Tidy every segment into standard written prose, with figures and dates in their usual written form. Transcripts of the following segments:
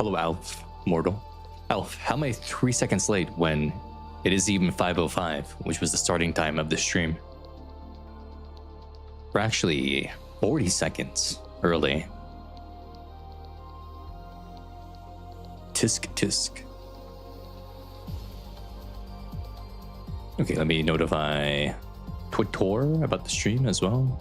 Hello, Alf, mortal. Alf, how am I 3 seconds late when it is even 5:05, which was the starting time of the stream? We're actually 40 seconds early. Tisk tisk. Okay, let me notify Twitter about the stream as well.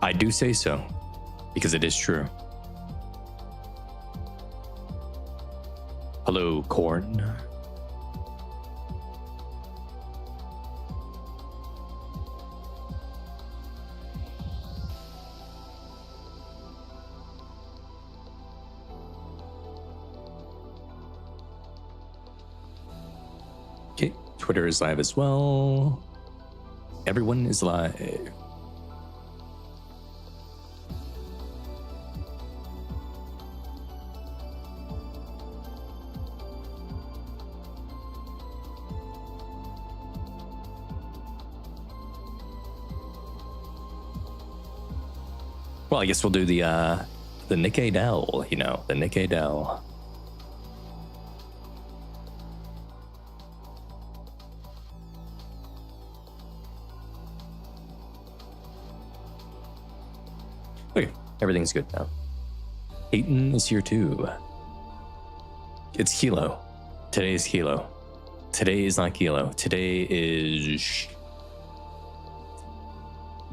I do say so, because it is true. Hello, Corn. Okay, Twitter is live as well. Everyone is live. Well, I guess we'll do the Nikke Dell, you know, the Nikke Dell. Okay, everything's good now. Hayton is here too. It's Kilo. Today is Kilo. Today is not Kilo. Today is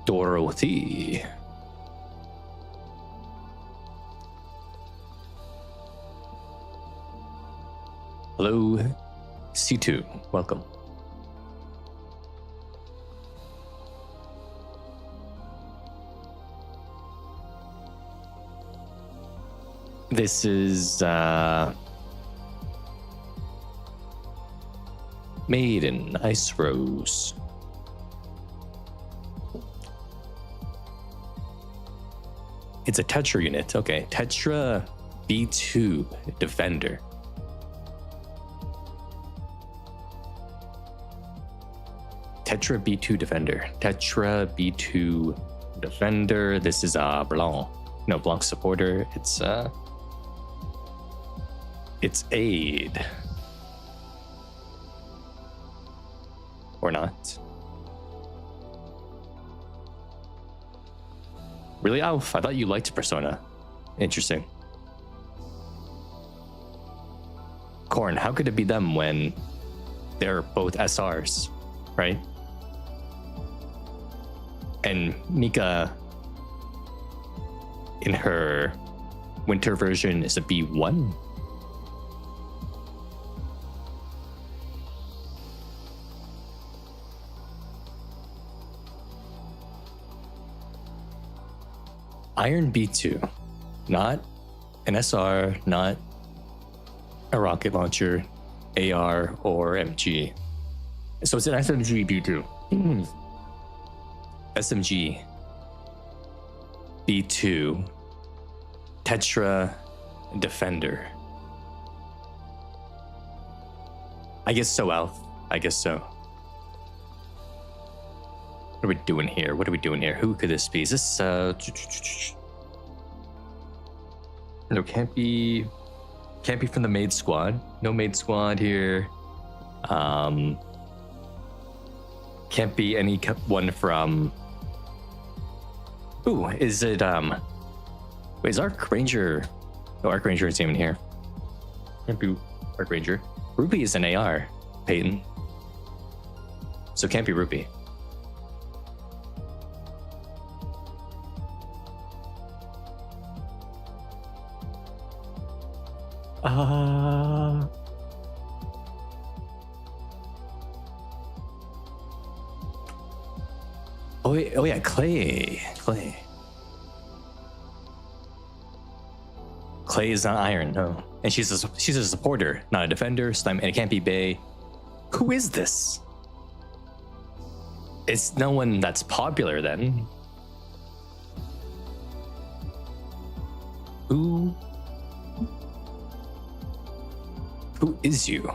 Dorothy. Hello, C2. Welcome. This is Maiden Ice Rose. It's a Tetra unit. Okay, Tetra B2 Defender. Tetra B2 Defender. Tetra B2 Defender. This is Blanc. No, Blanc supporter. It's aid. Or not. Really, Alf? I thought you liked Persona. Interesting. Corn, how could it be them when they're both SRs, right? And Mika, in her winter version, is a B1? Iron B2, not an SR, not a rocket launcher, AR, or MG. So it's an SMG B2. SMG B2 Tetra Defender. I guess so, Alf. I guess so. What are we doing here? What are we doing here? Who could this be? Is this no, can't be from the maid squad. No maid squad here. Can't be any one from. Ooh, is it wait, is Arc Ranger? No, Arc Ranger isn't even here. Can't be Arc Ranger. Ruby is an AR, Peyton. So can't be Ruby. Oh yeah, Clay. Clay is not Iron, no. And she's a supporter, not a defender. So and it can't be Bay. Who is this? It's no one that's popular then. Who is you?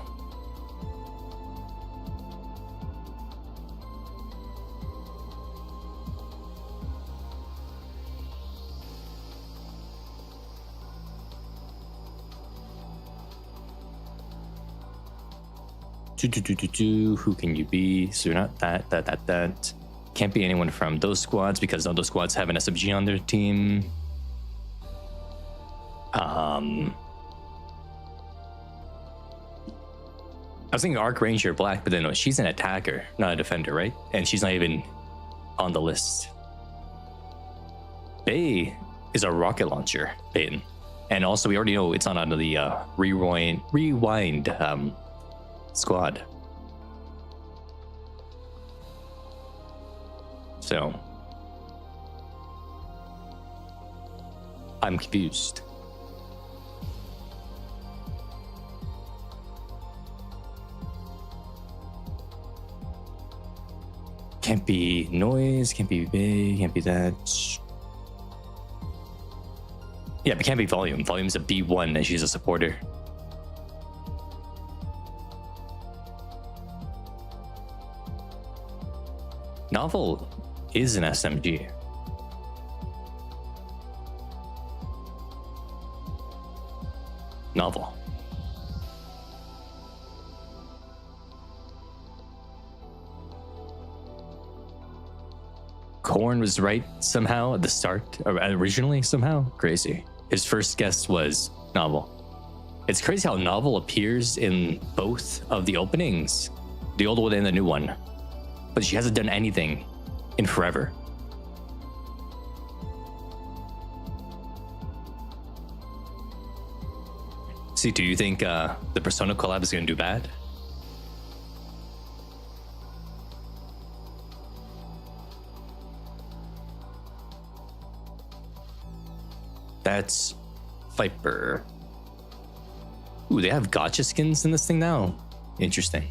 Who can you be? So you're not that. Can't be anyone from those squads because none of those squads have an SMG on their team. I was thinking Arc Ranger Black, but then no, she's an attacker, not a defender, right? And she's not even on the list. Bay is a rocket launcher, Peyton. And also, we already know it's not under the rewind squad. So I'm confused. Can't be noise, can't be big, can't be that. Yeah, but can't be volume. Volume's a B1 and she's a supporter. Novel is an SMG. Novel. Korn was right somehow at the start, or originally somehow. Crazy. His first guess was Novel. It's crazy how Novel appears in both of the openings, the old one and the new one, but she hasn't done anything in forever. See, do you think the Persona collab is going to do bad? That's Viper. Ooh, they have gacha skins in this thing now. Interesting.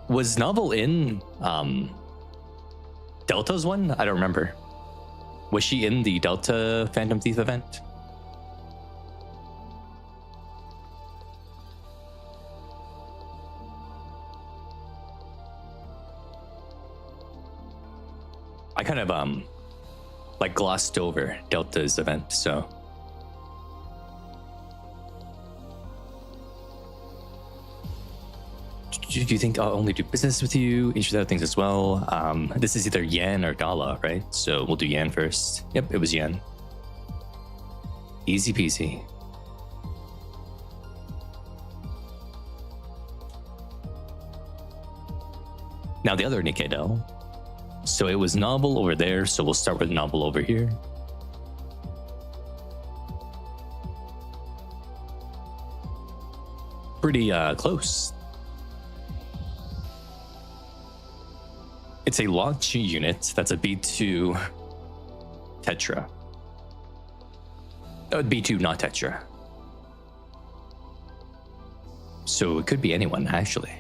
Was Novel in Delta's one? I don't remember. Was she in the Delta Phantom Thief event? I kind of like glossed over Delta's event, so do you think I'll only do business with you? Interested other things as well. This is either Yan or Gala, right? So we'll do Yan first. Yep, it was Yan. Easy peasy. Now the other Nikke though. So it was Novel over there, so we'll start with Novel over here. Pretty close. It's a launch unit that's a B2 Tetra. B2, not Tetra. So it could be anyone, actually.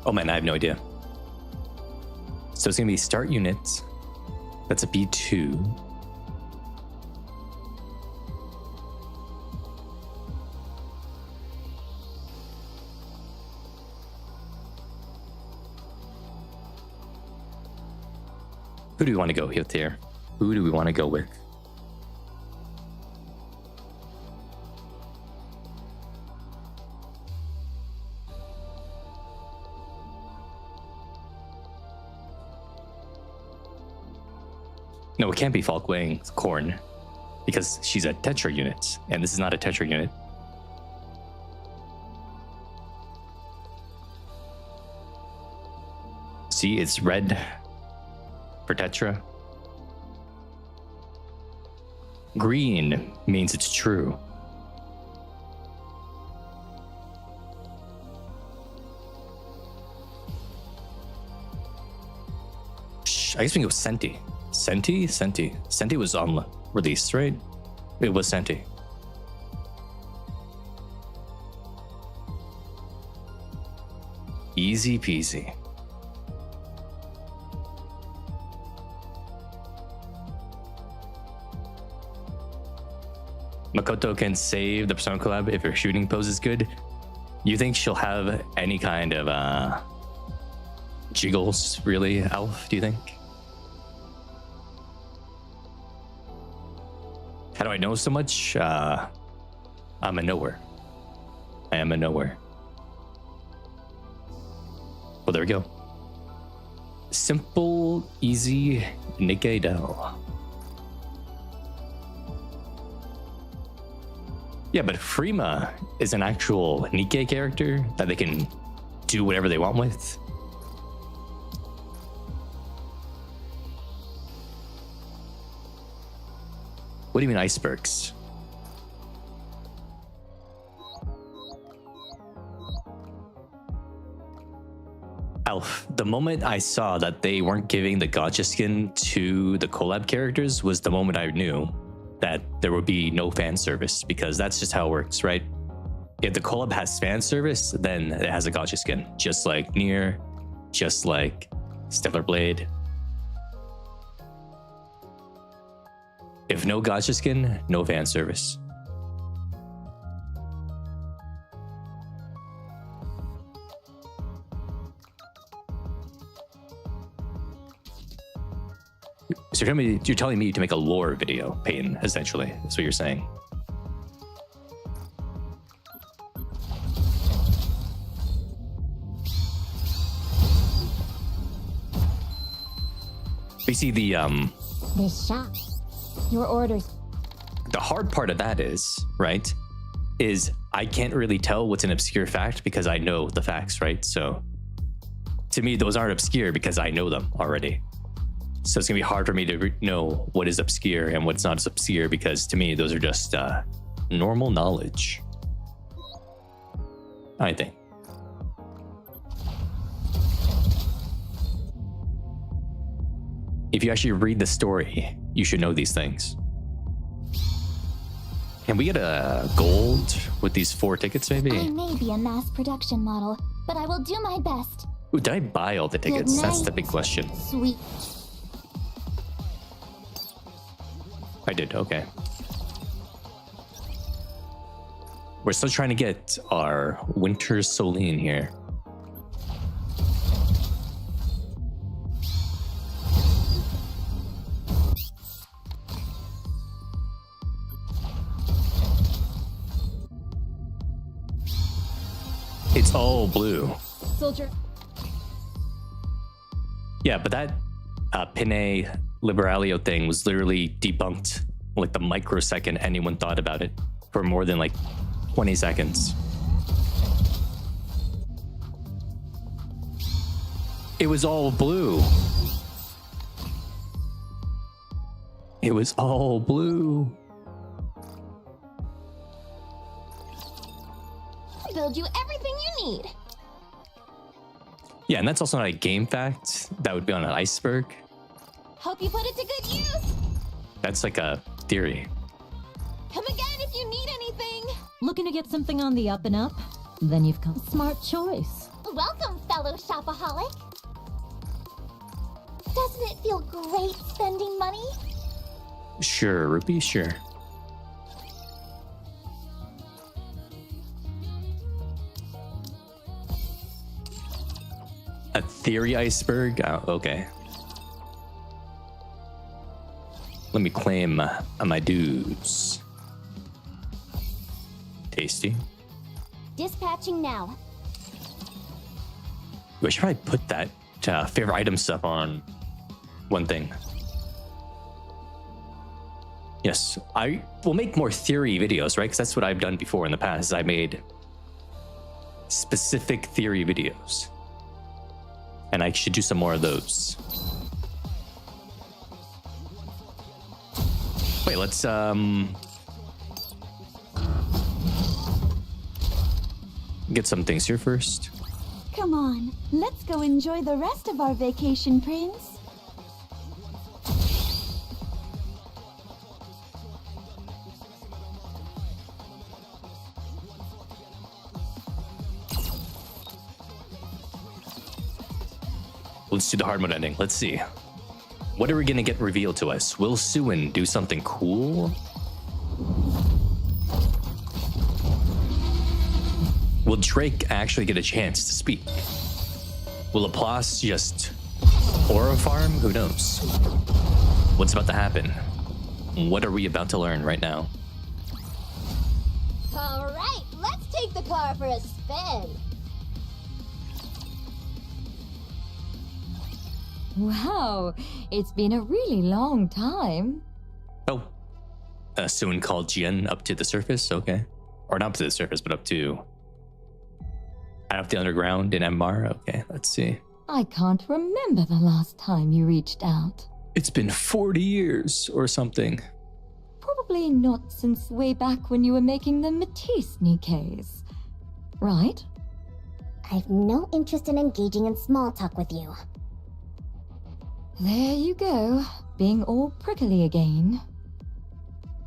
Oh man, I have no idea. So it's gonna be start unit. That's a B2. Who do we want to go with here? Who do we want to go with? No, it can't be Falkwang Korn because she's a Tetra unit, and this is not a Tetra unit. See, it's red for Tetra. Green means it's true. I guess we can go Senti. Senti was on release, right? It was Senti. Easy peasy. Makoto can save the Persona collab if her shooting pose is good. You think she'll have any kind of jiggles, really, Alf, do you think? How do I know so much? I'm a knower. I am a knower. Well, there we go. Simple, easy Nikke Dell. Yeah, but Frima is an actual Nikke character that they can do whatever they want with. What do you mean icebergs? Alf, the moment I saw that they weren't giving the gacha skin to the collab characters was the moment I knew that there would be no fan service, because that's just how it works, right? If the collab has fan service, then it has a gacha skin, just like Nier, just like Stellar Blade. If no gacha skin, no fan service. So you're telling me to make a lore video, Peyton, essentially. That's what you're saying. You see the This shop. Your orders. The hard part of that is, right, is I can't really tell what's an obscure fact because I know the facts, right? So to me, those aren't obscure because I know them already. So it's gonna be hard for me to know what is obscure and what's not obscure, because to me, those are just normal knowledge, I think. If you actually read the story, you should know these things. Can we get a gold with these 4 tickets, maybe? I may be a mass production model, but I will do my best. Ooh, did I buy all the tickets? That's the big question. Sweet. I did, okay. We're still trying to get our Winter Soline here. It's all blue. Soldier. Yeah, but that Pinay Liberalio thing was literally debunked like the microsecond anyone thought about it, for more than like 20 seconds. It was all blue. It was all blue. Build you everything you need. Yeah, and that's also not a game fact. That would be on an iceberg. Hope you put it to good use. That's like a theory. Come again if you need anything. Looking to get something on the up and up? Then you've come. Smart choice. Welcome, fellow shopaholic. Doesn't it feel great spending money? Sure, Rupee, sure. A theory iceberg? Oh, okay. Let me claim my dues. Tasty. Dispatching now. I should probably put that favorite item stuff on one thing. Yes, I will make more theory videos, right? Because that's what I've done before in the past. I made specific theory videos. And I should do some more of those. Wait, let's get some things here first. Come on, let's go enjoy the rest of our vacation, Prince. Let's do the hard mode ending. Let's see. What are we gonna get revealed to us? Will Syuen do something cool? Will Drake actually get a chance to speak? Will Laplace just aura farm? Who knows? What's about to happen? What are we about to learn right now? Alright, let's take the car for a spin. Wow, it's been a really long time. Oh, Syuen called Jian up to the surface. Okay, or not up to the surface, but up to the underground in MR. Okay, let's see. I can't remember the last time you reached out. It's been 40 years or something. Probably not since way back when you were making the Matisse Nikkes, right? I've no interest in engaging in small talk with you. There you go, being all prickly again.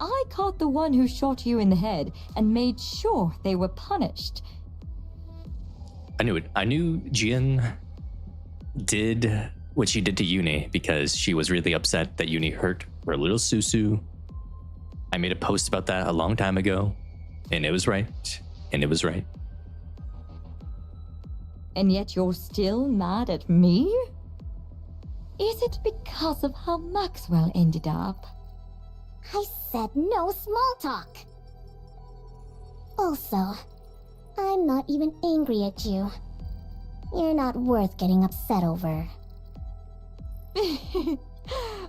I caught the one who shot you in the head and made sure they were punished. I knew it. I knew Jian did what she did to Uni because she was really upset that Uni hurt her little Susu. I made a post about that a long time ago, and it was right. And it was right. And yet you're still mad at me? Is it because of how Maxwell ended up? I said no small talk. Also, I'm not even angry at you. You're not worth getting upset over.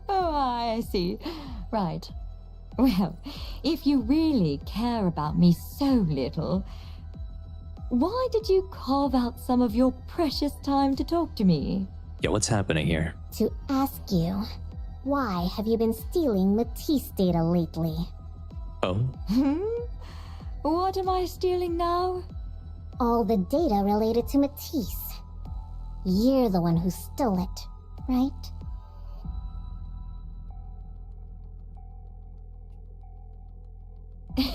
Oh, I see. Right. Well, if you really care about me so little, why did you carve out some of your precious time to talk to me? Yeah, what's happening here? To ask you, why have you been stealing Matisse data lately? Oh, What am I stealing now? All the data related to Matisse. You're the one who stole it, right?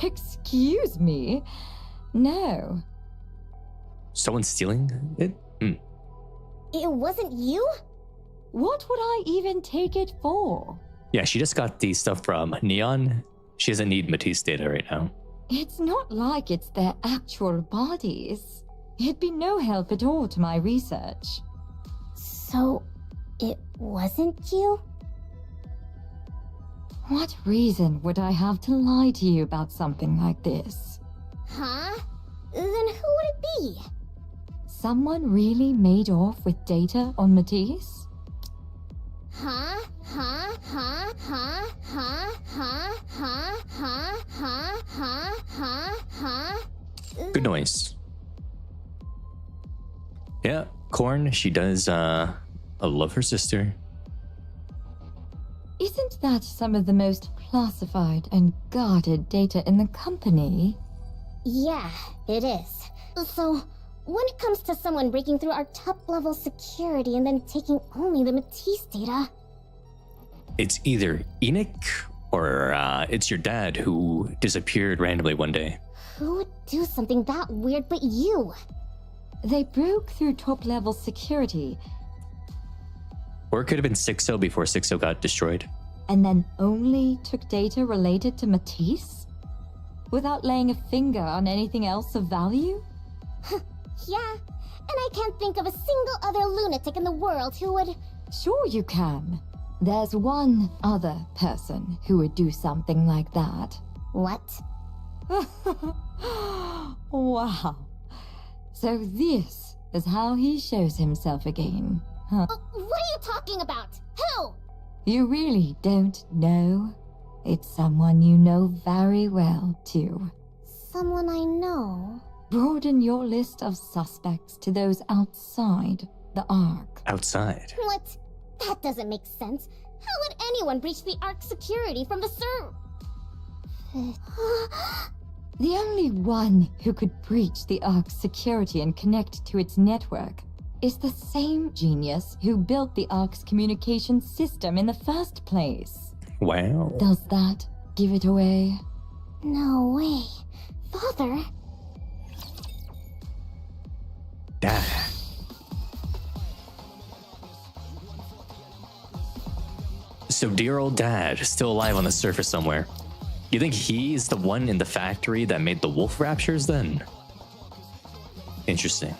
Excuse me? No. someone's stealing it? It wasn't you? What would I even take it for? Yeah, she just got the stuff from Neon. She doesn't need Matisse data right now. It's not like it's their actual bodies. It'd be no help at all to my research. So, it wasn't you? What reason would I have to lie to you about something like this? Huh? Then who would it be? Someone really made off with data on Matisse? Huh? Huh? Huh? Huh? Huh? Huh? Huh? Huh? Huh? Huh? Huh? Huh? Good noise. Yeah, Korn, she does love her sister. Isn't that some of the most classified and guarded data in the company? Yeah, it is. So, when it comes to someone breaking through our top-level security and then taking only the Matisse data... It's either Enoch or it's your dad who disappeared randomly one day. Who would do something that weird but you? They broke through top-level security Or it could have been Sixo before Sixo got destroyed. and then only took data related to Matisse? Without laying a finger on anything else of value? Yeah, and I can't think of a single other lunatic in the world who would... Sure you can. There's one other person who would do something like that. What? Wow. So this is how he shows himself again, huh? What are you talking about? Who? You really don't know? It's someone you know very well, too. Someone I know. Broaden your list of suspects to those outside the Ark. Outside. What? That doesn't make sense. How would anyone breach the Ark security from the server? The only one who could breach the Ark's security and connect to its network is the same genius who built the Ark's communication system in the first place. Wow. Does that give it away? No way. Father? Dad. So dear old dad, still alive on the surface somewhere. You think he's the one in the factory that made the wolf raptures then? Interesting.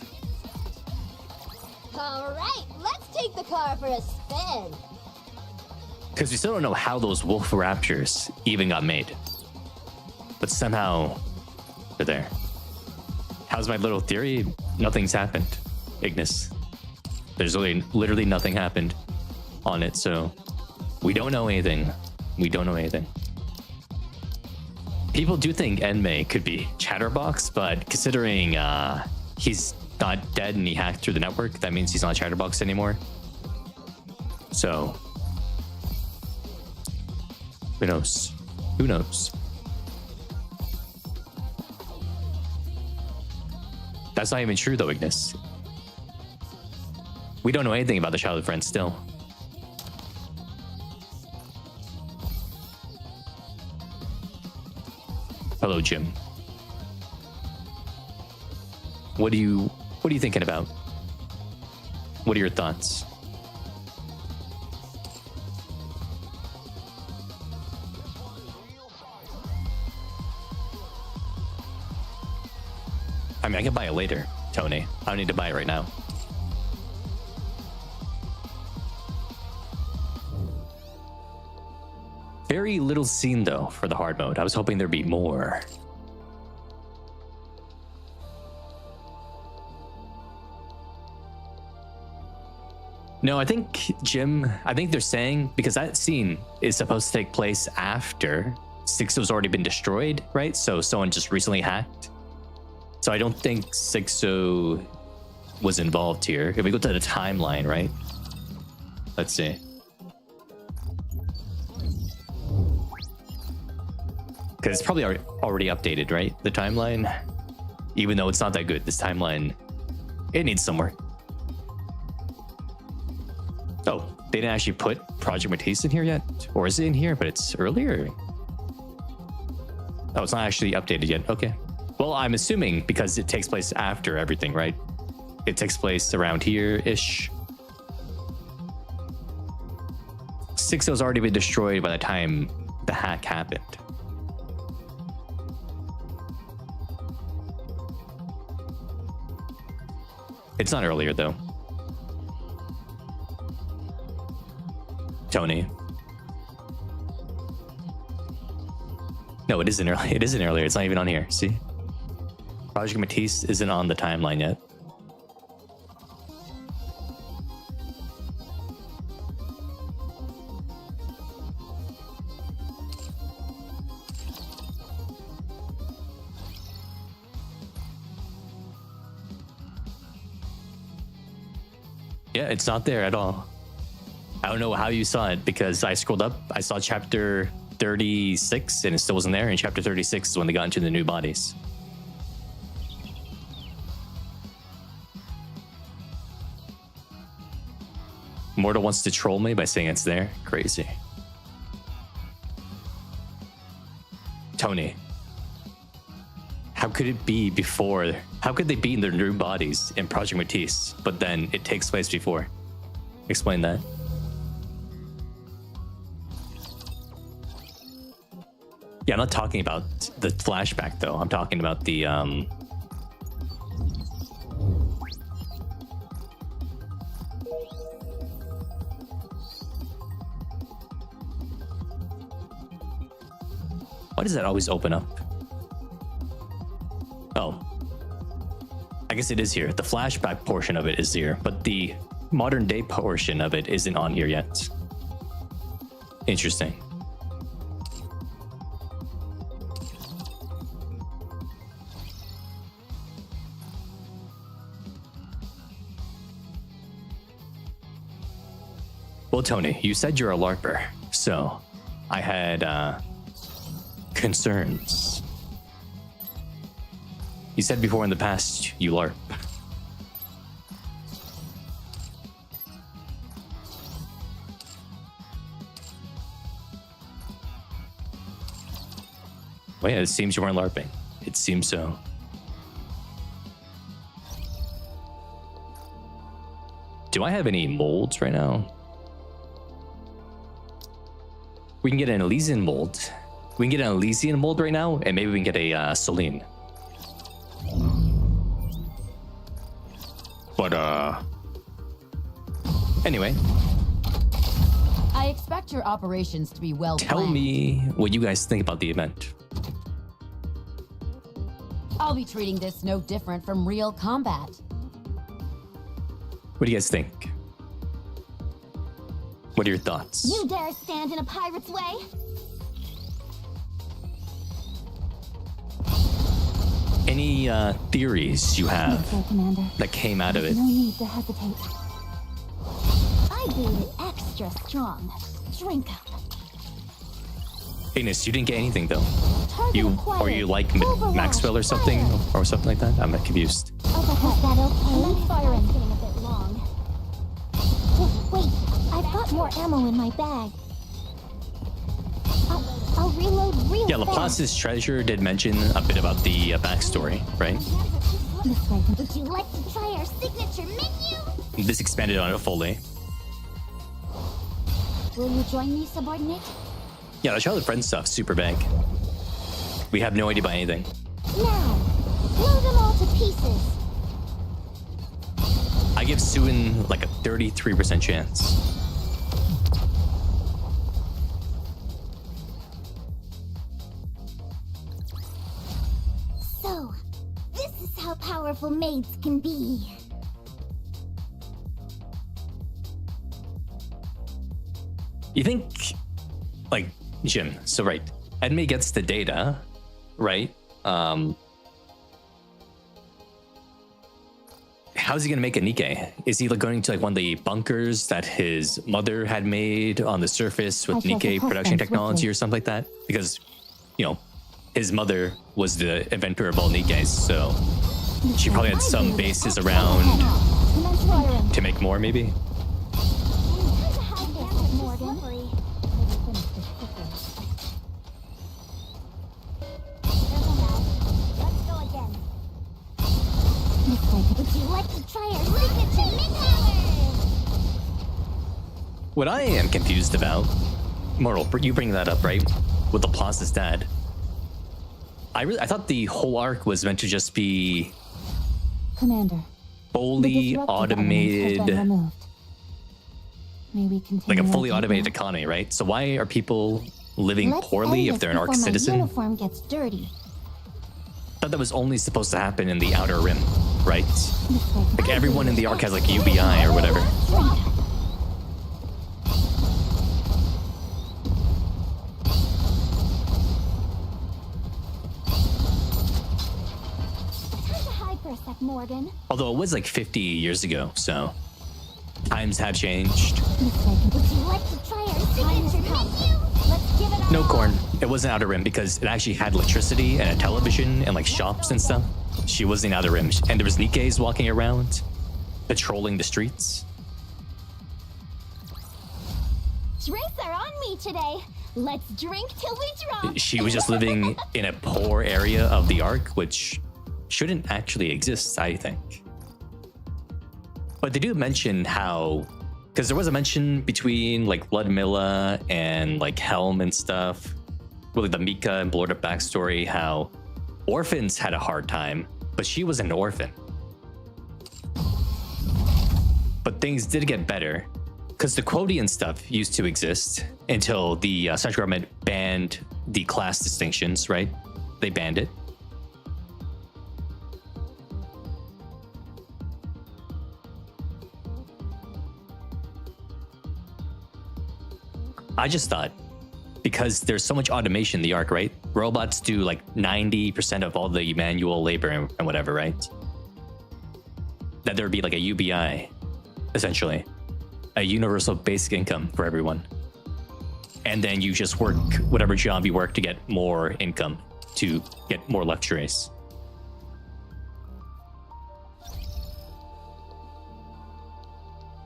Alright, let's take the car for a spin. Because we still don't know how those wolf raptors even got made. But somehow they're there. How's my little theory? Nothing's happened, Ignis. There's literally nothing happened on it, so we don't know anything. We don't know anything. People do think Enmei could be Chatterbox, but considering he's not dead and he hacked through the network, that means he's not Chatterbox anymore. So, who knows? Who knows? That's not even true though, Ignis. We don't know anything about the childhood friend still. Hello, Jim. What are you thinking about? What are your thoughts? I mean, I can buy it later, Tony. I don't need to buy it right now. Very little scene, though, for the hard mode. I was hoping there'd be more. No, I think, Jim, I think they're saying, because that scene is supposed to take place after Sixo's already been destroyed, right? So someone just recently hacked. So I don't think Sixo was involved here. If we go to the timeline, right? Let's see. Because it's probably already updated, right? The timeline. Even though it's not that good, this timeline, it needs some work. Oh, they didn't actually put Project Matisse in here yet? Or is it in here, but it's earlier? Oh, it's not actually updated yet. Okay. Well, I'm assuming because it takes place after everything, right? It takes place around here-ish. Sixo's already been destroyed by the time the hack happened. It's not earlier, though. Tony. No, it isn't early. It isn't earlier. It's not even on here. See? Project Matisse isn't on the timeline yet. Yeah, it's not there at all. I don't know how you saw it because I scrolled up. I saw chapter 36 and it still wasn't there. And chapter 36 is when they got into the new bodies. Mortal wants to troll me by saying it's there. Crazy. Tony. How could it be before? How could they be in their new bodies in Project Matisse, but then it takes place before? Explain that. Yeah, I'm not talking about the flashback though. I'm talking about the why does that always open up? Oh. I guess it is here. The flashback portion of it is here, but the modern day portion of it isn't on here yet. Interesting. Well, Tony, you said you're a LARPer, so I had concerns. You said before in the past you LARP. Well, yeah, it seems you weren't LARPing. It seems so. Do I have any molds right now? We can get an Elysian mold. We can get an Elysian mold right now, and maybe we can get a Celine. But, anyway. I expect your operations to be well Tell planned. me what you guys think about the event. I'll be treating this no different from real combat. What do you guys think? What are your thoughts? You dare stand in a pirate's way? Any theories you have Yes, Commander. that came out of it? No need to hesitate. I brewed it extra strong. Drink up. Ignis, you didn't get anything though. Target You acquired. or you like Overwatch. Maxwell or something Fire. or something like that? I'm confused. Overhead. Is that okay? I'm firing. Getting a bit long. Wait, I've got more ammo in my bag. I'll reload real Yeah, fast. Laplace's treasure did mention a bit about the backstory, right? This way. Would you like to try our signature menu? This expanded on it fully. Will you join me, subordinate? Yeah, the Charlotte Friends stuff, super vague. We have no idea about anything. Now, blow them all to pieces. I give Syuen like a 33% chance. So, this is how powerful maids can be. You think, like, Jim, so right, Edmei gets the data, right? How's he gonna make a Nikke? Is he like going to like one of the bunkers that his mother had made on the surface with I shall Nikke suppose production them technology swiftly. or something like that? Because, you know, his mother was the inventor of all Nikkes, so she probably had some bases around Commence firing. to make more, maybe? Would you like to try our signature menu? What I am confused about, Mortal, you bring that up, right? With Laplace's dad. I thought the whole arc was meant to just be Commander, the fully disruptive elements have automated, been removed. May we continue like a our fully automated treatment? economy, right? So why are people living Let's poorly end if this they're an arc before my citizen? uniform gets dirty. I thought that was only supposed to happen in the outer rim, right? This way. Like everyone in the arc has like UBI or whatever. Time to hide for a sec, Morgan. Although it was like 50 years ago, so times have changed. This way. Would you like to try our signature menu? Let's give it No all. corn. It wasn't outer rim because it actually had electricity and a television and like shops and stuff. She was in outer rim, and there was Nikkes walking around, patrolling the streets. Drinks are on me today. Let's drink till we drop. She was just living in a poor area of the arc, which shouldn't actually exist, I think. But they do mention how, because there was a mention between like Ludmilla and like Helm and stuff, with like, the Mika and blurred up backstory, how orphans had a hard time, but she was an orphan. But things did get better, because the Quotidian stuff used to exist until the central government banned the class distinctions, right? They banned it. I just thought, because there's so much automation in the arc, right? Robots do like 90% of all the manual labor and whatever, right? That there would be like a UBI, essentially. A universal basic income for everyone. And then you just work whatever job you work to get more income, to get more luxuries.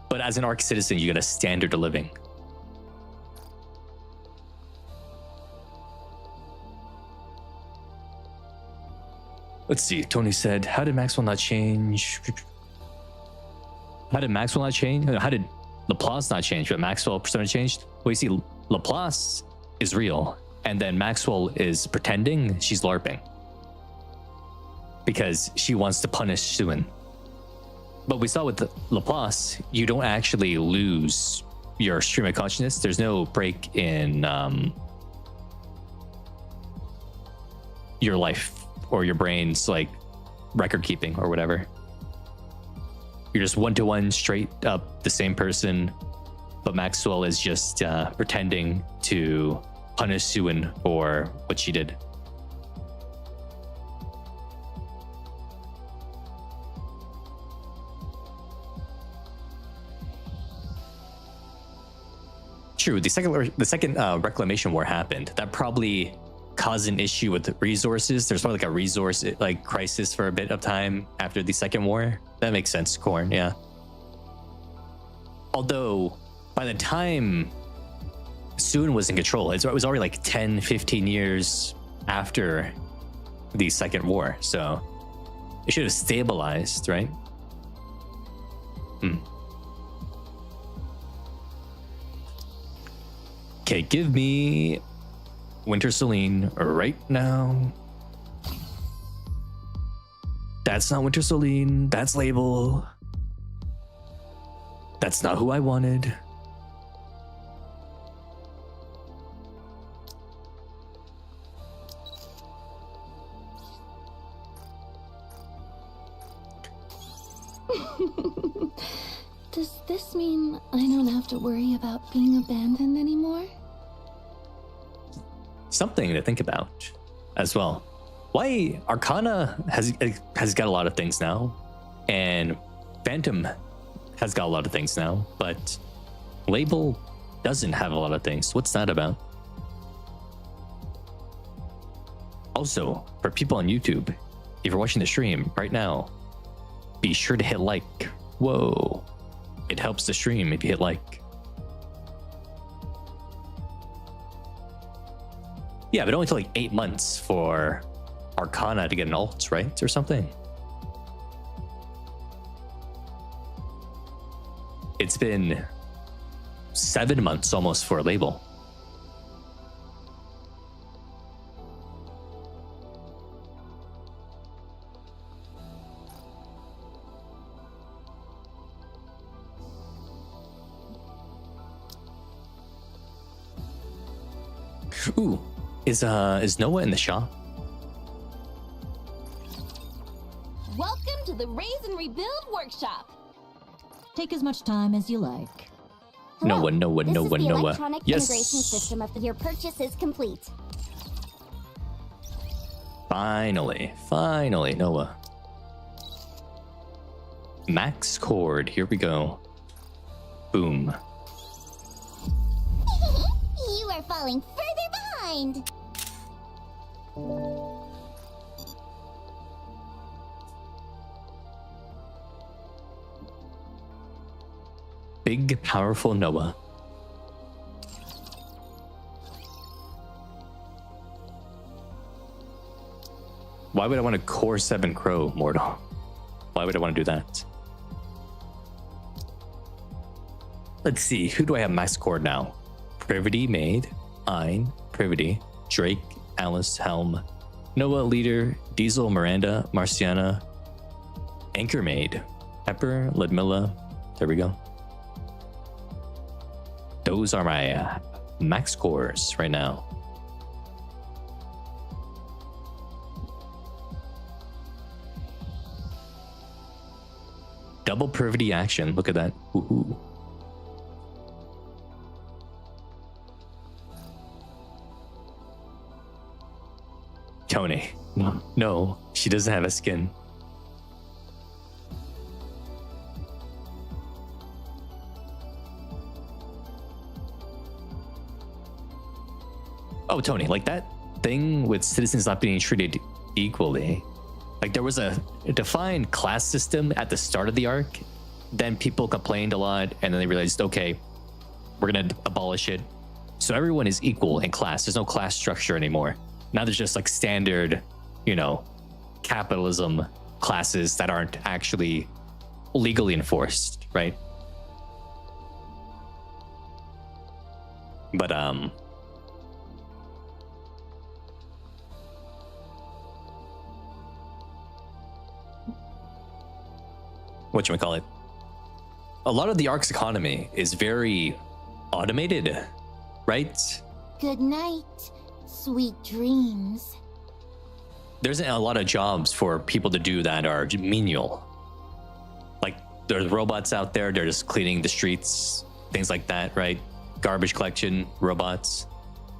But as an arc citizen, you get a standard of living. Let's see. Tony said, how did Maxwell not change? How did Maxwell not change? How did Laplace not change, but Maxwell persona changed? Well, you see, Laplace is real, and then Maxwell is pretending she's LARPing. Because she wants to punish Syuen. But we saw with Laplace, you don't actually lose your stream of consciousness. There's no break in your life or your brain's like record keeping or whatever. You're just one-to-one straight up the same person, but Maxwell is just pretending to punish Syuen for what she did. True, the second reclamation war happened. That probably caused an issue with the resources. There's probably like a resource like crisis for a bit of time after the second war. That makes sense, Korn, yeah. Although by the time Syuen was in control, it was already like 10, 15 years after the second war. So it should have stabilized, right? Okay, give me Winter Celine right now. That's not Winter Celine. That's Label. That's not who I wanted. Does this mean I don't have to worry about being abandoned anymore? Something to think about as well. Why Arcana has got a lot of things now, and Phantom has got a lot of things now, but Label doesn't have a lot of things. What's that about? Also, for people on YouTube, if you're watching the stream right now, be sure to hit like. Whoa. It helps the stream if you hit like. Yeah, but it only took like 8 months for Arcana to get an alt, right? Or something. It's been 7 months almost for a Label. Ooh, is Noah in the shop? Welcome to the Raise and Rebuild Workshop. Take as much time as you like. Noah. This is the electronic Yes. integration system of your purchase is complete. Finally, Noah. Max cord, here we go. Boom. You are falling further behind. Big, powerful Noah. Why would I want a Core 7 Crow, Mortal? Why would I want to do that? Let's see, who do I have max cord now? Privity, Maid, Ein, Privity, Drake, Alice, Helm, Noah, Leader, Diesel, Miranda, Marciana, Anchor Maid, Pepper, Ludmilla. There we go. Those are my max cores right now. Double Privity action. Look at that. Woohoo. Tony. No, she doesn't have a skin. Oh, Tony, like that thing with citizens not being treated equally. Like there was a defined class system at the start of the arc. Then people complained a lot, and then they realized, okay, we're gonna abolish it. So everyone is equal in class. There's no class structure anymore. Now there's just like standard, capitalism classes that aren't actually legally enforced, right? But whatchamacallit? A lot of the arc's economy is very automated, right? Good night, sweet dreams. There's a lot of jobs for people to do that are menial. Like there's robots out there, they're just cleaning the streets, things like that, right? Garbage collection, robots,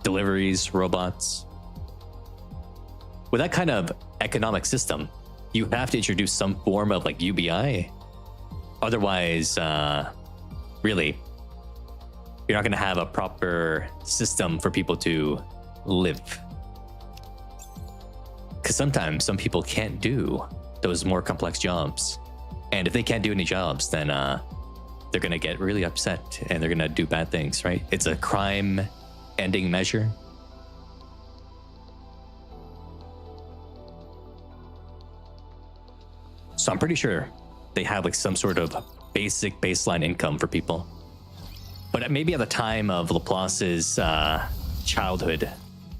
deliveries, robots. With that kind of economic system, you have to introduce some form of like UBI. Otherwise, really, you're not going to have a proper system for people to live. Because sometimes some people can't do those more complex jobs. And if they can't do any jobs, then they're going to get really upset and they're going to do bad things, right? It's a crime ending measure. So I'm pretty sure they have like some sort of basic baseline income for people. But maybe at the time of Laplace's childhood,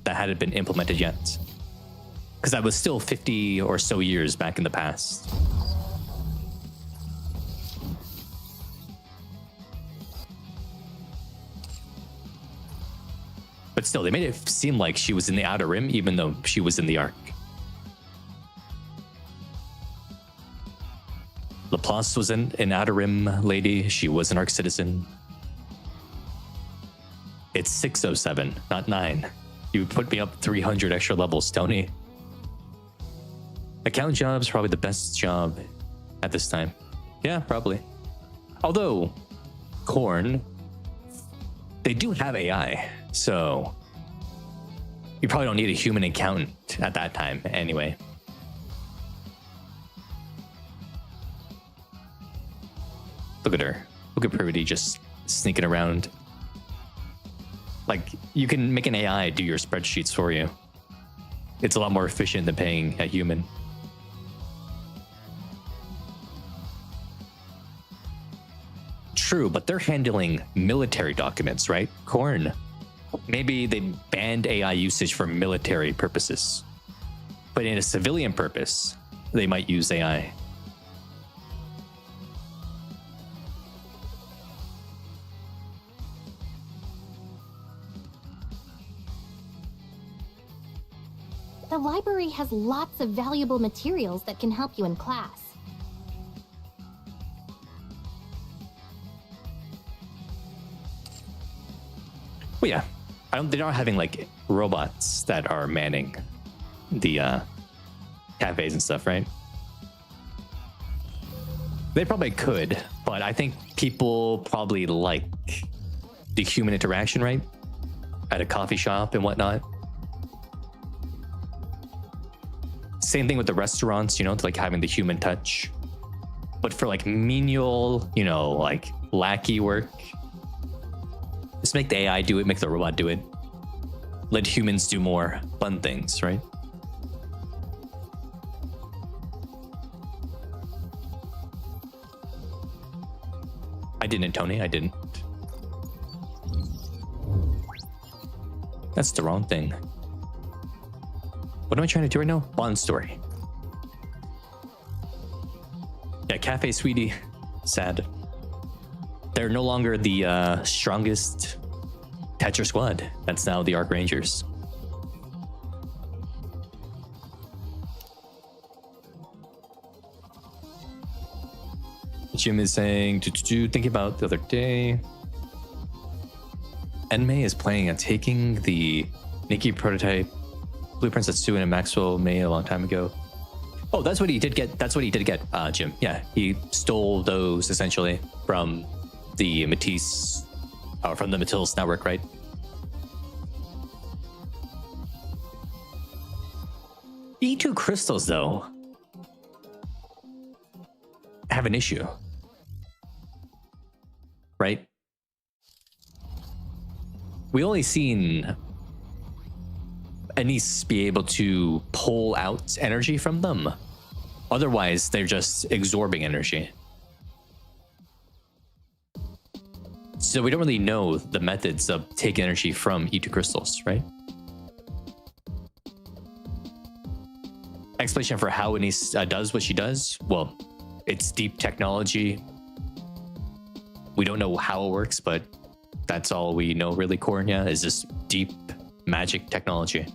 that hadn't been implemented yet. Because that was still 50 or so years back in the past. But still, they made it seem like she was in the Outer Rim, even though she was in the Ark. Laplace was an Outer Rim lady. She was an Ark citizen. It's 607, not 9. You put me up 300 extra levels, Tony. Account job's probably the best job at this time. Yeah, probably. Although, Korn, they do have AI, so you probably don't need a human accountant at that time anyway. Look at her. Look at Purity just sneaking around. Like, you can make an AI do your spreadsheets for you. It's a lot more efficient than paying a human. True, but they're handling military documents, right? Korn. Maybe they banned AI usage for military purposes. But in a civilian purpose, they might use AI. The library has lots of valuable materials that can help you in class. Well, yeah. They're not having like robots that are manning the cafes and stuff, right? They probably could, but I think people probably like the human interaction, right? At a coffee shop and whatnot. Same thing with the restaurants, you know, like having the human touch. But for like menial, you know, like lackey work, just make the AI do it, make the robot do it. Let humans do more fun things, right? I didn't, Tony, I didn't. That's the wrong thing. What am I trying to do right now? Bond story. Yeah, Cafe Sweetie. Sad. They're no longer the strongest catcher squad. That's now the Arc Rangers. Jim is saying, thinking about the other day. Enmei is planning on taking the Nikke prototype blueprints that Syuen and Maxwell made a long time ago. Oh, that's what he did get. That's what he did get, Jim. Yeah, he stole those essentially from the Matisse, or from the Matisse network, right? E2 crystals, though, have an issue, right? We only seen Anise be able to pull out energy from them. Otherwise, they're just absorbing energy. So we don't really know the methods of taking energy from E2 crystals, right? Explanation for how Anise does what she does? Well, it's deep technology. We don't know how it works, but That's all we know really, Cornea, is this deep magic technology.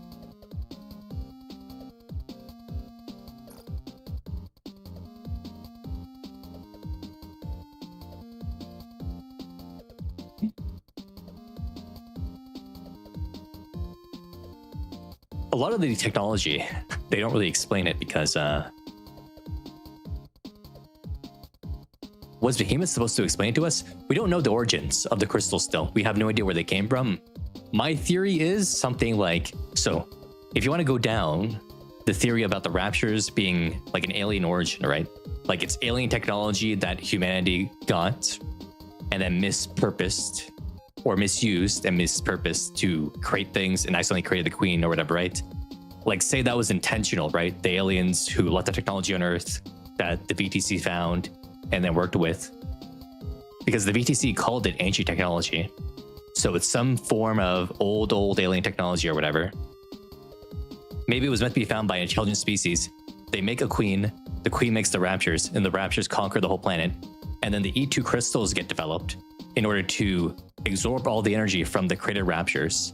A lot of the technology, they don't really explain it because was Behemoth supposed to explain to us? We don't know the origins of the crystals still. We have no idea where they came from. My theory is something like, so if you want to go down the theory about the raptures being like an alien origin, right? Like it's alien technology that humanity got and then mispurposed or misused and mispurposed to create things and accidentally created the queen or whatever, right? Like say that was intentional, right? The aliens who left the technology on Earth that the VTC found and then worked with, because the VTC called it ancient technology. So it's some form of old alien technology or whatever. Maybe it was meant to be found by an intelligent species. They make a queen, the queen makes the raptures, and the raptures conquer the whole planet. And then the E2 crystals get developed in order to absorb all the energy from the created raptures.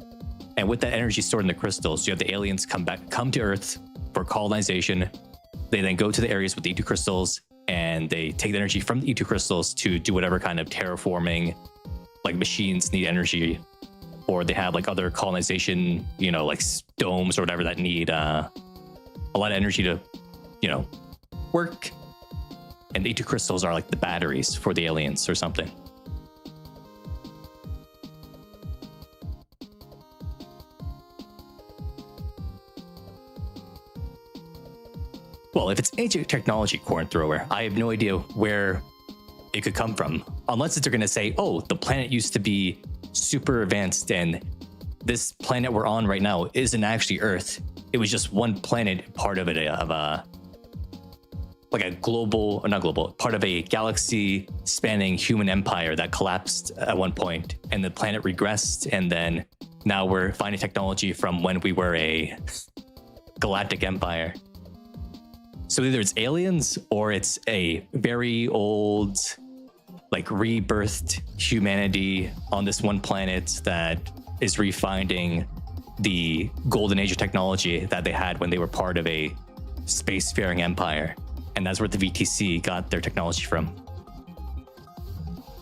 And with that energy stored in the crystals, you have the aliens come to Earth for colonization. They then go to the areas with the E2 crystals, and they take the energy from the E2 crystals to do whatever kind of terraforming, like machines need energy, or they have like other colonization, you know, like domes or whatever that need a lot of energy to, you know, work. And the E2 crystals are like the batteries for the aliens or something. Well, if it's ancient technology, Corn Thrower, I have no idea where it could come from. Unless they're going to say, oh, the planet used to be super advanced and this planet we're on right now isn't actually Earth. It was just one planet, part of it, like a global, or not global, part of a galaxy spanning human empire that collapsed at one point and the planet regressed. And then now we're finding technology from when we were a galactic empire. So either it's aliens or it's a very old, like rebirthed humanity on this one planet that is refinding the golden age of technology that they had when they were part of a spacefaring empire. And that's where the VTC got their technology from.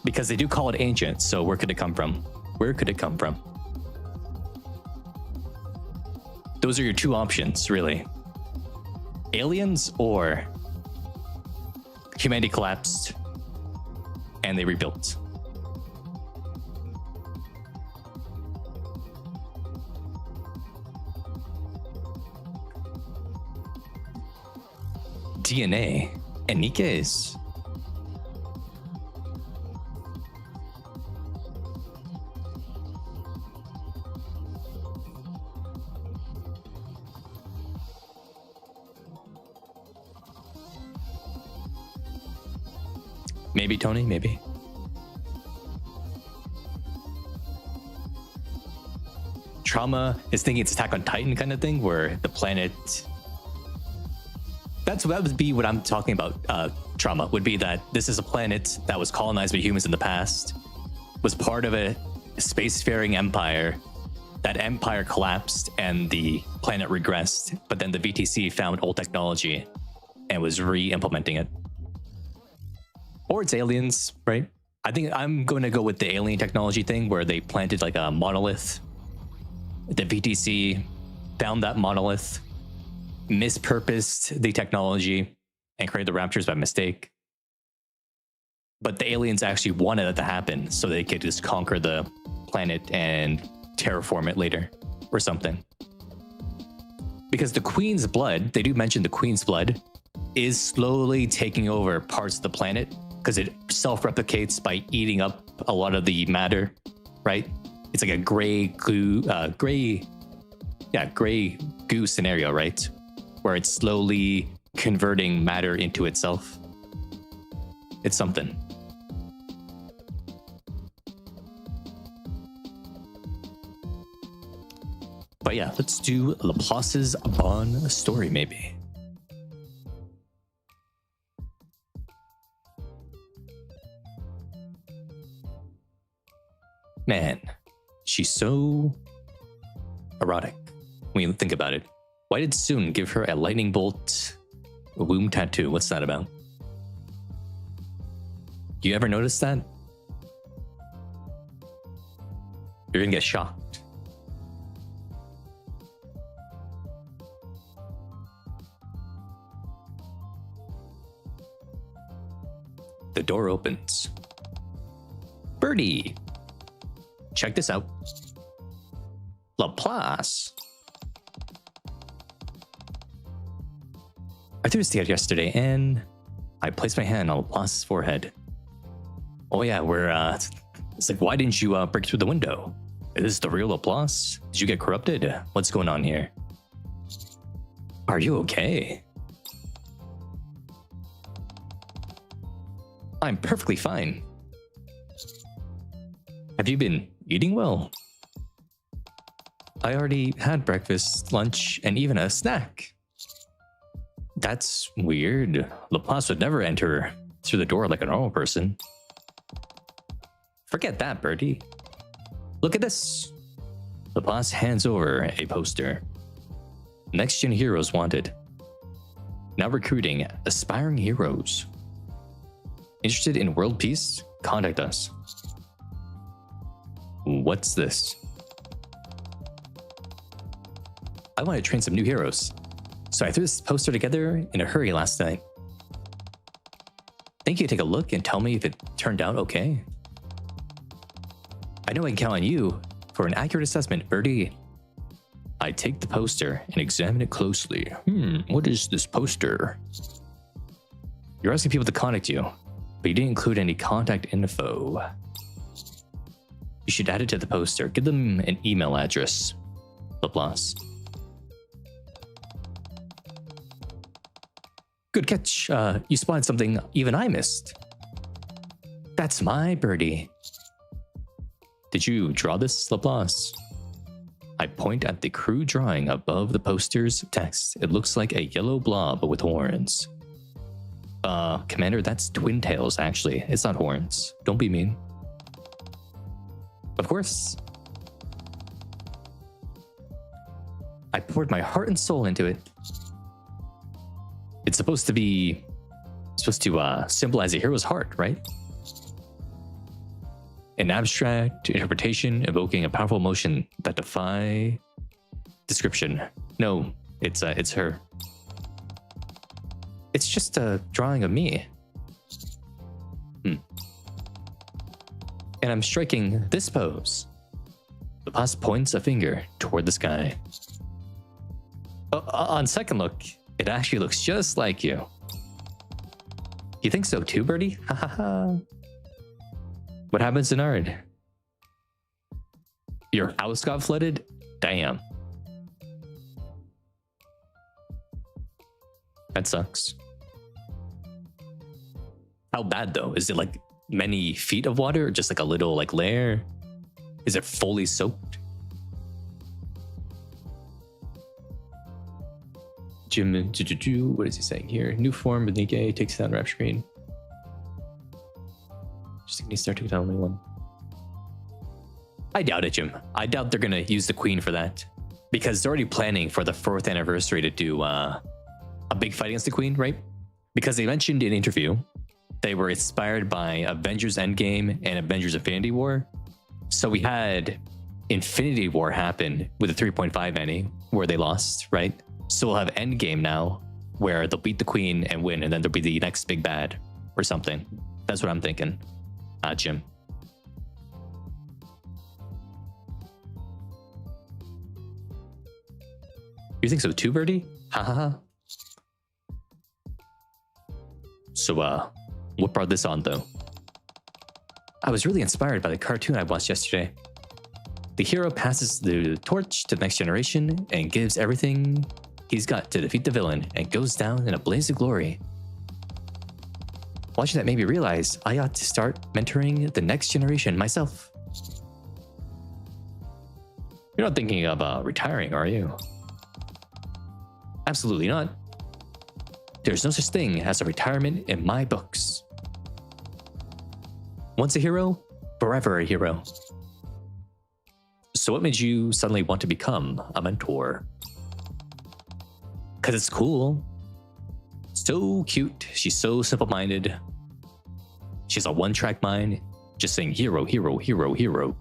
Because they do call it ancient, so where could it come from? Where could it come from? Those are your two options, really. Aliens or humanity collapsed and they rebuilt. DNA and Nikke is. Maybe, Tony, maybe. Trauma is thinking it's Attack on Titan kind of thing, where the planet... that would be what I'm talking about. Trauma would be that this is a planet that was colonized by humans in the past, was part of a spacefaring empire. That empire collapsed and the planet regressed, but then the VTC found old technology and was re-implementing it. Or it's aliens, right? I think I'm going to go with the alien technology thing where they planted like a monolith. The VTC found that monolith, mispurposed the technology, and created the raptors by mistake. But the aliens actually wanted it to happen so they could just conquer the planet and terraform it later or something. Because the Queen's blood, they do mention the Queen's blood, is slowly taking over parts of the planet because it self-replicates by eating up a lot of the matter, right? It's like a gray goo scenario, right? Where it's slowly converting matter into itself. It's something. But yeah, let's do Laplace's Bon story, maybe. Man, she's so erotic when you think about it. Why did Syuen give her a lightning bolt womb tattoo? What's that about? You ever notice that? You're gonna get shocked. The door opens. Birdie! Check this out. Laplace. I threw a stick yesterday and I placed my hand on Laplace's forehead. Oh yeah, it's like, why didn't you break through the window? Is this the real Laplace? Did you get corrupted? What's going on here? Are you okay? I'm perfectly fine. Have you been eating well? I already had breakfast, lunch, and even a snack. That's weird. Laplace would never enter through the door like a normal person. Forget that, Birdie. Look at this. Laplace hands over a poster. Next Gen Heroes wanted. Now recruiting aspiring heroes. Interested in world peace? Contact us. What's this? I want to train some new heroes, so I threw this poster together in a hurry last night. Think you take a look and tell me if it turned out okay? I know I can count on you for an accurate assessment, Birdie. I take the poster and examine it closely. What is this poster? You're asking people to contact you, but you didn't include any contact info. You should add it to the poster. Give them an email address. Laplace. Good catch. You spotted something even I missed. That's my Birdie. Did you draw this, Laplace? I point at the crude drawing above the poster's text. It looks like a yellow blob with horns. Commander, that's twin tails, actually. It's not horns. Don't be mean. Of course. I poured my heart and soul into it. It's supposed to symbolize a hero's heart, right? An abstract interpretation evoking a powerful emotion that defy description. No, it's her. It's just a drawing of me. And I'm striking this pose. Laplace points a finger toward the sky. On second look, it actually looks just like you. You think so too, Birdie? Ha ha ha. What happens in Ard? Your house got flooded? Damn. That sucks. How bad though? Is it like many feet of water or just like a little like layer? Is it fully soaked? Jim, what is he saying here? New form of Nikke takes down wrap screen. Just think he start to only one. I doubt it, Jim. I doubt they're gonna use the queen for that. Because they're already planning for the 4th anniversary to do a big fight against the queen, right? Because they mentioned in an interview they were inspired by Avengers Endgame and Avengers Infinity War. So we had Infinity War happen with the 3.5 ending where they lost, right? So we'll have Endgame now where they'll beat the queen and win, and then there'll be the next big bad or something. That's what I'm thinking. Jim. You think so too, Birdie? Ha ha ha. So, what brought this on, though? I was really inspired by the cartoon I watched yesterday. The hero passes the torch to the next generation and gives everything he's got to defeat the villain and goes down in a blaze of glory. Watching that made me realize I ought to start mentoring the next generation myself. You're not thinking of retiring, are you? Absolutely not. There's no such thing as a retirement in my books. Once a hero, forever a hero. So what made you suddenly want to become a mentor? Because it's cool. So cute. She's so simple-minded. She's a one-track mind, just saying hero, hero, hero, hero.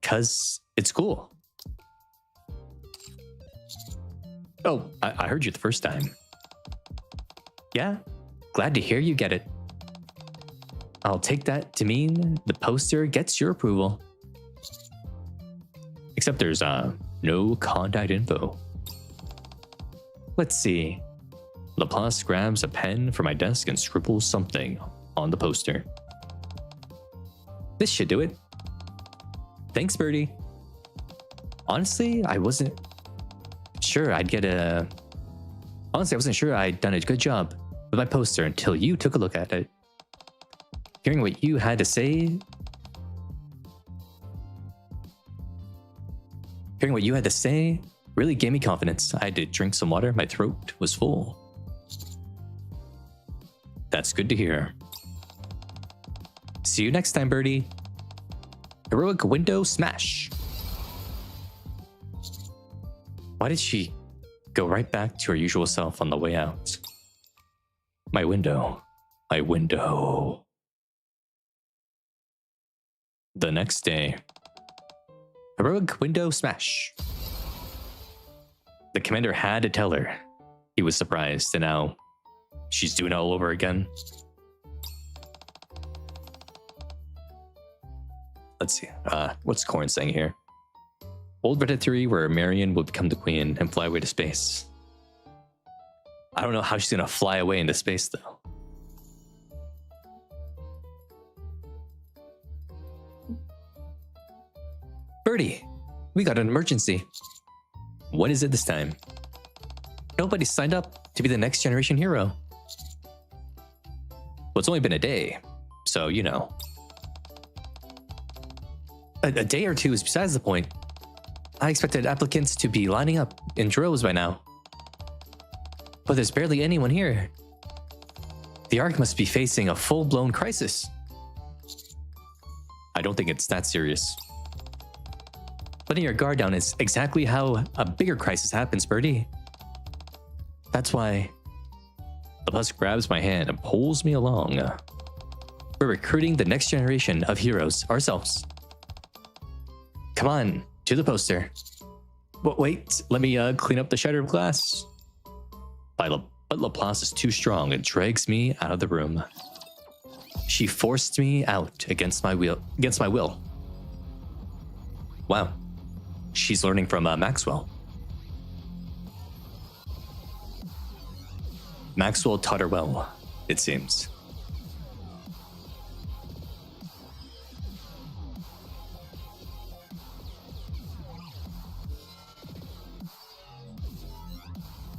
Because it's cool. Oh, I heard you the first time. Yeah, glad to hear you get it. I'll take that to mean the poster gets your approval. Except there's no contact info. Let's see. Laplace grabs a pen from my desk and scribbles something on the poster. This should do it. Thanks, Birdie. Honestly, I wasn't sure I'd done a good job with my poster until you took a look at it. Hearing what you had to say really gave me confidence. I had to drink some water. My throat was full. That's good to hear. See you next time, Birdie. Heroic window smash. Why did she go right back to her usual self on the way out? My window. My window. The next day. Heroic window smash. The commander had to tell her. He was surprised, and now she's doing it all over again. Let's see. What's Corn saying here? Old Reddit theory where Marion would become the queen and fly away to space. I don't know how she's gonna fly away into space, though. Birdie, we got an emergency. What is it this time? Nobody signed up to be the next generation hero. Well, it's only been a day, so you know. A day or two is besides the point. I expected applicants to be lining up in droves by now. But there's barely anyone here. The Ark must be facing a full-blown crisis. I don't think it's that serious. Letting your guard down is exactly how a bigger crisis happens, Birdie. That's why the bus grabs my hand and pulls me along. We're recruiting the next generation of heroes ourselves. Come on, to the poster. But wait, let me clean up the shattered glass. But Laplace is too strong and drags me out of the room. She forced me out against my will. Wow, she's learning from Maxwell. Maxwell taught her well, it seems.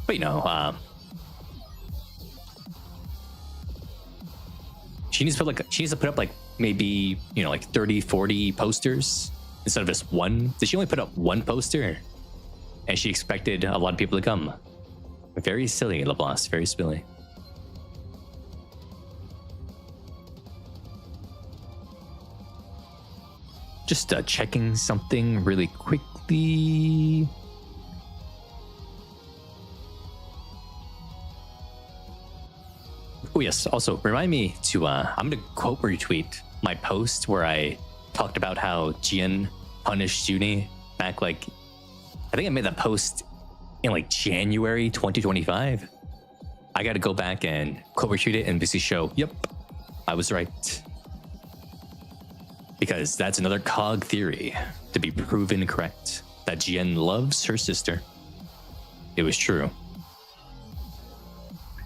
But you know, she needs to put up like maybe, you know, like 30, 40 posters instead of just one. Did she only put up one poster? And she expected a lot of people to come. Very silly, Laplace, very silly. Just checking something really quickly. Oh yes, also remind me to, I'm gonna quote retweet my post where I talked about how Jian punished Junie back I think I made that post in January 2025. I gotta go back and quote retweet it and basically show, yep, I was right. Because that's another cog theory to be proven correct, that Jian loves her sister. It was true.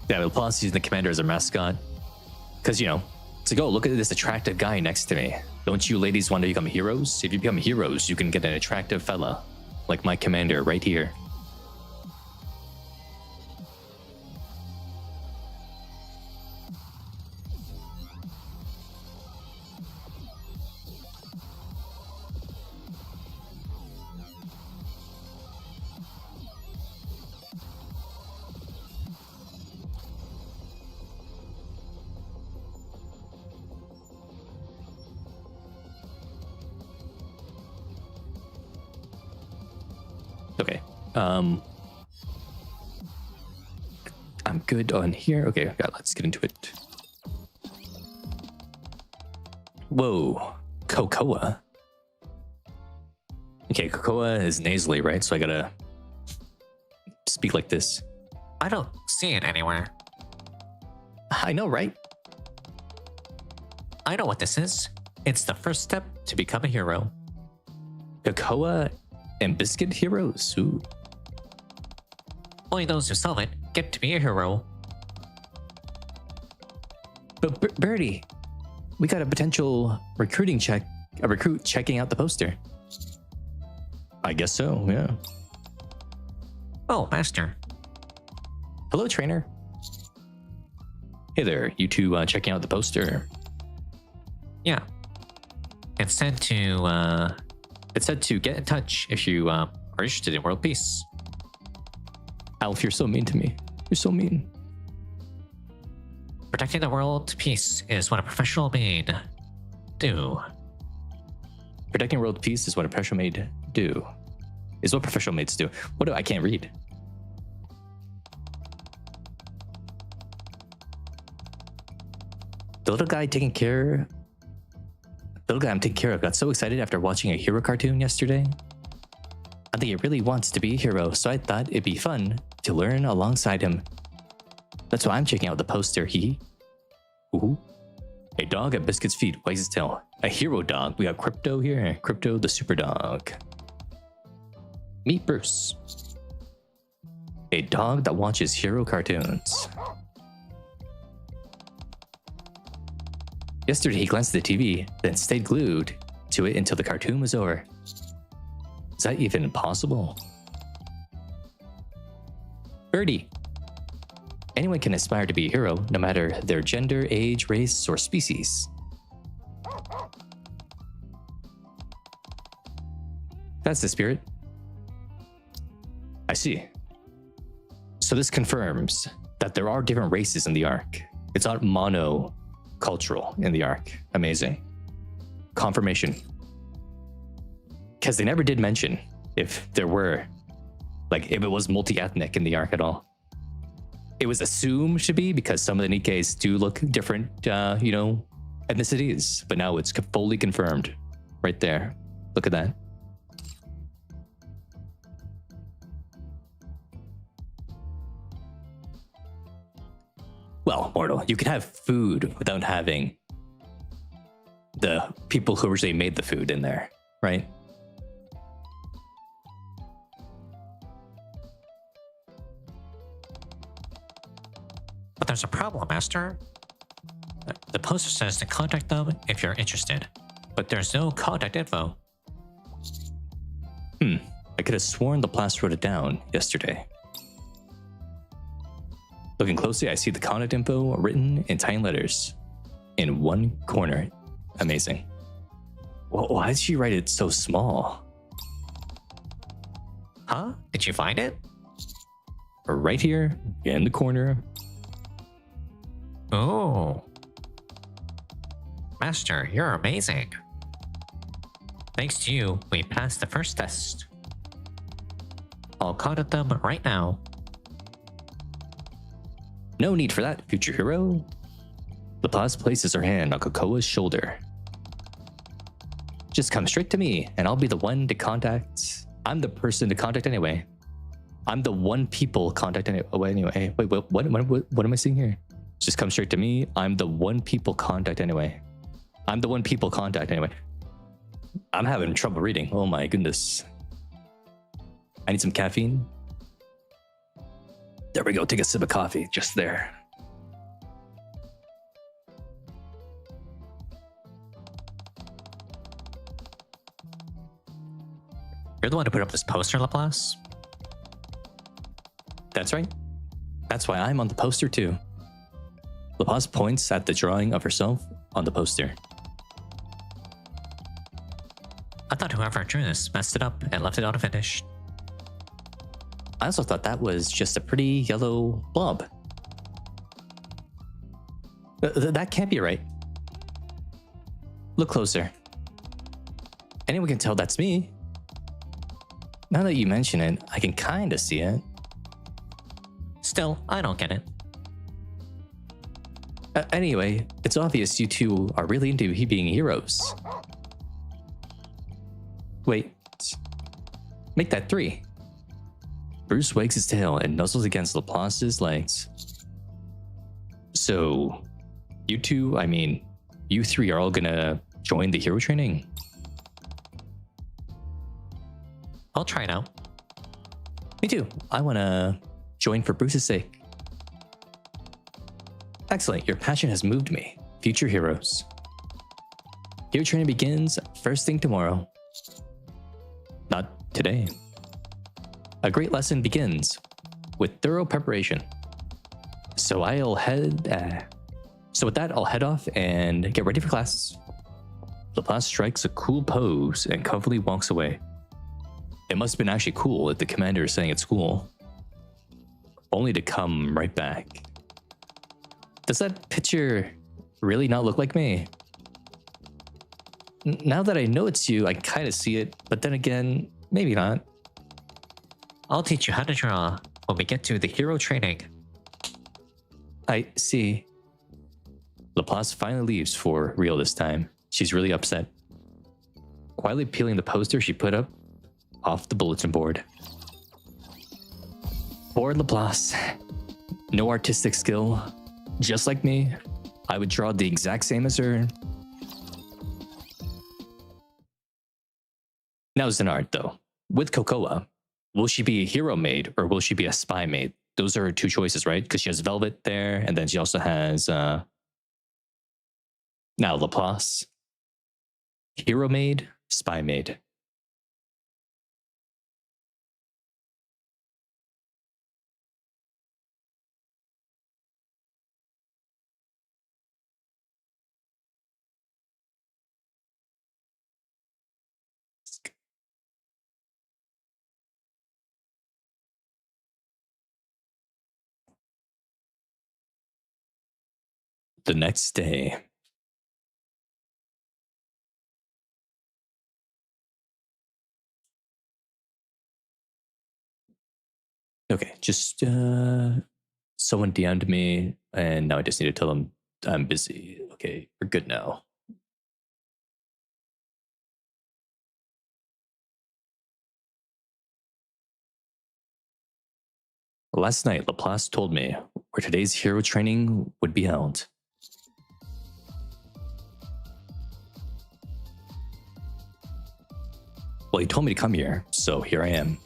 Yeah, Laplace using the commander as a mascot. Because, you know, it's like, oh, look at this attractive guy next to me. Don't you ladies want to become heroes? If you become heroes, you can get an attractive fella. Like my commander right here. Okay. I'm good on here. Okay, let's get into it. Whoa, Cocoa. Okay, Cocoa is nasally, right? So I gotta speak like this. I don't see it anywhere. I know, right? I know what this is. It's the first step to become a hero. Cocoa and biscuit heroes. Ooh. Only those who solve it get to be a hero. But Birdie, we got a potential recruit checking out the poster. I guess so, yeah. Oh, Master. Hello, trainer. Hey there, you two checking out the poster? Yeah. It's said to get in touch if you are interested in world peace. Alf, you're so mean to me. You're so mean. Protecting the world peace is what a professional maid do. Protecting world peace is what a professional maid do. Is what professional maids do. What do I can't read? The little guy I'm taking care of got so excited after watching a hero cartoon yesterday. I think he really wants to be a hero, so I thought it'd be fun to learn alongside him. That's why I'm checking out the poster. Ooh. A dog at Biscuit's feet wags his tail. A hero dog. We got Crypto here. Crypto the super dog. Meet Bruce. A dog that watches hero cartoons. Yesterday he glanced at the TV, then stayed glued to it until the cartoon was over. Is that even possible? Birdie. Anyone can aspire to be a hero, no matter their gender, age, race, or species. That's the spirit. I see. So this confirms that there are different races in the Ark. It's not mono-cultural in the Ark. Amazing. Confirmation. Because they never did mention if there were, like, if it was multi-ethnic in the Ark at all. It was assumed to be because some of the Nikkes do look different, ethnicities. But now it's fully confirmed right there. Look at that. Well, Mortal, you can have food without having the people who originally made the food in there, right? But there's a problem, Master. The poster says to contact them if you're interested, but there's no contact info. I could have sworn the Blast wrote it down yesterday. Looking closely, I see the contact info written in tiny letters in one corner. Amazing. Well, why did she write it so small? Huh? Did you find it? Right here in the corner. Oh. Master, you're amazing. Thanks to you, we passed the first test. I'll contact them right now. No need for that, future hero. Laplace places her hand on Cocoa's shoulder. Just come straight to me, and I'll be the one to contact. I'm the person to contact anyway. I'm the one people contact anyway. Wait, what am I seeing here? Just come straight to me. I'm the one people contact anyway. I'm the one people contact anyway. I'm having trouble reading. Oh my goodness. I need some caffeine. There we go. Take a sip of coffee just there. You're the one who put up this poster, Laplace? That's right. That's why I'm on the poster too. Laplace points at the drawing of herself on the poster. I thought whoever drew this messed it up and left it unfinished. I also thought that was just a pretty yellow blob. That can't be right. Look closer. Anyone can tell that's me. Now that you mention it, I can kinda see it. Still, I don't get it. Anyway, it's obvious you two are really into being heroes. Wait. Make that 3. Bruce wags his tail and nuzzles against Laplace's legs. So, you two, I mean, you 3 are all gonna join the hero training? I'll try it out. Me too. I wanna join for Bruce's sake. Excellent, your passion has moved me. Future heroes. Hero training begins first thing tomorrow. Not today. A great lesson begins with thorough preparation. So with that, I'll head off and get ready for class. Laplace strikes a cool pose and comfortably walks away. It must have been actually cool if the commander is saying it's cool. Only to come right back. Does that picture really not look like me? Now that I know it's you, I kind of see it, but then again, maybe not. I'll teach you how to draw when we get to the hero training. I see. Laplace finally leaves for real this time. She's really upset. Quietly peeling the poster she put up off the bulletin board. Poor Laplace. No artistic skill. Just like me, I would draw the exact same as her. Now Zenard, though. With Cocoa, will she be a hero maid or will she be a spy maid? Those are her 2 choices, right? Because she has Velvet there, and then she also has now Laplace. Hero maid, spy maid. The next day. Okay, just someone DM'd me and now I just need to tell them I'm busy. Okay, we're good now. Last night, Laplace told me where today's hero training would be held. Well, he told me to come here, so here I am.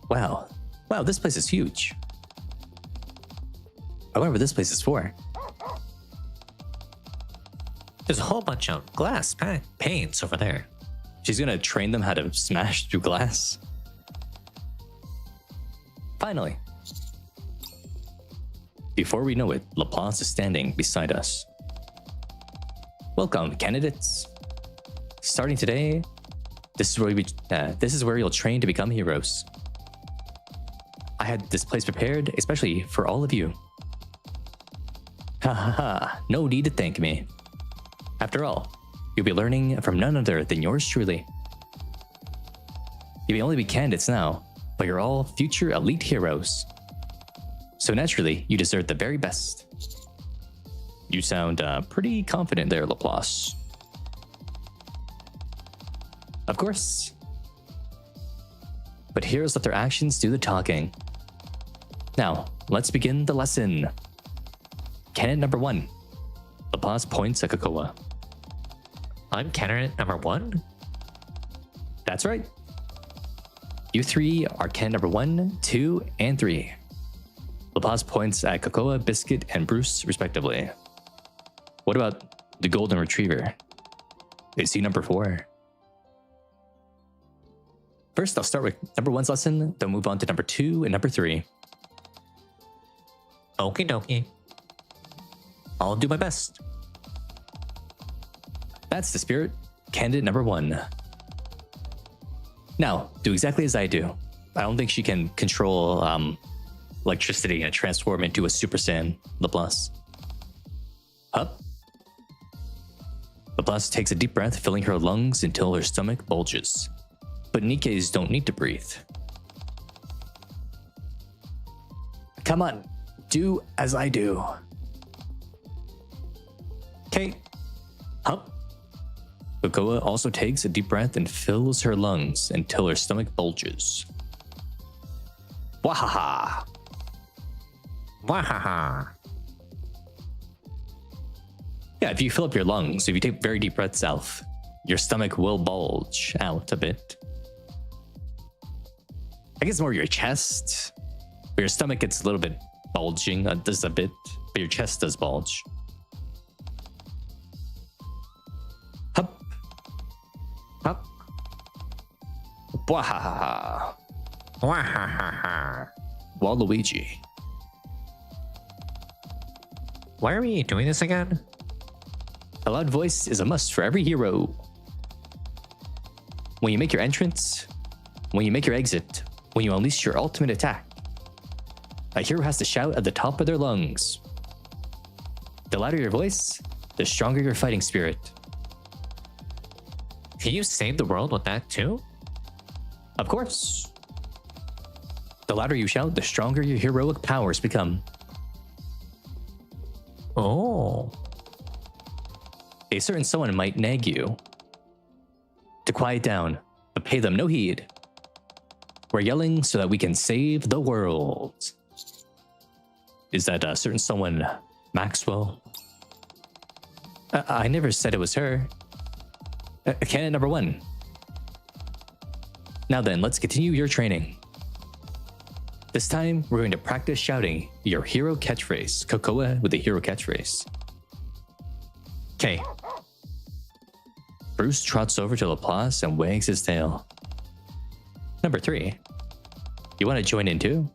Wow, this place is huge. I wonder what this place is for. There's a whole bunch of glass panes over there. She's gonna train them how to smash through glass. Finally. Before we know it, Laplace is standing beside us. Welcome, candidates. Starting today, this is where you'll train to become heroes. I had this place prepared especially for all of you. Ha ha ha, no need to thank me. After all, you'll be learning from none other than yours truly. You may only be candidates now, but you're all future elite heroes. So naturally, you deserve the very best. You sound pretty confident there, Laplace. Of course. But heroes let their actions do the talking. Now, let's begin the lesson. Candidate number 1. Laplace points at Cocoa. I'm candidate number 1? That's right. You 3 are candidate number 1, 2, and 3. Laplace points at Cocoa, Biscuit, and Bruce, respectively. What about the Golden Retriever? Is he number 4? First, I'll start with number 1's lesson, then move on to number 2 and number 3. Okie dokie. I'll do my best. That's the spirit. Candidate number 1. Now, do exactly as I do. I don't think she can control electricity and transform into a Super Saiyan, Laplace. Up. Laplace takes a deep breath, filling her lungs until her stomach bulges. But Nikkes don't need to breathe. Come on, do as I do. Okay, up. Kokoa also takes a deep breath and fills her lungs until her stomach bulges. Wahaha! Wahaha. Yeah, if you fill up your lungs, if you take very deep breaths out, your stomach will bulge out a bit. I guess more your chest. But your stomach gets a little bit bulging, just a bit, but your chest does bulge. Hup. Hup. Wahaha. Wahaha. Waluigi. Why are we doing this again? A loud voice is a must for every hero. When you make your entrance, when you make your exit, when you unleash your ultimate attack, a hero has to shout at the top of their lungs. The louder your voice, the stronger your fighting spirit. Can you save the world with that too? Of course. The louder you shout, the stronger your heroic powers become. Oh. A certain someone might nag you to quiet down, but pay them no heed. We're yelling so that we can save the world. Is that a certain someone Maxwell? I never said it was her. Canon number 1. Now then, let's continue your training. This time, we're going to practice shouting your hero catchphrase. Kokoa with a hero catchphrase. Okay. Bruce trots over to Laplace and wags his tail. Number 3. You want to join in too?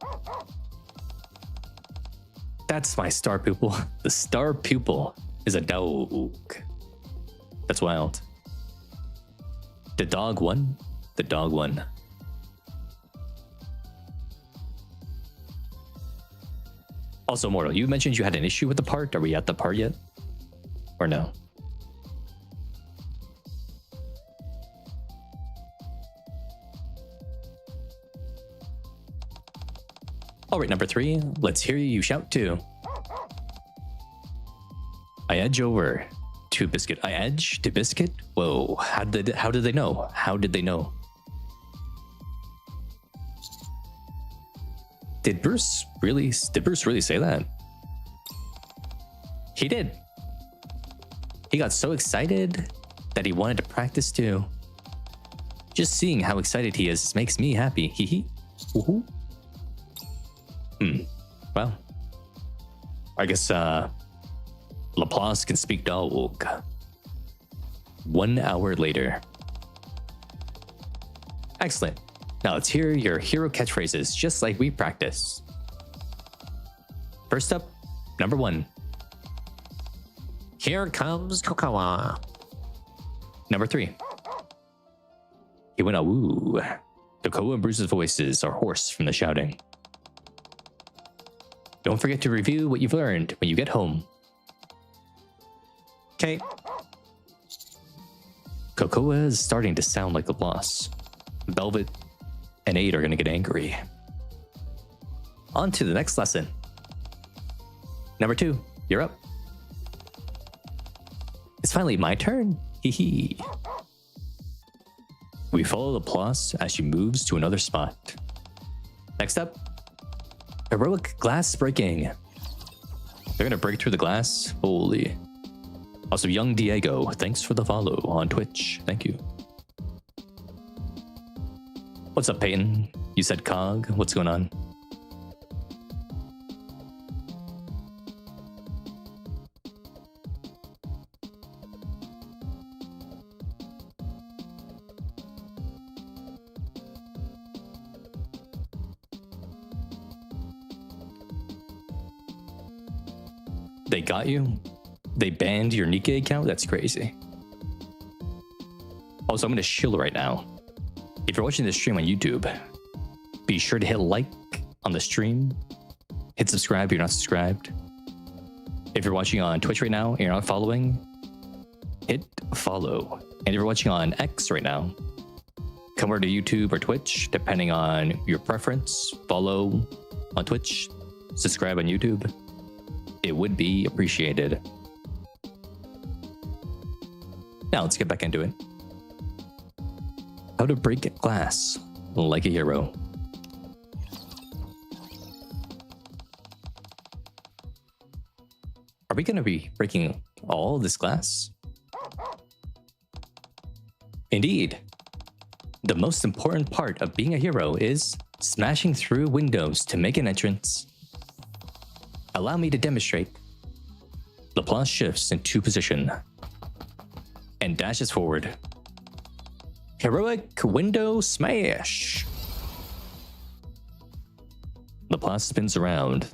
That's my star pupil. The star pupil is a dog. That's wild. The dog won. The dog won. Also, Mortal, you mentioned you had an issue with the part. Are we at the part yet? Or no? Alright, number 3. Let's hear you shout too. I edge over to Biscuit. I edge to Biscuit? Whoa, how did they know? How did they know? Did Bruce really say that? He did. He got so excited that he wanted to practice too. Just seeing how excited he is makes me happy. Hee hee. Woohoo. Well, I guess Laplace can speak dog. 1 hour later. Excellent. Now let's hear your hero catchphrases just like we practice. First up, number 1. Here comes Kokoa. Number 3. He went a woo. Kokoa and Bruce's voices are hoarse from the shouting. Don't forget to review what you've learned when you get home. Okay. Kokoa is starting to sound like the boss. Velvet and 8 are gonna get angry. On to the next lesson. Number 2, you're up. It's finally my turn. Hee hee. We follow Laplace as she moves to another spot. Next up, heroic glass breaking. They're gonna break through the glass. Holy. Also, young Diego, thanks for the follow on Twitch. Thank you. What's up, Peyton? You said Cog. What's going on? They got you? They banned your Nikke account? That's crazy. Also, I'm gonna chill right now. If you're watching this stream on YouTube, be sure to hit like on the stream. Hit subscribe if you're not subscribed. If you're watching on Twitch right now and you're not following, hit follow. And if you're watching on X right now, come over to YouTube or Twitch, depending on your preference. Follow on Twitch, subscribe on YouTube. It would be appreciated. Now let's get back into it. How to break glass like a hero. Are we going to be breaking all this glass? Indeed. The most important part of being a hero is smashing through windows to make an entrance. Allow me to demonstrate. Laplace shifts into position and dashes forward. Heroic window smash! Laplace spins around,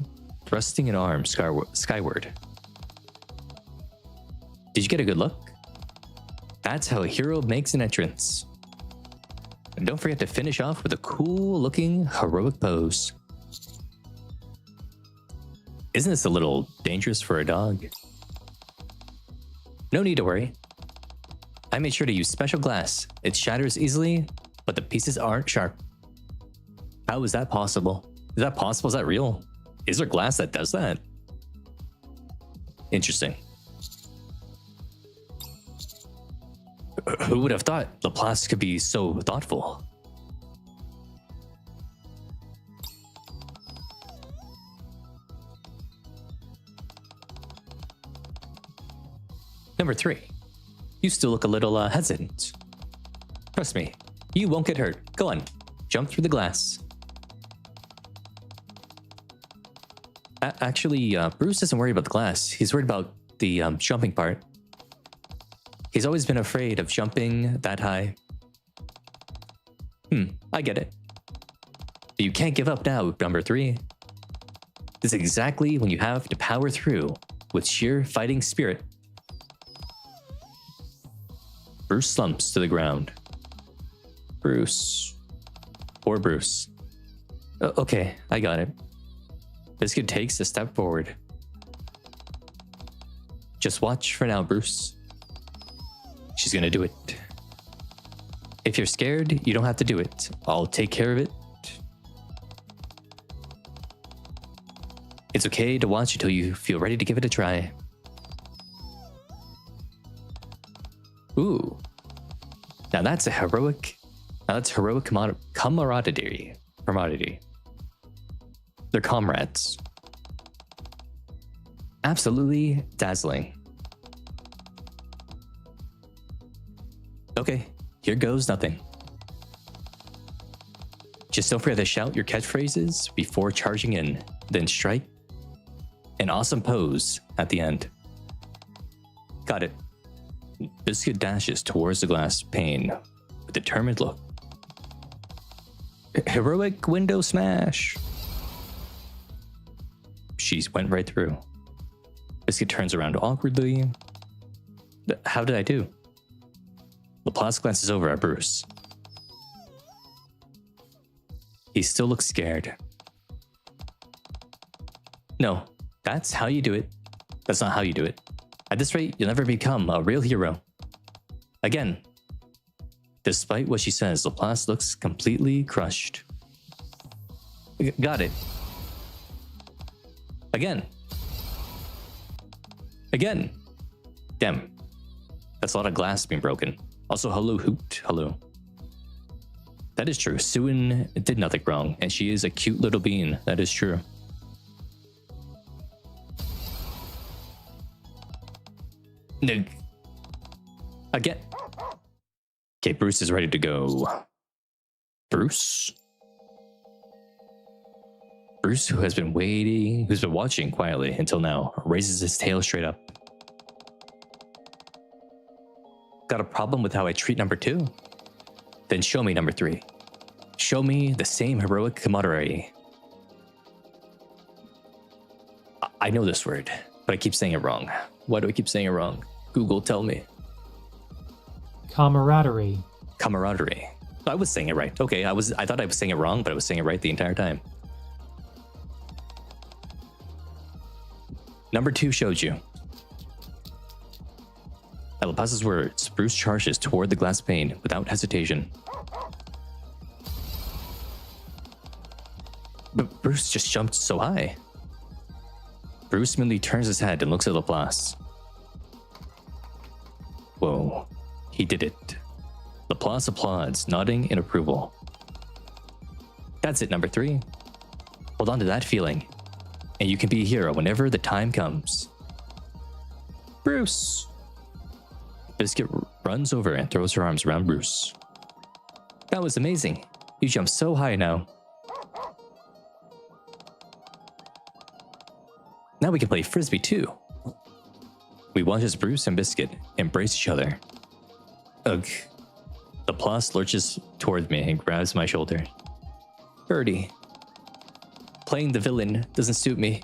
thrusting an arm skyward. Did you get a good look? That's how a hero makes an entrance. And don't forget to finish off with a cool looking heroic pose. Isn't this a little dangerous for a dog? No need to worry. I made sure to use special glass. It shatters easily, but the pieces aren't sharp. How is that possible? Is that possible? Is that real? Is there glass that does that? Interesting. Who would have thought Laplace could be so thoughtful? Number 3. You still look a little hesitant. Trust me, you won't get hurt. Go on, jump through the glass. Actually, Bruce doesn't worry about the glass. He's worried about the jumping part. He's always been afraid of jumping that high. I get it. But you can't give up now, number 3. This is exactly when you have to power through with sheer fighting spirit. Bruce slumps to the ground. Bruce. Poor Bruce. Okay, I got it. Biscuit takes a step forward. Just watch for now, Bruce. She's gonna do it. If you're scared, you don't have to do it. I'll take care of it. It's okay to watch until you feel ready to give it a try. Ooh. Now that's heroic camaraderie. They're comrades. Absolutely dazzling. Okay, here goes nothing. Just don't forget to shout your catchphrases before charging in, then strike an awesome pose at the end. Got it. Biscuit dashes towards the glass pane with a determined look. Heroic window smash. She went right through. Biscuit turns around awkwardly. How did I do? Laplace glances over at Bruce. He still looks scared. No, that's how you do it. That's not how you do it. At this rate, you'll never become a real hero. Again. Despite what she says, Laplace looks completely crushed. Got it. Again. Again. Damn. That's a lot of glass being broken. Also, hello, Hoot. Hello. That is true. Syuen did nothing wrong, and she is a cute little bean. That is true. Nig. Again. Okay, Bruce is ready to go. Bruce? Bruce, who has been waiting, who's been watching quietly until now, raises his tail straight up. Got a problem with how I treat number 2? Then show me number 3. Show me the same heroic camaraderie. I know this word, but I keep saying it wrong. Why do I keep saying it wrong? Google, tell me. Camaraderie. Camaraderie. I was saying it right. Okay, I thought I was saying it wrong, but I was saying it right the entire time. Number 2 showed you. At Laplace's words, Bruce charges toward the glass pane without hesitation. Bruce just jumped so high. Bruce merely turns his head and looks at Laplace. Whoa, he did it. Laplace applauds, nodding in approval. That's it, number 3. Hold on to that feeling, and you can be a hero whenever the time comes. Bruce! Biscuit runs over and throws her arms around Bruce. That was amazing. You jumped so high now. Now we can play Frisbee too. We watch as Bruce and Biscuit embrace each other. Ugh. Laplace lurches towards me and grabs my shoulder. Birdie. Playing the villain doesn't suit me.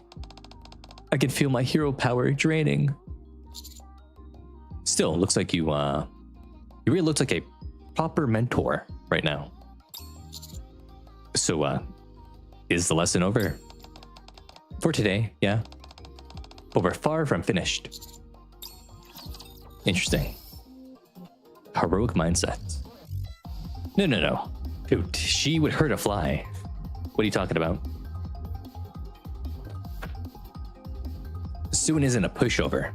I can feel my hero power draining. Still, looks like you really looks like a proper mentor right now. So, is the lesson over? For today, yeah. But we're far from finished. Interesting. Heroic mindset. No. Dude, she would hurt a fly. What are you talking about? Syuen isn't a pushover.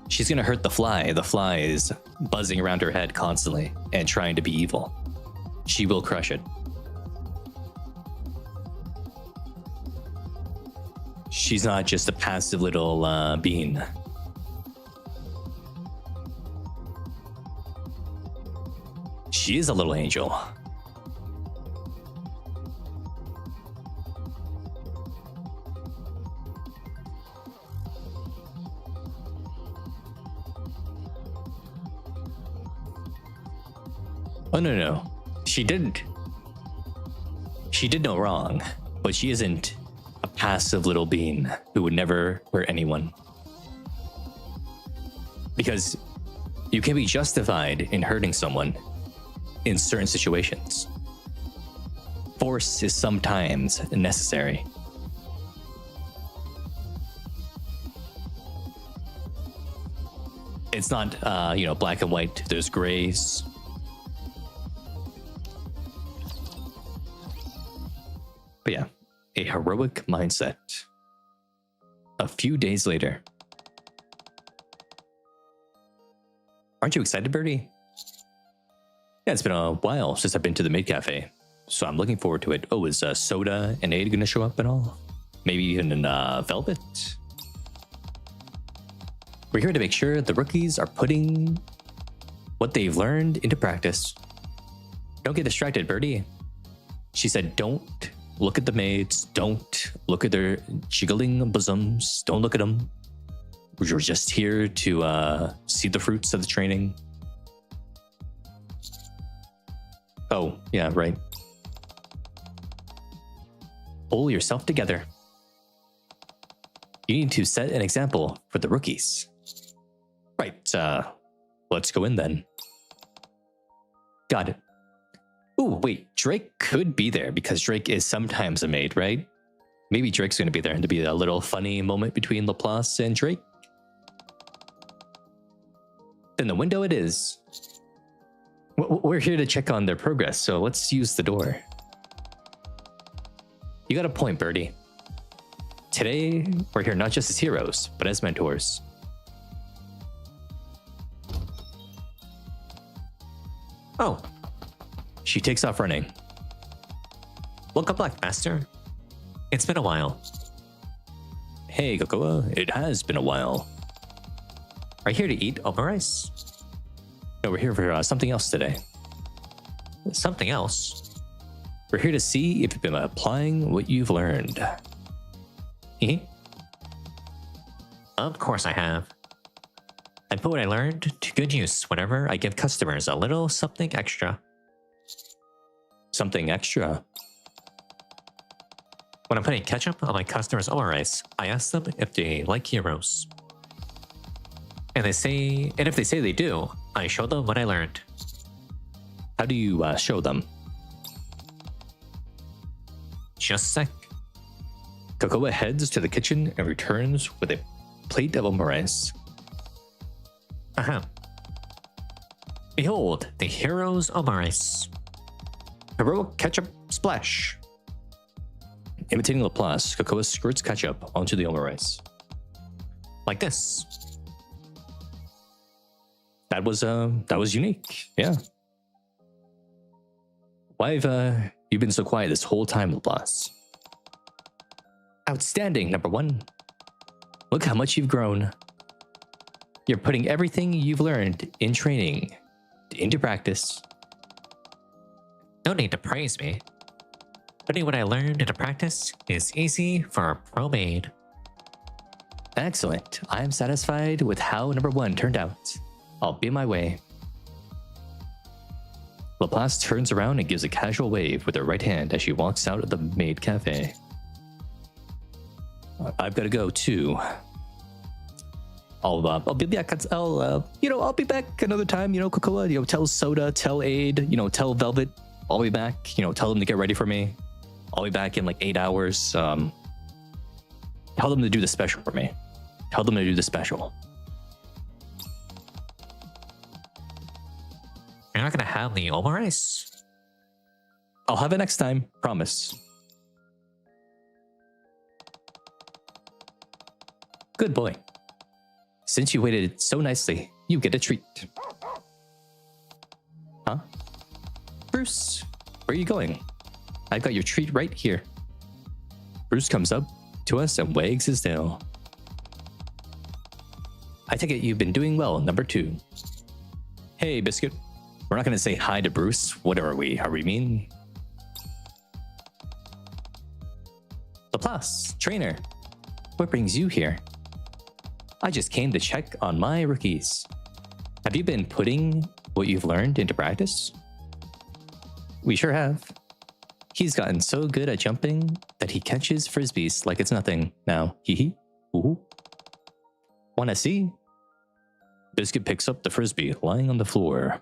She's gonna hurt the fly. The fly is buzzing around her head constantly and trying to be evil. She will crush it. She's not just a passive little bean. She is a little angel. Oh, no. She did no wrong, but she isn't a passive little bean who would never hurt anyone. Because you can be justified in hurting someone in certain situations. Force is sometimes necessary. It's not, black and white. There's grays. But yeah, a heroic mindset. A few days later. Aren't you excited, Birdie? Yeah, it's been a while since I've been to the Mid Cafe, so I'm looking forward to it. Oh, is Soda and Aid gonna show up at all? Maybe even in Velvet? We're here to make sure the rookies are putting what they've learned into practice. Don't get distracted, Birdie. She said, don't look at the maids. Don't look at their jiggling bosoms. Don't look at them. We're just here to see the fruits of the training. Oh, yeah, right. Pull yourself together. You need to set an example for the rookies. Right, let's go in then. Got it. Ooh, wait, Drake could be there because Drake is sometimes a maid, right? Maybe Drake's gonna be there and to be a little funny moment between Laplace and Drake. Then the window it is. We're here to check on their progress, so let's use the door. You got a point, Birdie. Today, we're here not just as heroes, but as mentors. Oh. She takes off running. Welcome back, Master. It's been a while. Hey, Cocoa, it has been a while. Are you here to eat omurice? No, we're here for something else today. Something else? We're here to see if you've been applying what you've learned. Of course I have. I put what I learned to good use whenever I give customers a little something extra. Something extra? When I'm putting ketchup on my customers' omurice, I ask them if they like heroes. And if they say they do, I show them what I learned. How do you show them? Just a sec. Cocoa heads to the kitchen and returns with a plate of omurice. Behold, the hero's omurice. Heroic ketchup splash. Imitating Laplace, Cocoa squirts ketchup onto the omurice. Like this. That was unique. Yeah. Why have you been so quiet this whole time, Laplace? Outstanding, number one. Look how much you've grown. You're putting everything you've learned in training into practice. No need to praise me. Putting what I learned into practice is easy for a pro maid. Excellent. I am satisfied with how number one turned out. I'll be my way. Laplace turns around and gives a casual wave with her right hand as she walks out of the maid cafe. I've got to go too. I'll be back. I'll be back another time. Cocoa. Tell Soda, tell Aid. Tell Velvet. I'll be back. Tell them to get ready for me. I'll be back in like 8 hours. Tell them to do the special for me. Tell them to do the special. You're not gonna have the omurice? I'll have it next time. Promise. Good boy. Since you waited so nicely, you get a treat. Huh? Bruce, where are you going? I've got your treat right here. Bruce comes up to us and wags his tail. I take it you've been doing well, number two. Hey, Biscuit. We're not going to say hi to Bruce. What are we? Are we mean? Laplace, trainer. What brings you here? I just came to check on my rookies. Have you been putting what you've learned into practice? We sure have. He's gotten so good at jumping that he catches frisbees like it's nothing now. Hee hee. Ooh. Wanna see? Biscuit picks up the frisbee lying on the floor.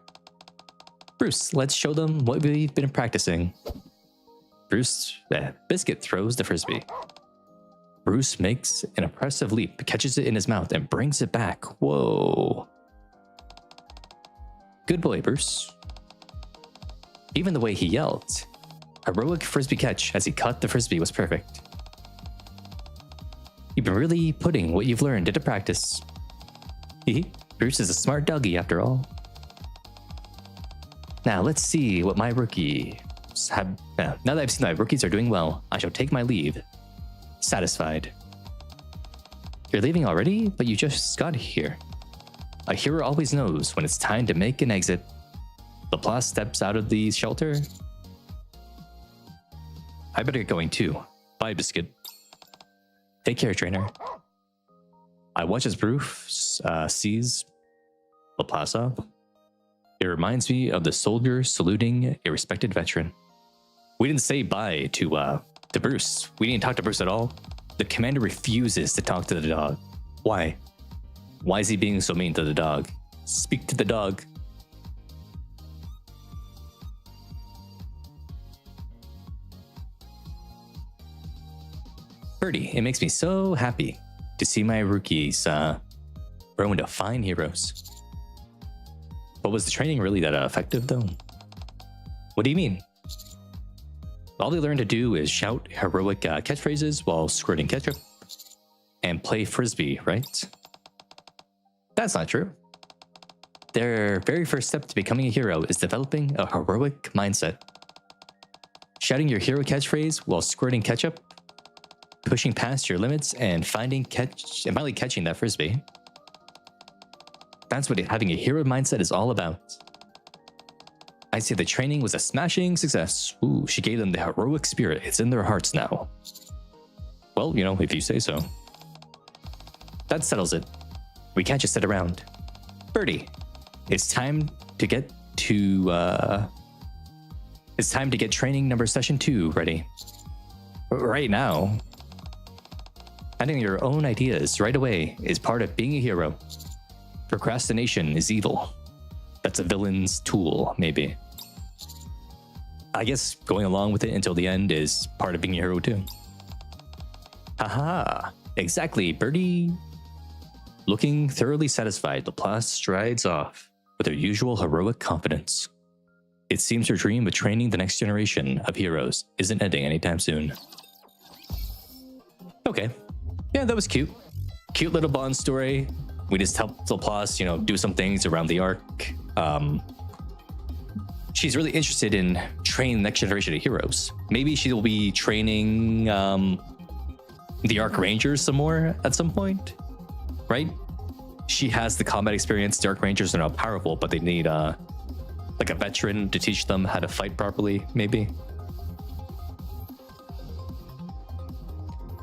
Bruce, let's show them what we've been practicing. Biscuit throws the frisbee. Bruce makes an impressive leap, catches it in his mouth, and brings it back. Whoa. Good boy, Bruce. Even the way he yelled. Heroic frisbee catch as he caught the frisbee was perfect. You've been really putting what you've learned into practice. Bruce is a smart doggy after all. Now let's see what my rookies have. Now that I've seen my rookies are doing well, I shall take my leave. Satisfied. You're leaving already? But you just got here. A hero always knows when it's time to make an exit. Laplace steps out of the shelter. I better get going too. Bye, Biscuit. Take care, trainer. I watch as Bruce sees Laplace off. It reminds me of the soldier saluting a respected veteran. We didn't say bye to Bruce. We didn't talk to Bruce at all. The commander refuses to talk to the dog. Why? Why is he being so mean to the dog? Speak to the dog. Birdie, it makes me so happy to see my rookies grow into fine heroes. But was the training really that effective though? What do you mean? All they learned to do is shout heroic catchphrases while squirting ketchup and play frisbee, right? That's not true. Their very first step to becoming a hero is developing a heroic mindset. Shouting your hero catchphrase while squirting ketchup, pushing past your limits, and finally catching that frisbee. That's what having a hero mindset is all about. I'd say the training was a smashing success. Ooh, she gave them the heroic spirit. It's in their hearts now. Well, if you say so. That settles it. We can't just sit around. Birdie, it's time to get training number session 2 ready. Right now. Finding your own ideas right away is part of being a hero. Procrastination is evil. That's a villain's tool, maybe. I guess going along with it until the end is part of being a hero too. Haha, exactly, Birdie. Looking thoroughly satisfied, Laplace strides off with her usual heroic confidence. It seems her dream of training the next generation of heroes isn't ending anytime soon. Okay. Yeah, that was cute. Cute little Bond story. We just helped Laplace, you know, do some things around the arc. She's really interested in training the next generation of heroes. Maybe she will be training the Arc Rangers some more at some point, right? She has the combat experience. The Arc Rangers are not powerful, but they need like a veteran to teach them how to fight properly, maybe.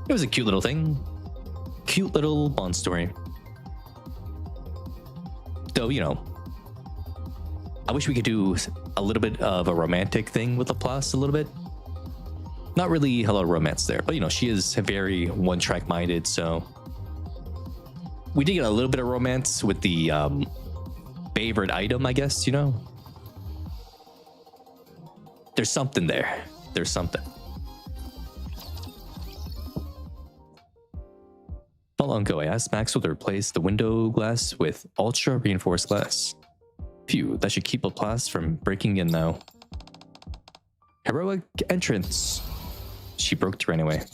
It was a cute little thing. Cute little Bond story. Though, you know, I wish we could do a little bit of a romantic thing with Laplace, a little bit. Not really a lot of romance there, but you know, she is very one-track minded, so we did get a little bit of romance with the favorite item, I guess, you know. There's something there. There's something. Not long ago, I asked Maxwell to replace the window glass with ultra reinforced glass. Phew, that should keep Laplace from breaking in now. Heroic entrance. She broke through anyway.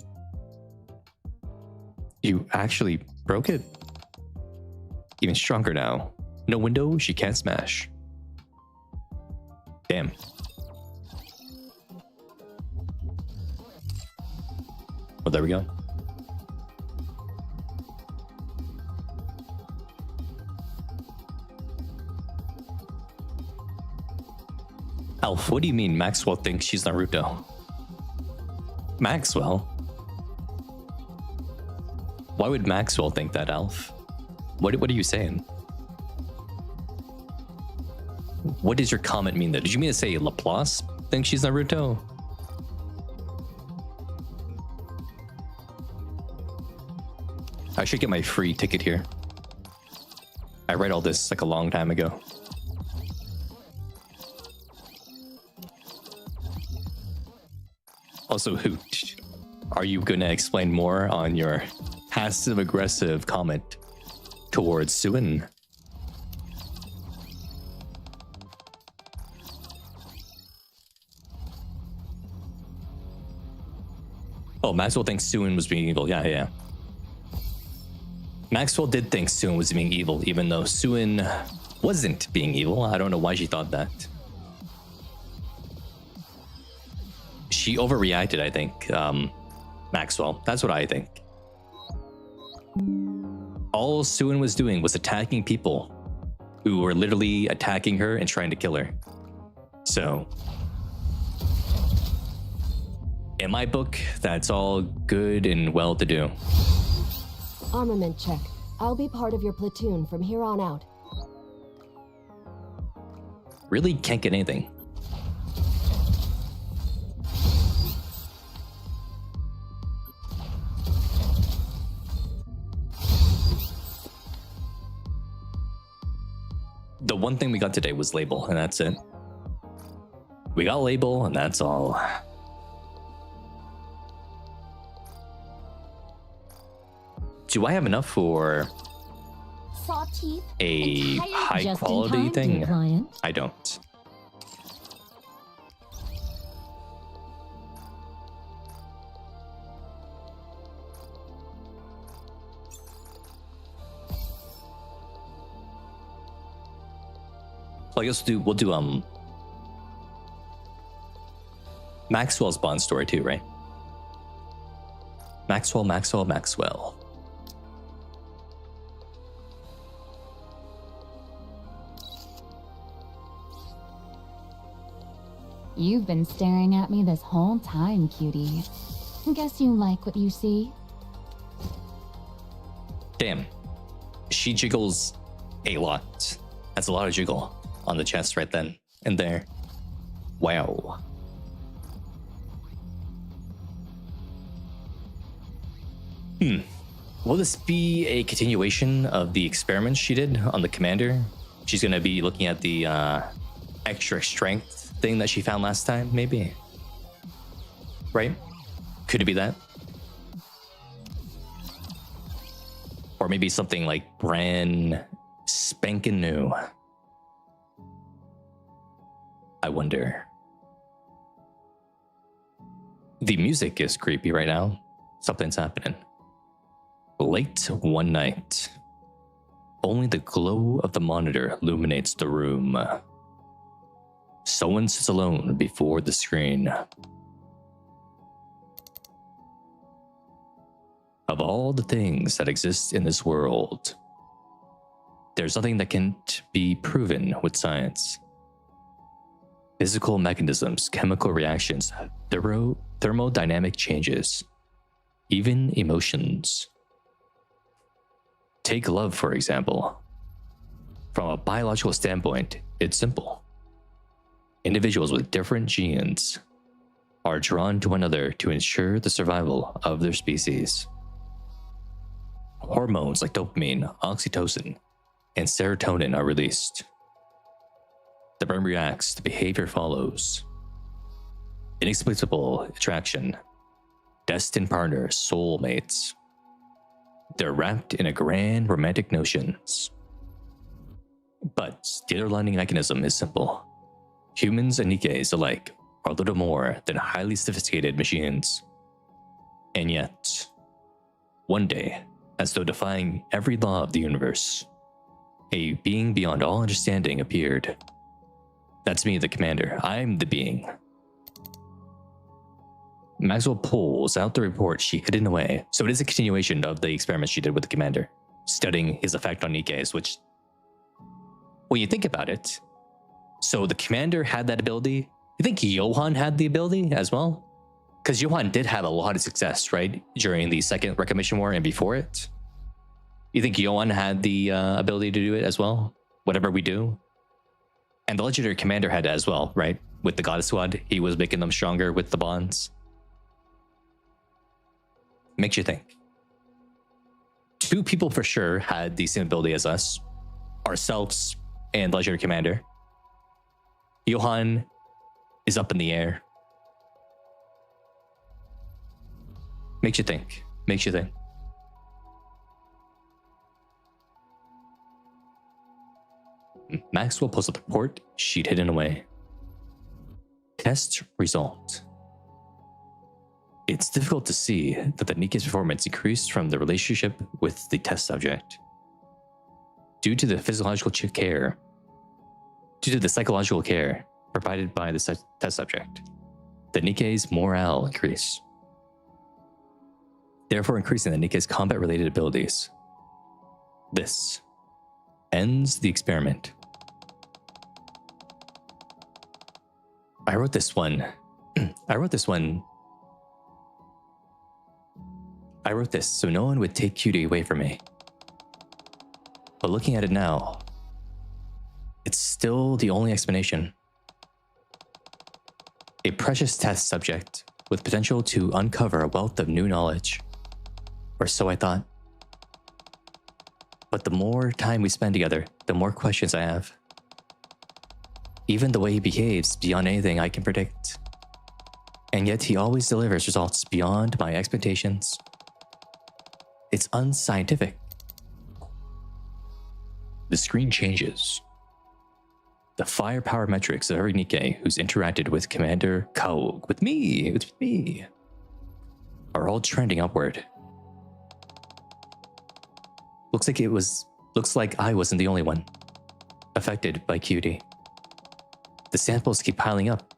You actually broke it? Even stronger now. No window she can't smash. Damn. Well, there we go. Alf, what do you mean Maxwell thinks she's Naruto? Maxwell? Why would Maxwell think that, Alf? What are you saying? What does your comment mean there? Did you mean to say Laplace thinks she's Naruto? I should get my free ticket here. I read all this like a long time ago. Also, Hoot, are you gonna explain more on your passive-aggressive comment towards Syuen? Oh, Maxwell thinks Syuen was being evil. Yeah. Maxwell did think Syuen was being evil, even though Syuen wasn't being evil. I don't know why she thought that. She overreacted, I think, Maxwell. That's what I think. All Syuen was doing was attacking people who were literally attacking her and trying to kill her. So, in my book, that's all good and well to do. Armament check. I'll be part of your platoon from here on out. Really can't get anything. The one thing we got today was label, and that's it. We got label, and that's all. Do I have enough for Saw teeth. a high Just in quality time, thing? dear client. I don't. So I guess we'll do Maxwell's Bond story too, right? Maxwell. You've been staring at me this whole time, cutie. Guess you like what you see? Damn. She jiggles a lot. That's a lot of jiggle on the chest right then and there. Wow. Will this be a continuation of the experiments she did on the commander? She's gonna be looking at the extra strength thing that she found last time, maybe? Right? Could it be that? Or maybe something like brand spanking new. I wonder. The music is creepy right now. Something's happening. Late one night. Only the glow of the monitor illuminates the room. Someone sits alone before the screen. Of all the things that exist in this world, there's nothing that can't be proven with science. Physical mechanisms, chemical reactions, thermodynamic changes, even emotions. Take love, for example. From a biological standpoint, it's simple. Individuals with different genes are drawn to one another to ensure the survival of their species. Hormones like dopamine, oxytocin, and serotonin are released. The brain reacts, the behavior follows. Inexplicable attraction, destined partners, soulmates. They're wrapped in a grand romantic notions. But the underlying mechanism is simple. Humans and Nikkes alike are little more than highly sophisticated machines. And yet, one day, as though defying every law of the universe, a being beyond all understanding appeared. That's me, the commander. I'm the being. Maxwell pulls out the report she'd hidden away, so it is a continuation of the experiments she did with the commander, studying his effect on Nikkes, which, when you think about it, so the commander had that ability. You think Johan had the ability as well? Because Johan did have a lot of success, right? During the Second Reclamation War and before it. You think Johan had the ability to do it as well? Whatever we do? And the legendary commander had it as well, right? With the Goddess Squad, he was making them stronger with the bonds. Makes you think. Two people for sure had the same ability as us. Ourselves and the legendary commander. Johan is up in the air. Makes you think. Makes you think. Maxwell pulls up the report she'd hidden away. Test result. It's difficult to see that the Nikke's performance increased from the relationship with the test subject. Due to the psychological care provided by the test subject, the Nikke's morale increased, therefore increasing the Nikke's combat-related abilities. This ends the experiment. I wrote this so no one would take Cutie away from me. But looking at it now, it's still the only explanation. A precious test subject with potential to uncover a wealth of new knowledge. Or so I thought. But the more time we spend together, the more questions I have. Even the way he behaves beyond anything I can predict. And yet he always delivers results beyond my expectations. It's unscientific. The screen changes. The firepower metrics of every Nikke who's interacted with Commander Kaog, with me, are all trending upward. Looks like I wasn't the only one affected by Cutie. The samples keep piling up,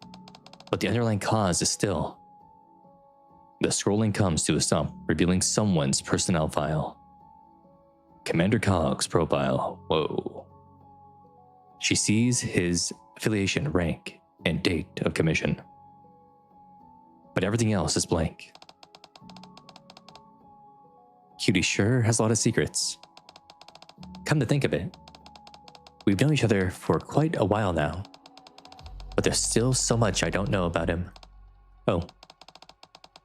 but the underlying cause is still. The scrolling comes to a stop, revealing someone's personnel file. Commander Cog's profile. Whoa. She sees his affiliation, rank, and date of commission. But everything else is blank. Cutie sure has a lot of secrets. Come to think of it, we've known each other for quite a while now, but there's still so much I don't know about him. Oh,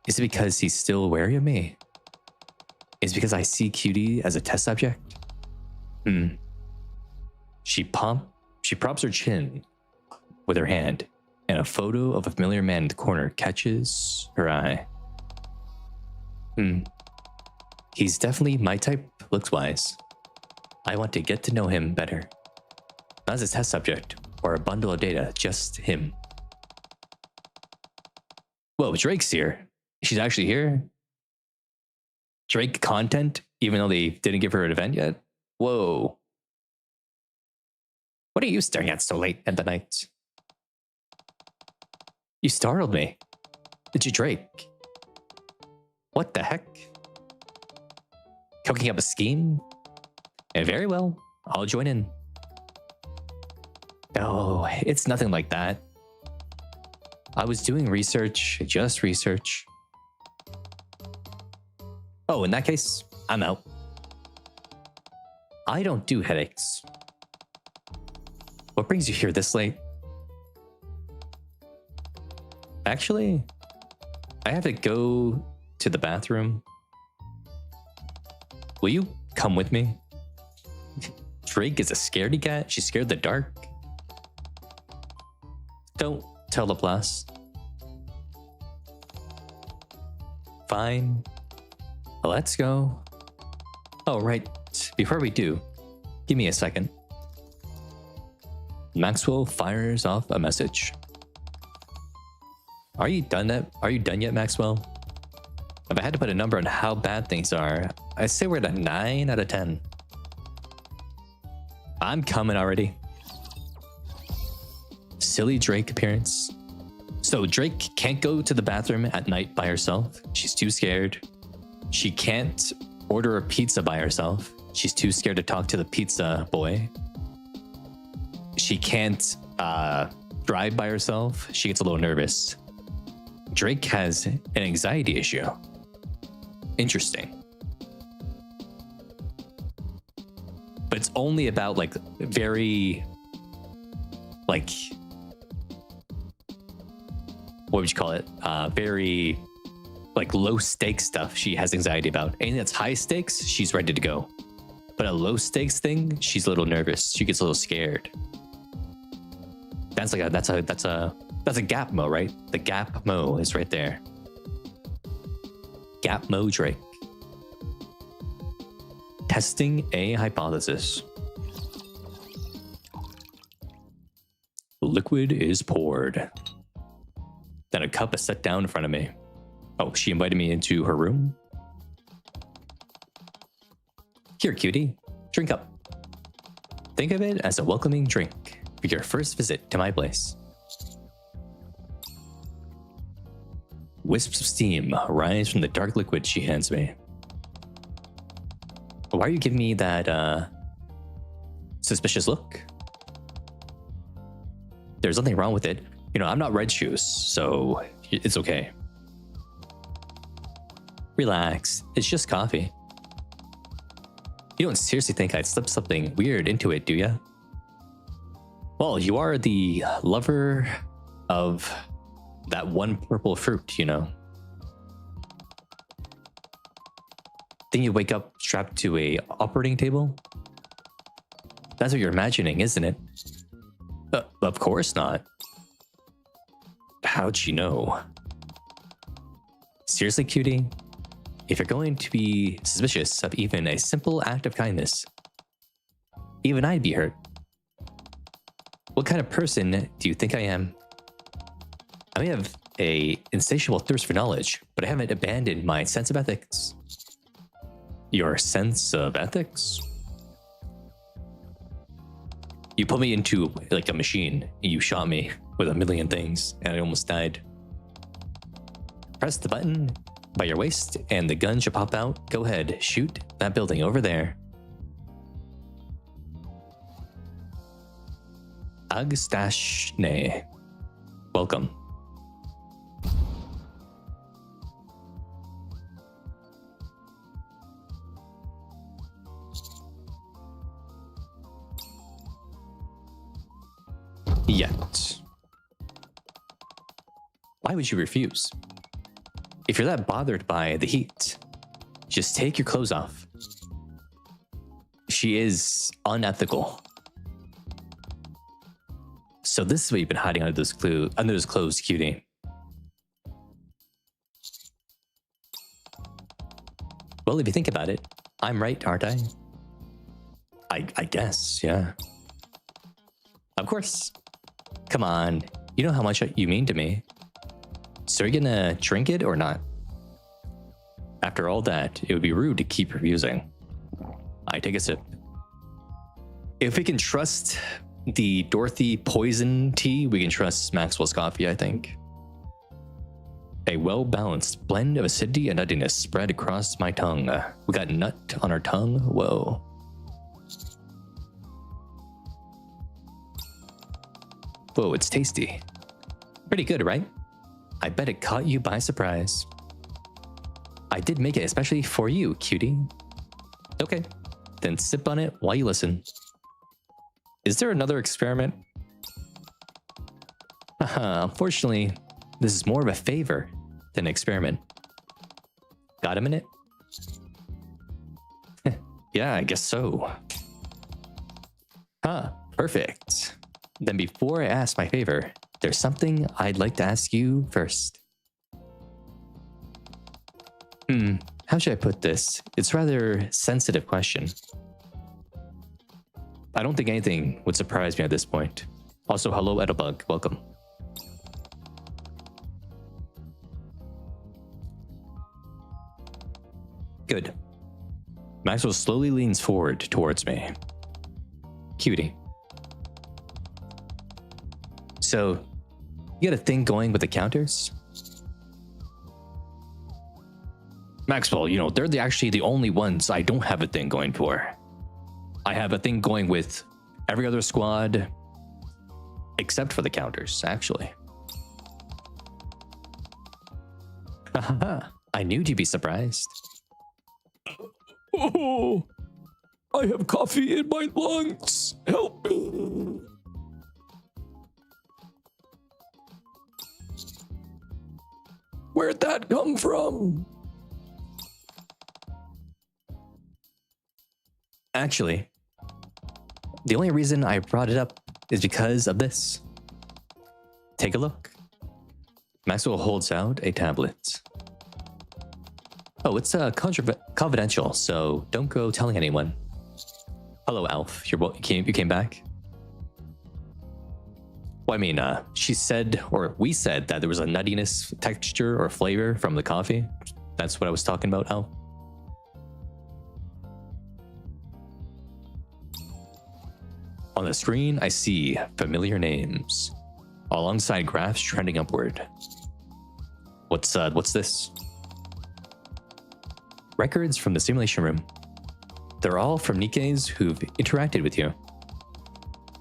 is it because he's still wary of me? Is it because I see Cutie as a test subject? She props her chin with her hand, and a photo of a familiar man in the corner catches her eye. He's definitely my type, looks-wise. I want to get to know him better. Not as a test subject or a bundle of data, just him. Whoa, Drake's here. She's actually here? Drake content even though they didn't give her an event yet? Whoa. What are you staring at so late at the night? You startled me. Did you Drake? What the heck? Cooking up a scheme? And very well, I'll join in. No, it's nothing like that. I was doing research, just research. Oh, in that case, I'm out. I don't do headaches. What brings you here this late? Actually, I have to go to the bathroom. Will you come with me? Drake is a scaredy cat. She's scared of the dark. Don't tell Laplace. Fine. Let's go. Oh, right. Before we do, give me a second. Maxwell fires off a message. Are you done yet? Are you done yet, Maxwell? If I had to put a number on how bad things are, I'd say we're at a 9 out of 10. I'm coming already. Silly Drake appearance. So Drake can't go to the bathroom at night by herself. She's too scared. She can't order a pizza by herself. She's too scared to talk to the pizza boy. She can't drive by herself. She gets a little nervous. Drake has an anxiety issue. Interesting. But it's only about like very, like, what would you call it? Very like low stakes stuff she has anxiety about. Anything that's high stakes, she's ready to go. But a low stakes thing, she's a little nervous. She gets a little scared. That's like that's a gap mo, right? The gap mo is right there. Gap mo Drake. Testing a hypothesis. Liquid is poured. Then a cup is set down in front of me. Oh, she invited me into her room? Here, cutie. Drink up. Think of it as a welcoming drink for your first visit to my place. Wisps of steam rise from the dark liquid she hands me. Why are you giving me that, suspicious look? There's nothing wrong with it. You know, I'm not Red Shoes, so it's okay. Relax, it's just coffee. You don't seriously think I'd slip something weird into it, do ya? Well, you are the lover of that one purple fruit, you know. Then you wake up strapped to a operating table? That's what you're imagining, isn't it? Of course not. How'd you know? Seriously, cutie? If you're going to be suspicious of even a simple act of kindness, even I'd be hurt. What kind of person do you think I am? I may have an insatiable thirst for knowledge, but I haven't abandoned my sense of ethics. Your sense of ethics? You put me into like a machine and you shot me with a million things and I almost died. Press the button by your waist and the gun should pop out. Go ahead, shoot that building over there. Agstashne. Welcome. Yet. Why would you refuse? If you're that bothered by the heat, just take your clothes off. She is unethical. So this is what you've been hiding under those clothes, cutie. Well, if you think about it, I'm right, aren't I? I guess, yeah. Of course. Come on, you know how much you mean to me. So are you gonna drink it or not? After all that, it would be rude to keep refusing. I take a sip. If we can trust the Dorothy poison tea, we can trust Maxwell's coffee, I think. A well-balanced blend of acidity and nuttiness spread across my tongue. We got nut on our tongue? Whoa. Whoa, it's tasty. Pretty good, right? I bet it caught you by surprise. I did make it especially for you, cutie. Okay, then sip on it while you listen. Is there another experiment? Haha, unfortunately, this is more of a favor than an experiment. Got a minute? Yeah, I guess so. Huh, perfect. Then before I ask my favor, there's something I'd like to ask you first. How should I put this? It's a rather sensitive question. I don't think anything would surprise me at this point. Also, hello, Edibug. Welcome. Good. Maxwell slowly leans forward towards me. Cutie. So, you got a thing going with the counters? Maxwell, you know, they're actually the only ones I don't have a thing going for. I have a thing going with every other squad, except for the counters, actually. I knew you'd be surprised. Oh, I have coffee in my lungs. Help me. Where'd that come from? Actually, the only reason I brought it up is because of this. Take a look. Maxwell holds out a tablet. Oh, it's confidential, so don't go telling anyone. Hello, Alf. You came back? Well, I mean, she said, or we said, that there was a nuttiness texture or flavor from the coffee. That's what I was talking about, Alf. On the screen, I see familiar names, alongside graphs trending upward. What's this? Records from the simulation room. They're all from Nikke's who've interacted with you.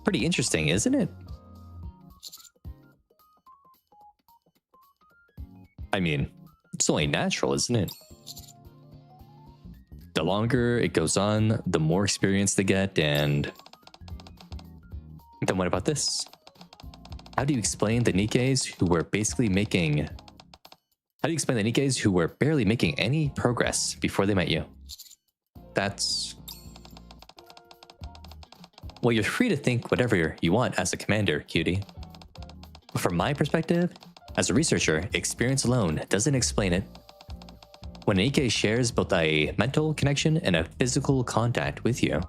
Pretty interesting, isn't it? I mean, it's only natural, isn't it? The longer it goes on, the more experience they get, and then what about this? How do you explain the Nikkes who were barely making any progress before they met you? That's... Well, you're free to think whatever you want as a commander, cutie. But from my perspective, as a researcher, experience alone doesn't explain it. When an Nikke shares both a mental connection and a physical contact with you,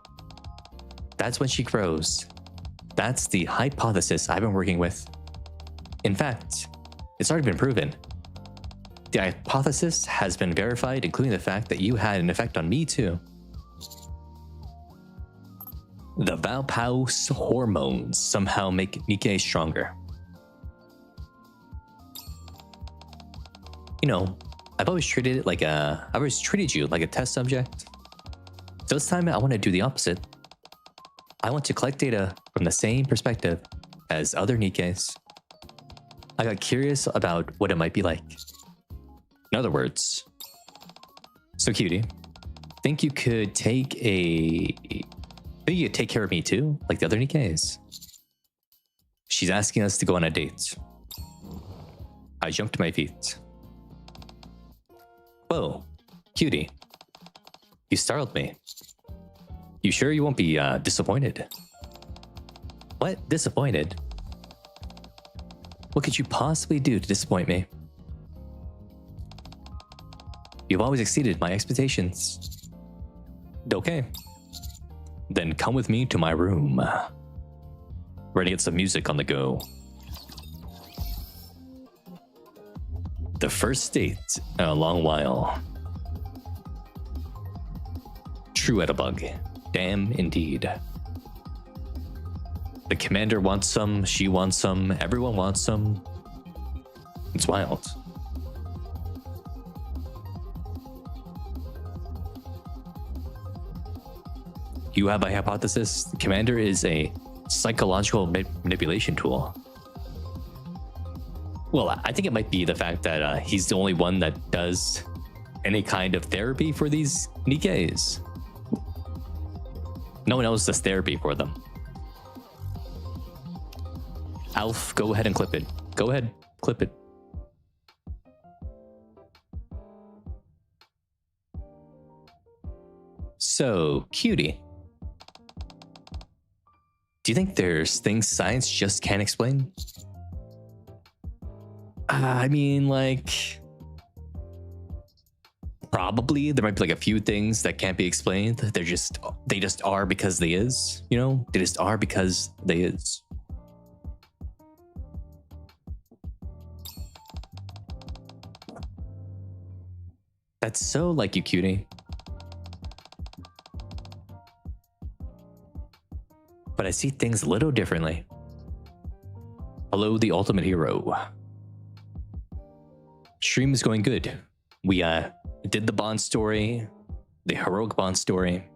that's when she grows. That's the hypothesis I've been working with. In fact, it's already been proven. The hypothesis has been verified, including the fact that you had an effect on me too. The Valpaus hormones somehow make Nikke stronger. You know, I've always treated you like a test subject. So this time I want to do the opposite. I want to collect data from the same perspective as other Nikkes. I got curious about what it might be like. In other words, so cutie, think you could take care of me too, like the other Nikkes? She's asking us to go on a date. I jumped to my feet. Whoa, cutie, you startled me. You sure you won't be disappointed? What? Disappointed? What could you possibly do to disappoint me? You've always exceeded my expectations. Okay. Then come with me to my room. Ready to get some music on the go. The first date in a long while. True Edibug. Damn indeed. The commander wants some, she wants some, everyone wants some. It's wild. You have a hypothesis? The commander is a psychological manipulation tool. Well, I think it might be the fact that he's the only one that does any kind of therapy for these Nikkes. No one else does therapy for them. Alf, go ahead and clip it. Go ahead, clip it. So, cutie. Do you think there's things science just can't explain? I mean, like... Probably. There might be like a few things that can't be explained. They just are because they is. You know? They just are because they is. That's so like you, cutie. But I see things a little differently. Hello, the ultimate hero. Stream is going good. We did the Bond story, the heroic Bond story.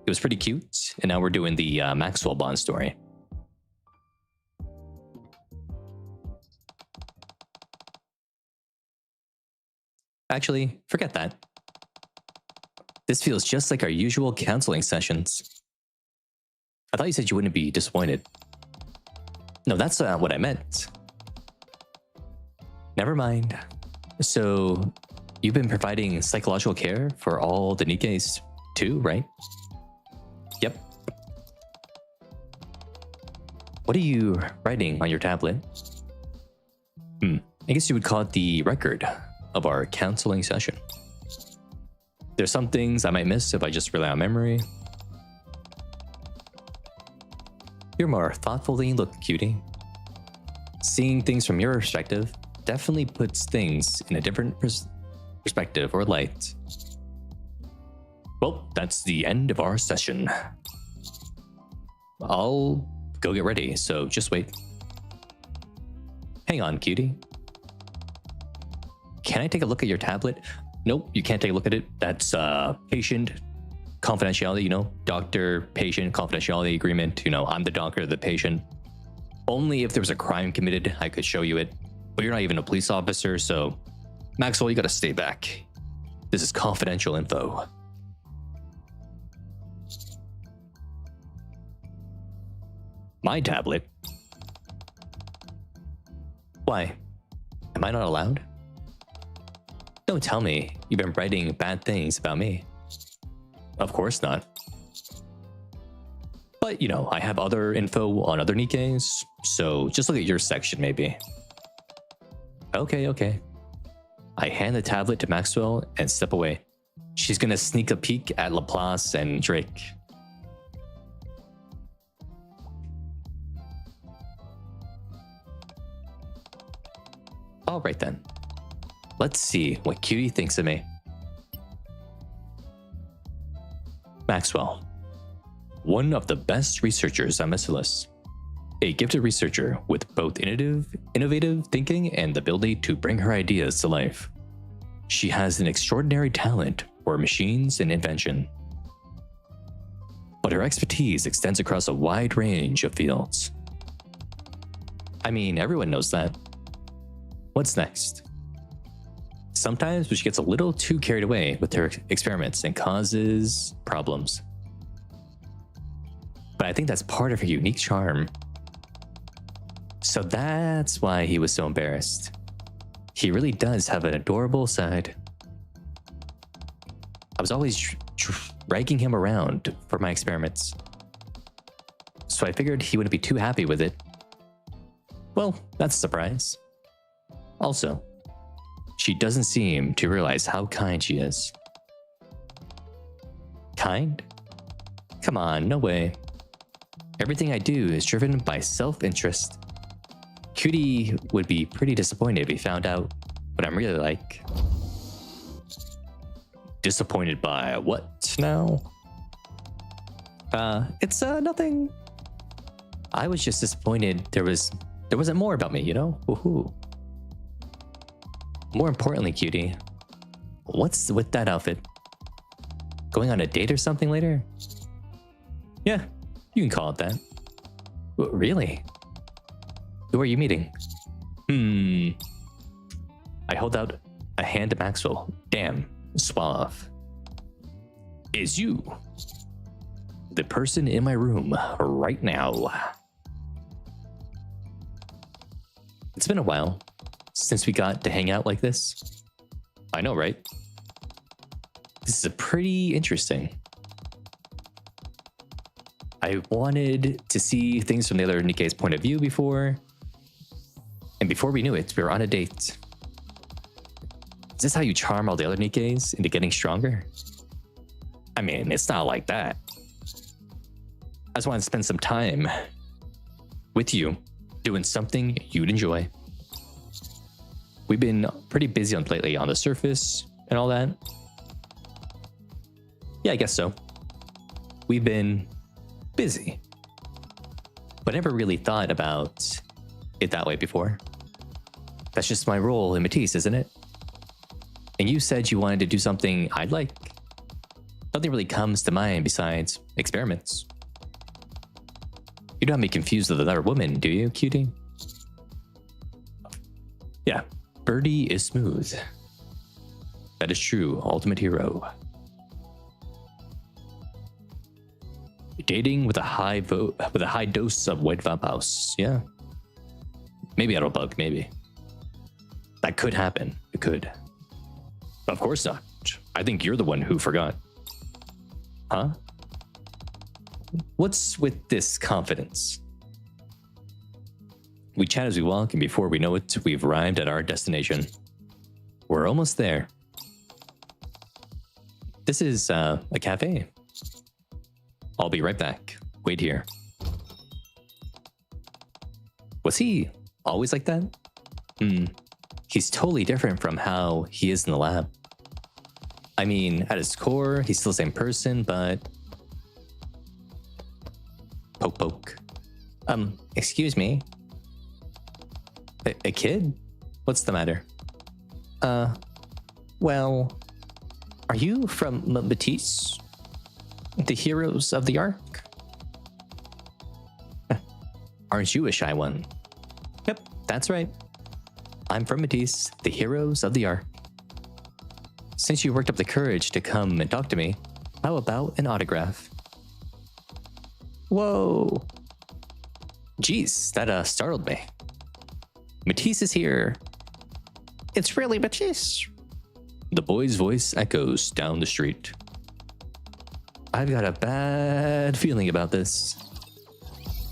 It was pretty cute, and now we're doing the Maxwell Bond story. Actually, forget that. This feels just like our usual counseling sessions. I thought you said you wouldn't be disappointed. No, that's not what I meant. Never mind. So, you've been providing psychological care for all the Nikkes too, right? Yep. What are you writing on your tablet? I guess you would call it the record of our counseling session. There's some things I might miss if I just rely on memory. You're more thoughtfully look, cutie. Seeing things from your perspective definitely puts things in a different perspective or light. Well, that's the end of our session. I'll go get ready, so just wait. Hang on, cutie. Can I take a look at your tablet? Nope, you can't take a look at it. That's patient confidentiality, you know, doctor-patient confidentiality agreement. You know, I'm the doctor, the patient. Only if there was a crime committed, I could show you it. But you're not even a police officer, so Maxwell, you gotta stay back. This is confidential info. My tablet? Why? Am I not allowed? Don't tell me you've been writing bad things about me. Of course not. But, you know, I have other info on other Nikkes, so just look at your section, maybe. Okay. I hand the tablet to Maxwell and step away. She's gonna sneak a peek at Laplace and Drake. Alright then. Let's see what Cutie thinks of me. Maxwell. One of the best researchers on Missilus. A gifted researcher with both innovative thinking and the ability to bring her ideas to life. She has an extraordinary talent for machines and invention. But her expertise extends across a wide range of fields. I mean, everyone knows that. What's next? Sometimes she gets a little too carried away with her experiments and causes problems. But I think that's part of her unique charm. So that's why he was so embarrassed. He really does have an adorable side. I was always dragging him around for my experiments. So I figured he wouldn't be too happy with it. Well, that's a surprise. Also, she doesn't seem to realize how kind she is. Kind? Come on, no way. Everything I do is driven by self-interest. Cutie would be pretty disappointed if he found out what I'm really like. Disappointed by what now? It's nothing. I was just disappointed there wasn't more about me, you know? Woohoo. More importantly, cutie, what's with that outfit? Going on a date or something later? Yeah, you can call it that. Really? Who are you meeting? I hold out a hand to Maxwell. Damn, suave. Is you the person in my room right now? It's been a while since we got to hang out like this. I know, right? This is pretty interesting. I wanted to see things from the other Nikke's point of view before. And before we knew it, we were on a date. Is this how you charm all the other Nikkes into getting stronger? I mean, it's not like that. I just want to spend some time with you, doing something you'd enjoy. We've been pretty busy lately on the surface and all that. Yeah, I guess so. We've been busy, but never really thought about it that way before. That's just my role in Matisse, isn't it? And you said you wanted to do something I'd like. Nothing really comes to mind besides experiments. You don't have me confused with another woman, do you, cutie? Yeah, Birdie is smooth. That is true, ultimate hero. Dating with a high dose of white vamphouse. Yeah. Maybe I don't bug, maybe. That could happen. It could. Of course not. I think you're the one who forgot. Huh? What's with this confidence? We chat as we walk, and before we know it, we've arrived at our destination. We're almost there. This is a cafe. I'll be right back. Wait here. Was he always like that? He's totally different from how he is in the lab. I mean, at his core, he's still the same person, but... Poke poke. Excuse me? A kid? What's the matter? Well... Are you from Matisse? The heroes of the Ark? Aren't you a shy one? Yep, that's right. I'm from Matisse, the heroes of the Ark. Since you worked up the courage to come and talk to me, how about an autograph? Whoa. Jeez, that startled me. Matisse is here. It's really Matisse. The boy's voice echoes down the street. I've got a bad feeling about this.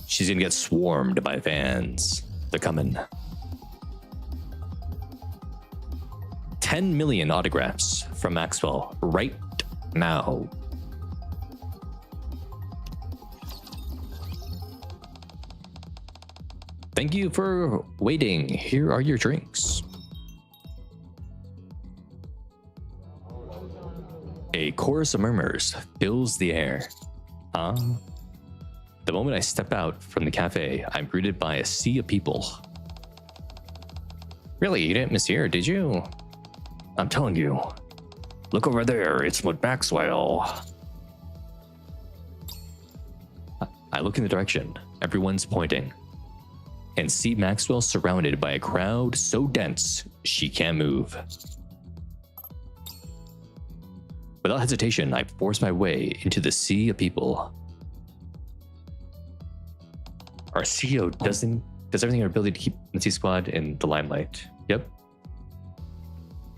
She's gonna get swarmed by fans. They're coming. 10 million autographs from Maxwell right now. Thank you for waiting. Here are your drinks. A chorus of murmurs fills the air. The moment I step out from the cafe, I'm greeted by a sea of people. Really, you didn't miss here, did you? I'm telling you. Look over there, it's with Maxwell. I look in the direction everyone's pointing and see Maxwell surrounded by a crowd so dense she can't move. Without hesitation, I force my way into the sea of people. Our CEO does everything in our ability to keep the Matisse squad in the limelight. Yep.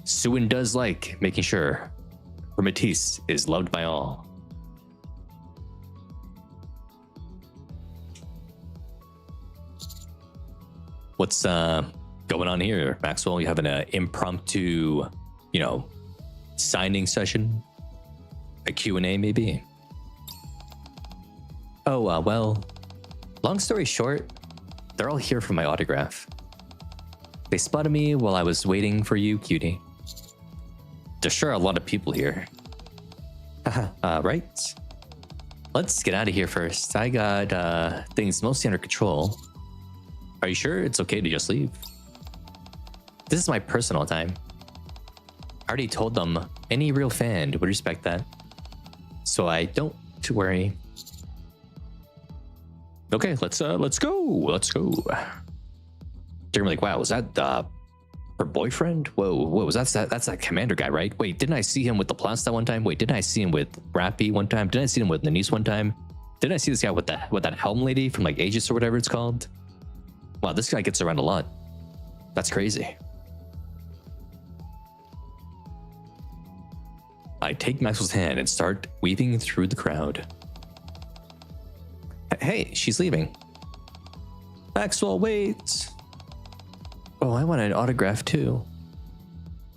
Syuen does like making sure her Matisse is loved by all. What's going on here, Maxwell? You having an impromptu, signing session? A Q&A maybe? Oh, well, long story short, they're all here for my autograph. They spotted me while I was waiting for you, cutie. There's sure a lot of people here. Haha, right? let's get out of here first. I got things mostly under control. Are you sure it's okay to just leave? This is my personal time. I already told them any real fan would respect that. So I don't worry. Okay, let's go. Let's go. They're like, wow, was that her boyfriend? Whoa, that's that commander guy, right? Wait, didn't I see him with the Plasta one time? Wait, didn't I see him with Rappy one time? Didn't I see him with Denise one time? Didn't I see this guy with that helm lady from like Aegis or whatever it's called? Wow, this guy gets around a lot. That's crazy. I take Maxwell's hand and start weaving through the crowd. Hey, she's leaving. Maxwell, wait. Oh, I want an autograph too.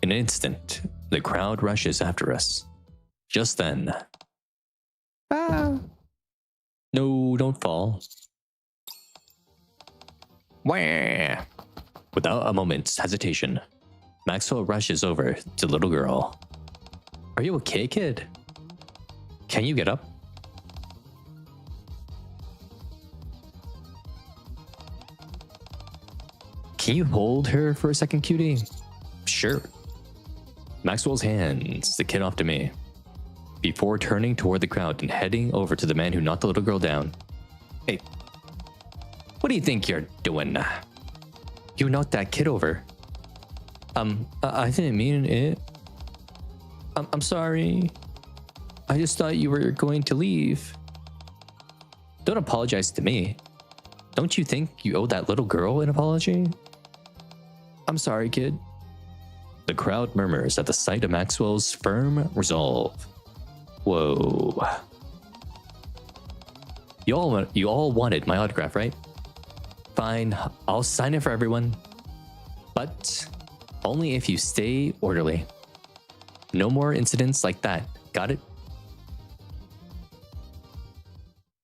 In an instant, the crowd rushes after us. Just then. Ah. No, don't fall. Wah. Without a moment's hesitation, Maxwell rushes over to the little girl. Are you okay, kid? Can you get up? Can you hold her for a second, cutie? Sure. Maxwell's hands the kid off to me, before turning toward the crowd and heading over to the man who knocked the little girl down. Hey, what do you think you're doing? You knocked that kid over. I didn't mean it. I'm sorry. I just thought you were going to leave. Don't apologize to me. Don't you think you owe that little girl an apology? I'm sorry, kid. The crowd murmurs at the sight of Maxwell's firm resolve. Whoa. You all wanted my autograph, right? Fine, I'll sign it for everyone. But only if you stay orderly. No more incidents like that, got it?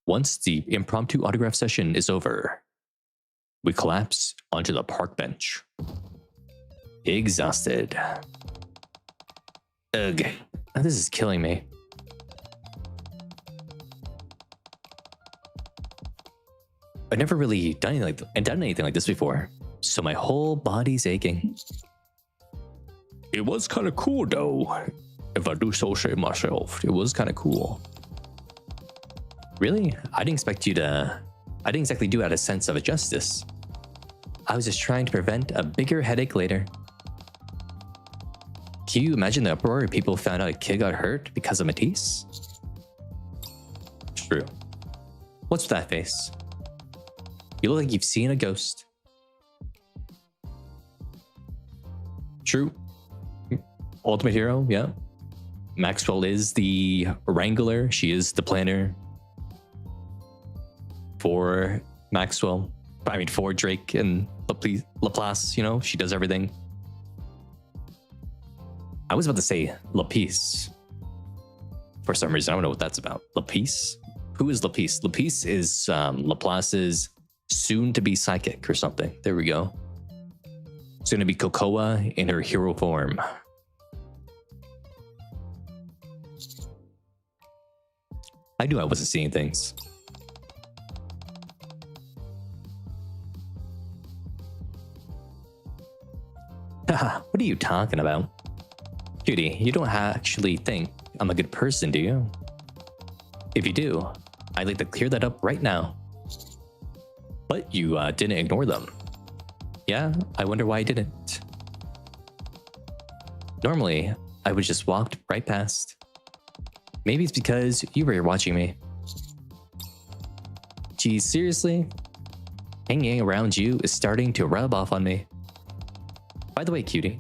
Once the impromptu autograph session is over, we collapse onto the park bench. Exhausted. Ugh, this is killing me. I've never really done anything like this before, so my whole body's aching. It was kind of cool though, if I do so say myself. It was kind of cool. Really? I didn't exactly do it out of sense of justice. I was just trying to prevent a bigger headache later. Can you imagine the uproar if people found out a kid got hurt because of Matisse? True. What's with that face? You look like you've seen a ghost. True. Ultimate hero, yeah. Maxwell is the wrangler. She is the planner for Maxwell. I mean, for Drake and Laplace, you know, she does everything. I was about to say Lapice. For some reason, I don't know what that's about. Lapice? Who is Lapice? Lapice is Laplace's soon-to-be psychic or something. There we go. It's going to be Cocoa in her hero form. I knew I wasn't seeing things. Haha, what are you talking about? Cutie, you don't actually think I'm a good person, do you? If you do, I'd like to clear that up right now. But you didn't ignore them. Yeah, I wonder why I didn't. Normally, I would just walked right past. Maybe it's because you were watching me. Geez, seriously? Hanging around you is starting to rub off on me. By the way, cutie,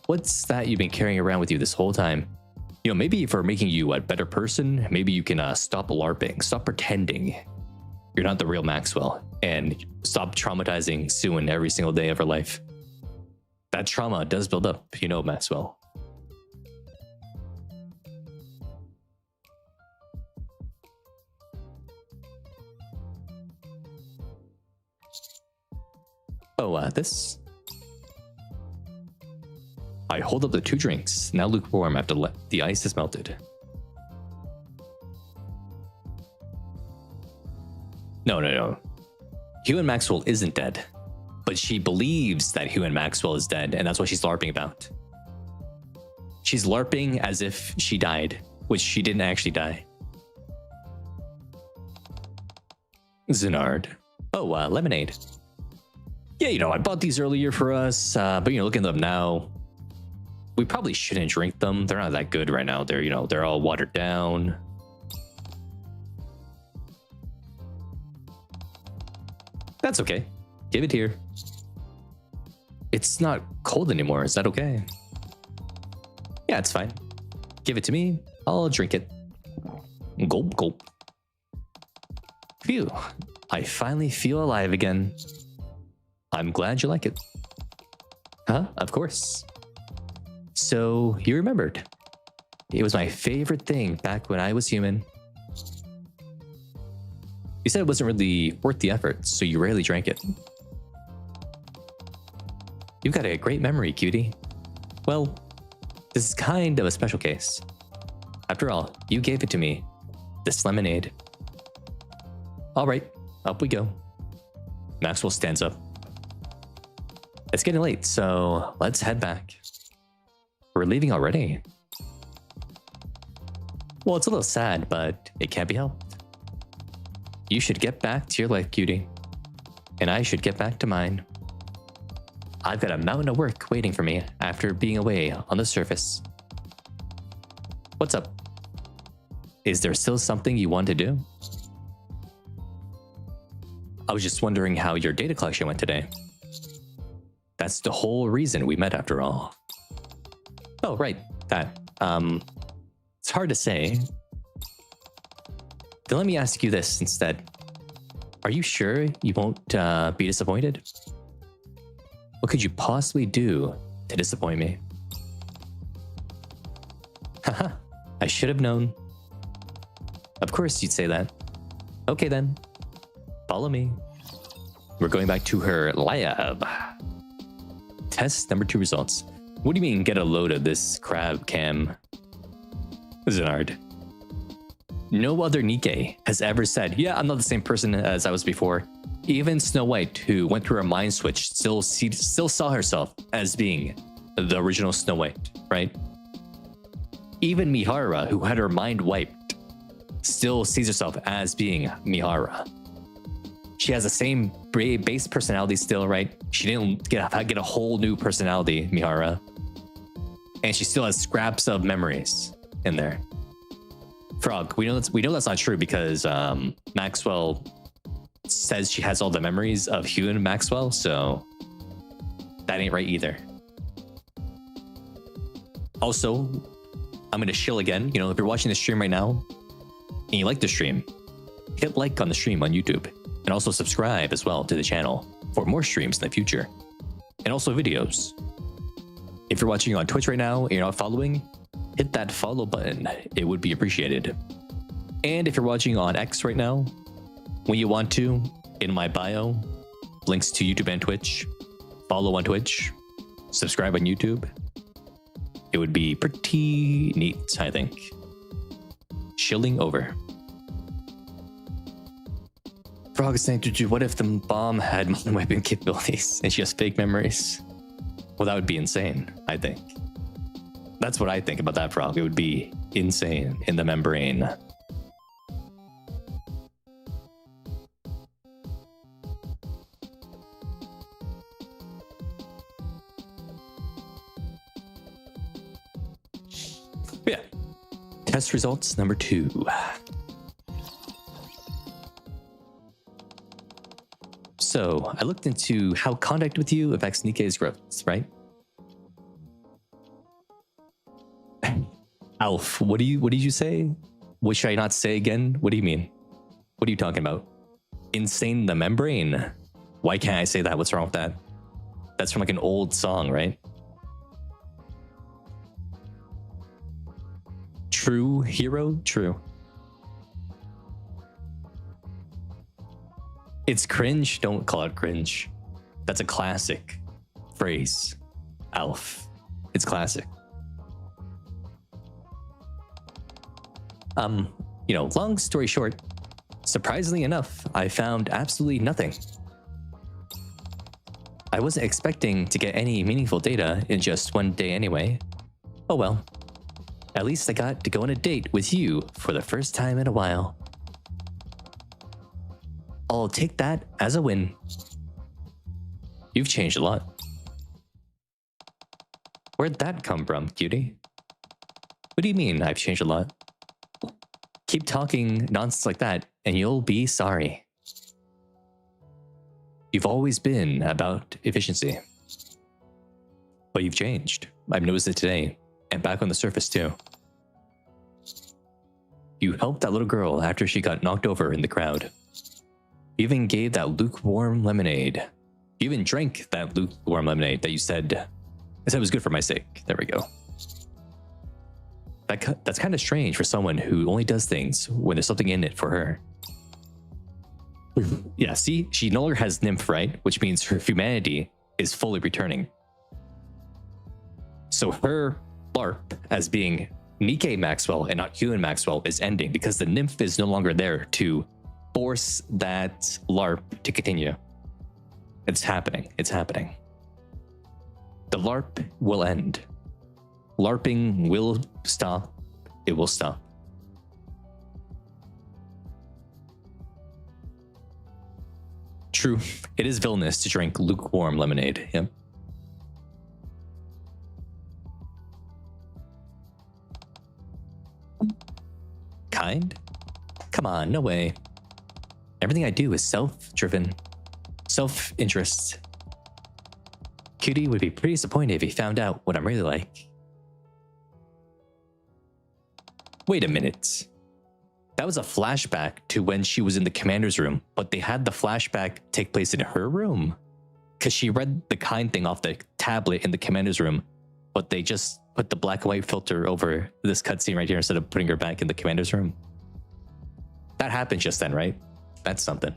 what's that you've been carrying around with you this whole time? You know, maybe for making you a better person, maybe you can stop LARPing, stop pretending you're not the real Maxwell, and stop traumatizing Syuen every single day of her life. That trauma does build up, you know, Maxwell. Oh, this? I hold up the 2 drinks, now lukewarm after the ice has melted. No. Huon Maxwell isn't dead. But she believes that Huon Maxwell is dead, and that's what she's LARPing about. She's LARPing as if she died, which she didn't actually die. Zenard. Oh, lemonade. Yeah, I bought these earlier for us, but looking at them now, we probably shouldn't drink them. They're not that good right now. They're all watered down. That's okay. Give it here. It's not cold anymore. Is that okay? Yeah, it's fine. Give it to me. I'll drink it. Gulp, gulp. Phew. I finally feel alive again. I'm glad you like it. Huh? Of course. So, you remembered. It was my favorite thing back when I was human. You said it wasn't really worth the effort, so you rarely drank it. You've got a great memory, cutie. Well, this is kind of a special case. After all, you gave it to me. This lemonade. All right, up we go. Maxwell stands up. It's getting late, so let's head back. We're leaving already. Well, it's a little sad, but it can't be helped. You should get back to your life, cutie. And I should get back to mine. I've got a mountain of work waiting for me after being away on the surface. What's up? Is there still something you want to do? I was just wondering how your data collection went today. That's the whole reason we met after all. Oh, right, that. It's hard to say. Then let me ask you this instead. Are you sure you won't be disappointed? What could you possibly do to disappoint me? Haha, I should have known. Of course you'd say that. Okay then, follow me. We're going back to her lab. Test number 2 results. What do you mean get a load of this crab cam? Zenard. No other Nikke has ever said, yeah, I'm not the same person as I was before. Even Snow White, who went through a mind switch, still saw herself as being the original Snow White, right? Even Mihara, who had her mind wiped, still sees herself as being Mihara. She has the same base personality still, right? She didn't get a whole new personality, Mihara. And she still has scraps of memories in there. Frog, we know that's not true because Maxwell says she has all the memories of Huon Maxwell, so that ain't right either. Also, I'm gonna shill again. If you're watching the stream right now and you like the stream, hit like on the stream on YouTube and also subscribe as well to the channel for more streams in the future and also videos. If you're watching on Twitch right now and you're not following, hit that follow button. It would be appreciated. And if you're watching on X right now, when you want to, in my bio, links to YouTube and Twitch, follow on Twitch, subscribe on YouTube. It would be pretty neat, I think. Shilling over. Frog is saying, what if the bomb had mind wiping capabilities and she has fake memories? Well, that would be insane, I think. That's what I think about that, Frog. It would be insane in the membrane. Yeah. Test results number 2. So I looked into how contact with you affects Nikke's growth, right? Alf, what did you say? What should I not say again? What do you mean? What are you talking about? Insane the membrane? Why can't I say that? What's wrong with that? That's from like an old song, right? True hero? True. It's cringe. Don't call it cringe. That's a classic phrase. Alf. It's classic. Long story short, Surprisingly enough, I found absolutely nothing. I wasn't expecting to get any meaningful data in just one day anyway. Oh well. At least I got to go on a date with you for the first time in a while. I'll take that as a win. You've changed a lot. Where'd that come from, cutie? What do you mean I've changed a lot? Keep talking nonsense like that and you'll be sorry. You've always been about efficiency. But you've changed. I've noticed it today, and back on the surface too. You helped that little girl after she got knocked over in the crowd. You even gave that lukewarm lemonade. You even drank that lukewarm lemonade that you said was good for my sake. There we go. That's kind of strange for someone who only does things when there's something in it for her. Yeah, see, she no longer has nymph, right? Which means her humanity is fully returning. So her LARP as being Nikke Maxwell and not Syuen Maxwell is ending because the nymph is no longer there to force that LARP to continue. It's happening. It's happening. The LARP will end. LARPing will stop. It will stop. True, it is villainous to drink lukewarm lemonade. Yep. Kind? Come on, no way. Everything I do is self-driven. Self-interest. Cutie would be pretty disappointed if he found out what I'm really like. Wait a minute. That was a flashback to when she was in the commander's room, but they had the flashback take place in her room. Because she read the kind thing off the tablet in the commander's room, but they just put the black and white filter over this cutscene right here instead of putting her back in the commander's room. That happened just then, right? That's something.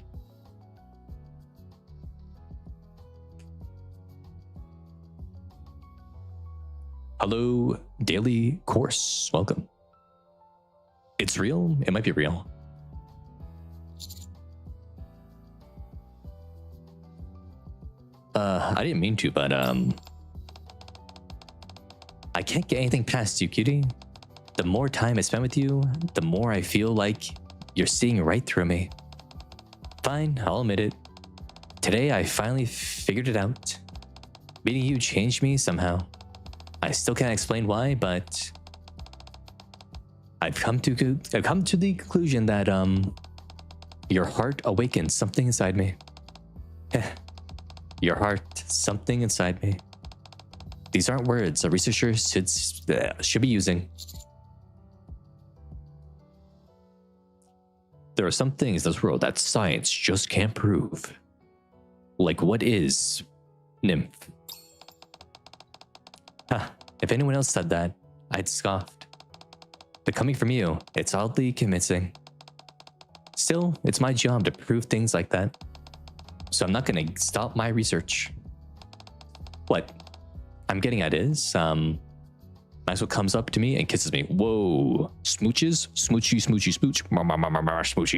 Hello, daily course. Welcome. It's real? It might be real. I didn't mean to, but I can't get anything past you, cutie. The more time I spend with you, the more I feel like you're seeing right through me. Fine, I'll admit it. Today I finally figured it out. Meeting you changed me somehow. I still can't explain why, but I've come to the conclusion that your heart awakened something inside me. Your heart, something inside me. These aren't words a researcher should be using. There are some things in this world that science just can't prove. Like what is nymph? If anyone else said that, I'd scoffed. But coming from you, it's oddly convincing. Still, it's my job to prove things like that. So I'm not gonna stop my research. What I'm getting at is, Maxwell comes up to me and kisses me. Whoa. Smooches? Smoochy, smoochy, smooch. Smoochy, smooch, smooch,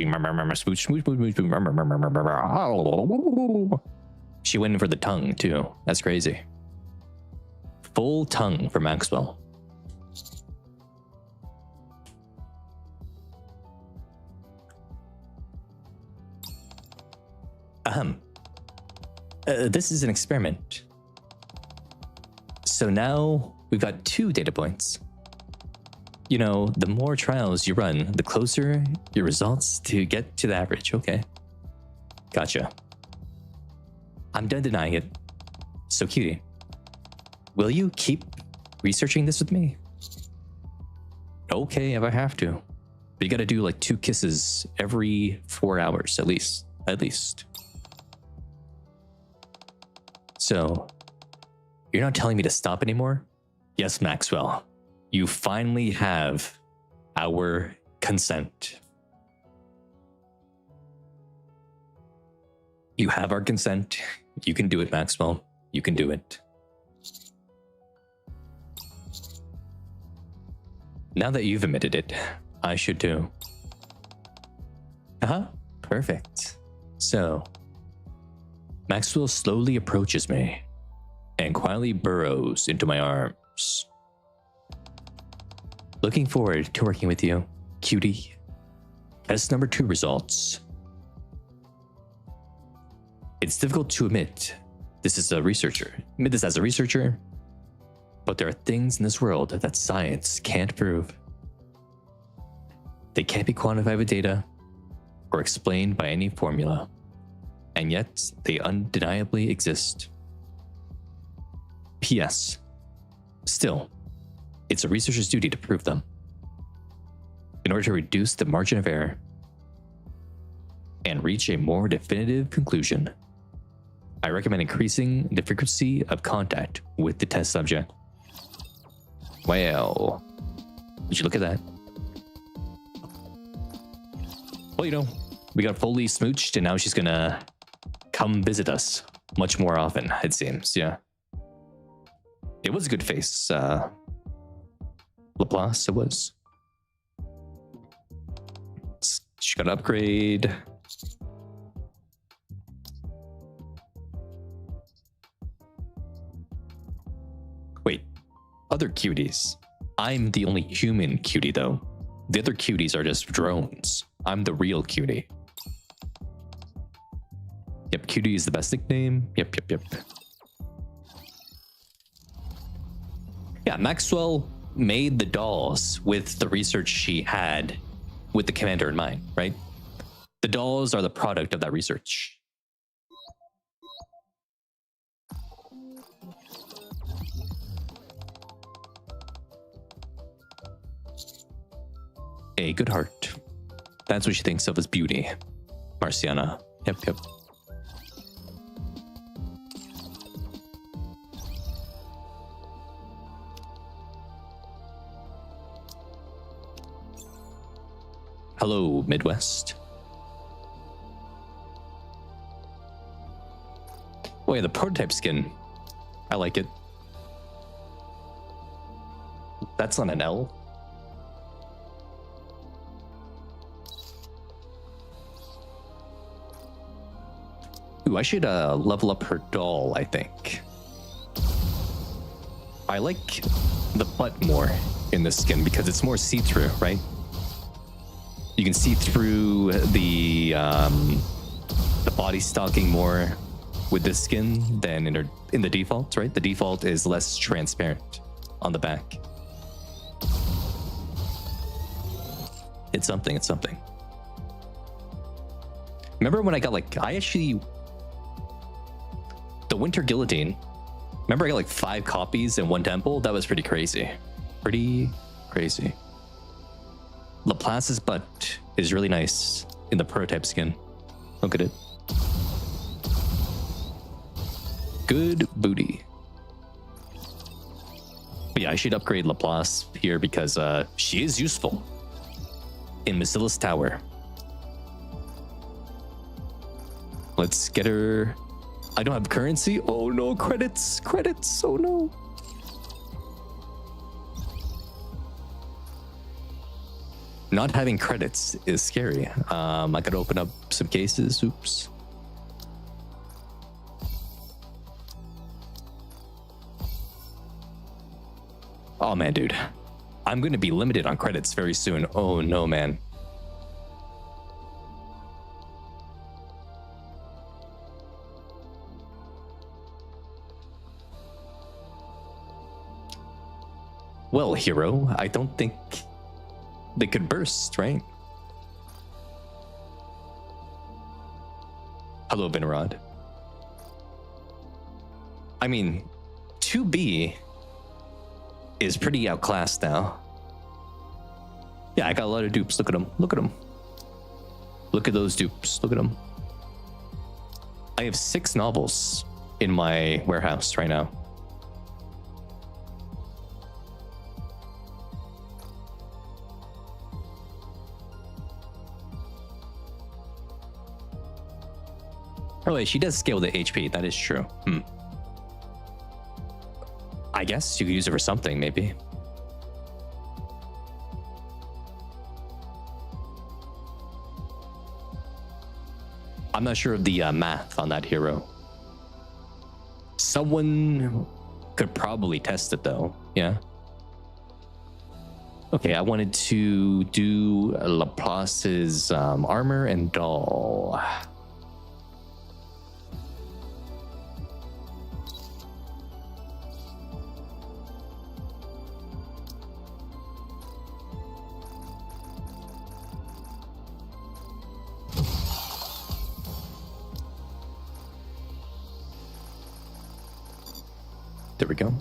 smooch. She went in for the tongue, too. That's crazy. Full tongue for Maxwell. This is an experiment. So now we've got 2 data points. You know, the more trials you run, the closer your results to get to the average. Okay. Gotcha. I'm done denying it. So cutie, will you keep researching this with me? Okay, if I have to. But you gotta do like 2 kisses every 4 hours, at least. At least. So, you're not telling me to stop anymore? Yes, Maxwell. You finally have our consent. You have our consent. You can do it, Maxwell. You can do it. Now that you've admitted it, I should too. Perfect. So, Maxwell slowly approaches me and quietly burrows into my arms. Looking forward to working with you, cutie. Test number 2 results. It's difficult to admit this is a researcher. Admit this as a researcher, but there are things in this world that science can't prove. They can't be quantified with data or explained by any formula, and yet they undeniably exist. P.S. Still, it's a researcher's duty to prove them. In order to reduce the margin of error and reach a more definitive conclusion, I recommend increasing the frequency of contact with the test subject. Well, would you look at that? Well, you know, we got fully smooched and now she's gonna come visit us much more often, it seems, yeah. It was a good face, Laplace, it was. She got an upgrade. Wait, other cuties. I'm the only human cutie though. The other cuties are just drones. I'm the real cutie. Yep, cutie is the best nickname. Yep. Yeah, Maxwell made the dolls with the research she had with the commander in mind, right? The dolls are the product of that research. A good heart. That's what she thinks of as beauty. Marciana. Yep. Hello, Midwest. Oh yeah, the prototype skin. I like it. That's on an L. Ooh, I should level up her doll, I think. I like the butt more in this skin because it's more see-through, right? You can see through the body stocking more with this skin than in the default, right? The default is less transparent on the back. It's something. Remember when I got the Winter Guillotine. Remember I got 5 copies in one temple? That was pretty crazy. Laplace's butt is really nice in the prototype skin. Look at it. Good booty. But yeah, I should upgrade Laplace here because she is useful in Basilis Tower. Let's get her. I don't have currency. Oh no, credits. Oh no. Not having credits is scary. I gotta open up some cases. Oops. Oh man, dude. I'm gonna be limited on credits very soon. Oh no, man. Well, hero, I don't think they could burst, right? Hello, Vinrod. I mean, 2B is pretty outclassed now. Yeah, I got a lot of dupes. Look at them. Look at those dupes. Look at them. I have 6 novels in my warehouse right now. Oh wait, she does scale the HP. That is true. I guess you could use it for something, maybe. I'm not sure of the math on that hero. Someone could probably test it though. Yeah. Okay, I wanted to do Laplace's armor and doll. There we go.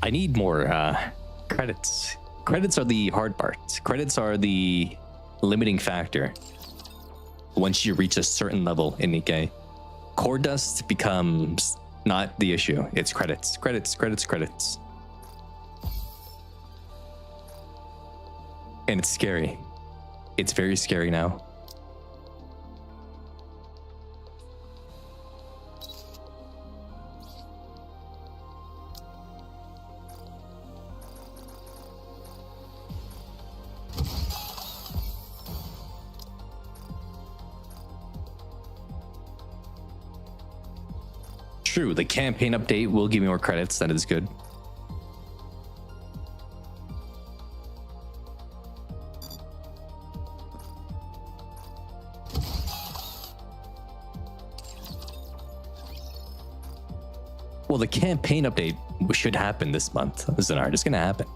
I need more credits. Credits are the hard part. Credits are the limiting factor. Once you reach a certain level in Nikke, core dust becomes not the issue. It's credits, credits, credits, credits. And it's scary. It's very scary now. True, the campaign update will give me more credits. That is good. Well, the campaign update should happen this month, Zenard. It's going to happen.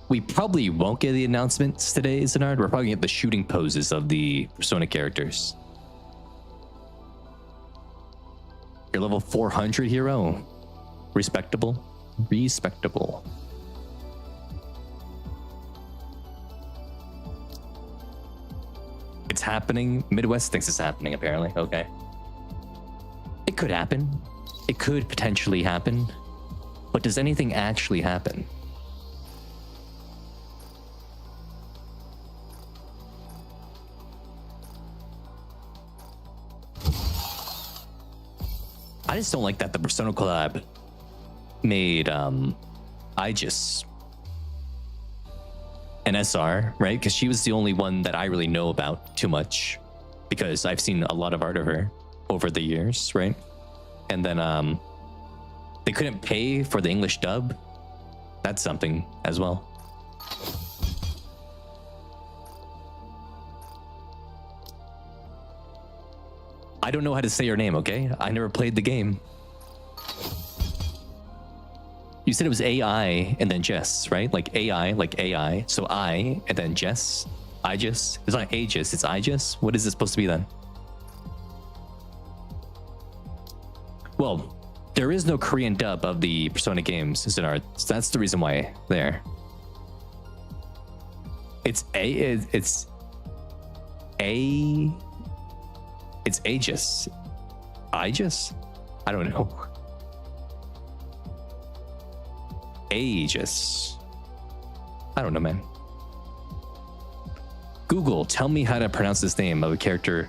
We probably won't get the announcements today, Zenard. We're probably going to get the shooting poses of the Persona characters. Your level 400 hero. Respectable. Respectable. It's happening. Midwest thinks it's happening, apparently. Okay. It could happen. It could potentially happen. But does anything actually happen? I just don't like that the Persona collab made Aegis an SR, right? Because she was the only one that I really know about too much, because I've seen a lot of art of her over the years, right? And then they couldn't pay for the English dub. That's something as well. I don't know how to say your name, okay? I never played the game. You said it was AI and then Jess, right? Like AI, like AI. So I and then Jess. Aegis. It's not Aegis, it's Aegis. What is it supposed to be then? Well, there is no Korean dub of the Persona games, Zenard. So that's the reason why there. It's Aegis. Aegis? I don't know. Aegis. I don't know, man. Google, tell me how to pronounce this name of a character.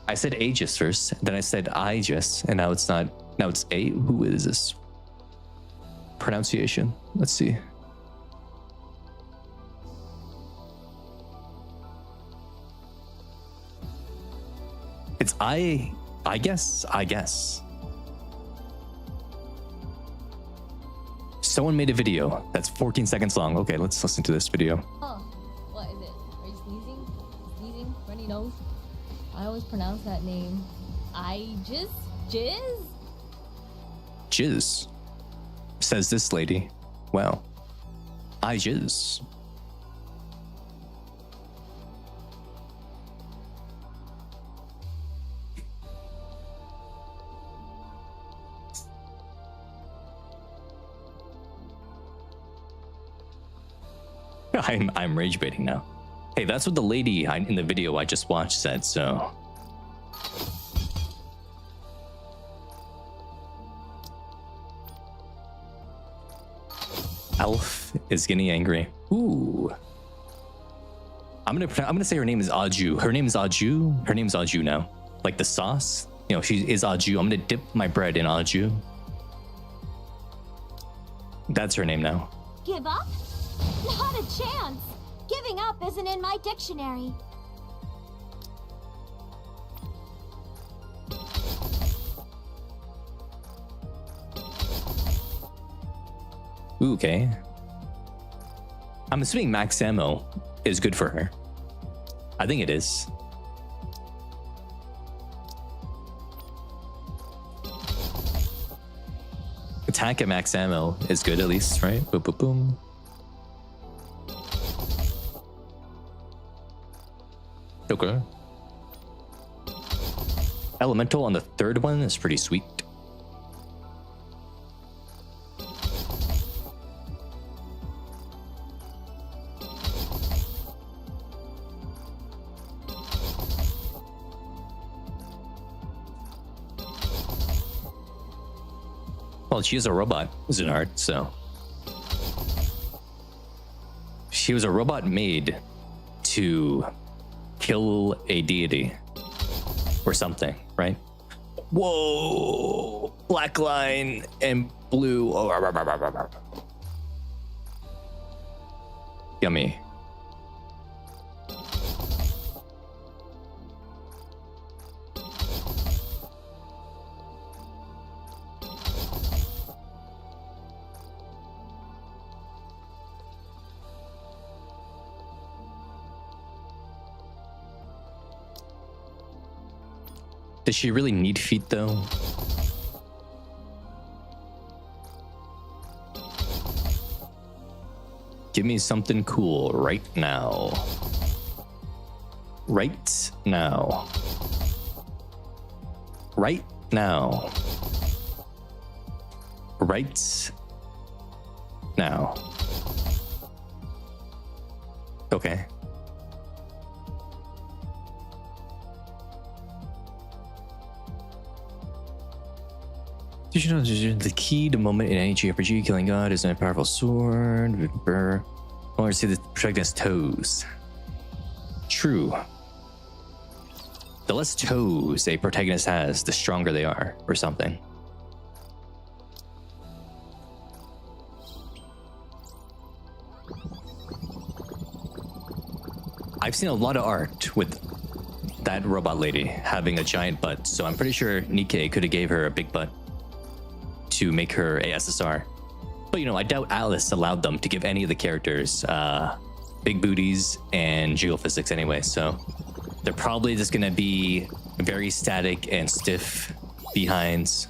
I said Aegis first, then I said Aegis, and now it's not. Now it's A. Who is this? Pronunciation. Let's see. It's I guess. Someone made a video that's 14 seconds long. Okay, let's listen to this video. Oh, what is it? Are you sneezing? Sneezing? Runny nose? I always pronounce that name. Jizz, says this lady. Wow. I jizz. I'm rage baiting now. Hey, that's what the lady in the video I just watched said, so. Elf is getting angry. Ooh. I'm gonna say her name is Aju. Her name is Aju. Her name is Aju now. Like the sauce. You know, she is Aju. I'm gonna dip my bread in Aju. That's her name now. Give up? Not a chance. Giving up isn't in my dictionary. Ooh, okay. I'm assuming max ammo is good for her. I think it is. Attack at max ammo is good at least, right? Boom, boom, boom. Okay. Elemental on the third one is pretty sweet. Well, she is a robot, Zenard, so. She was a robot made to kill a deity or something, right? Whoa! Black line and blue. Oh, rah, rah, rah, rah, rah. Yummy. Does she really need feet though? Give me something cool right now. Right now. Right now. Right now. Okay. Did you know the key to moment in any JRPG, killing God is a powerful sword? I want to see the protagonist's toes. True. The less toes a protagonist has, the stronger they are, or something. I've seen a lot of art with that robot lady having a giant butt, so I'm pretty sure Nikke could have gave her a big butt to make her a SSR. But you know, I doubt Alice allowed them to give any of the characters big booties and jiggle physics anyway, so they're probably just gonna be very static and stiff behinds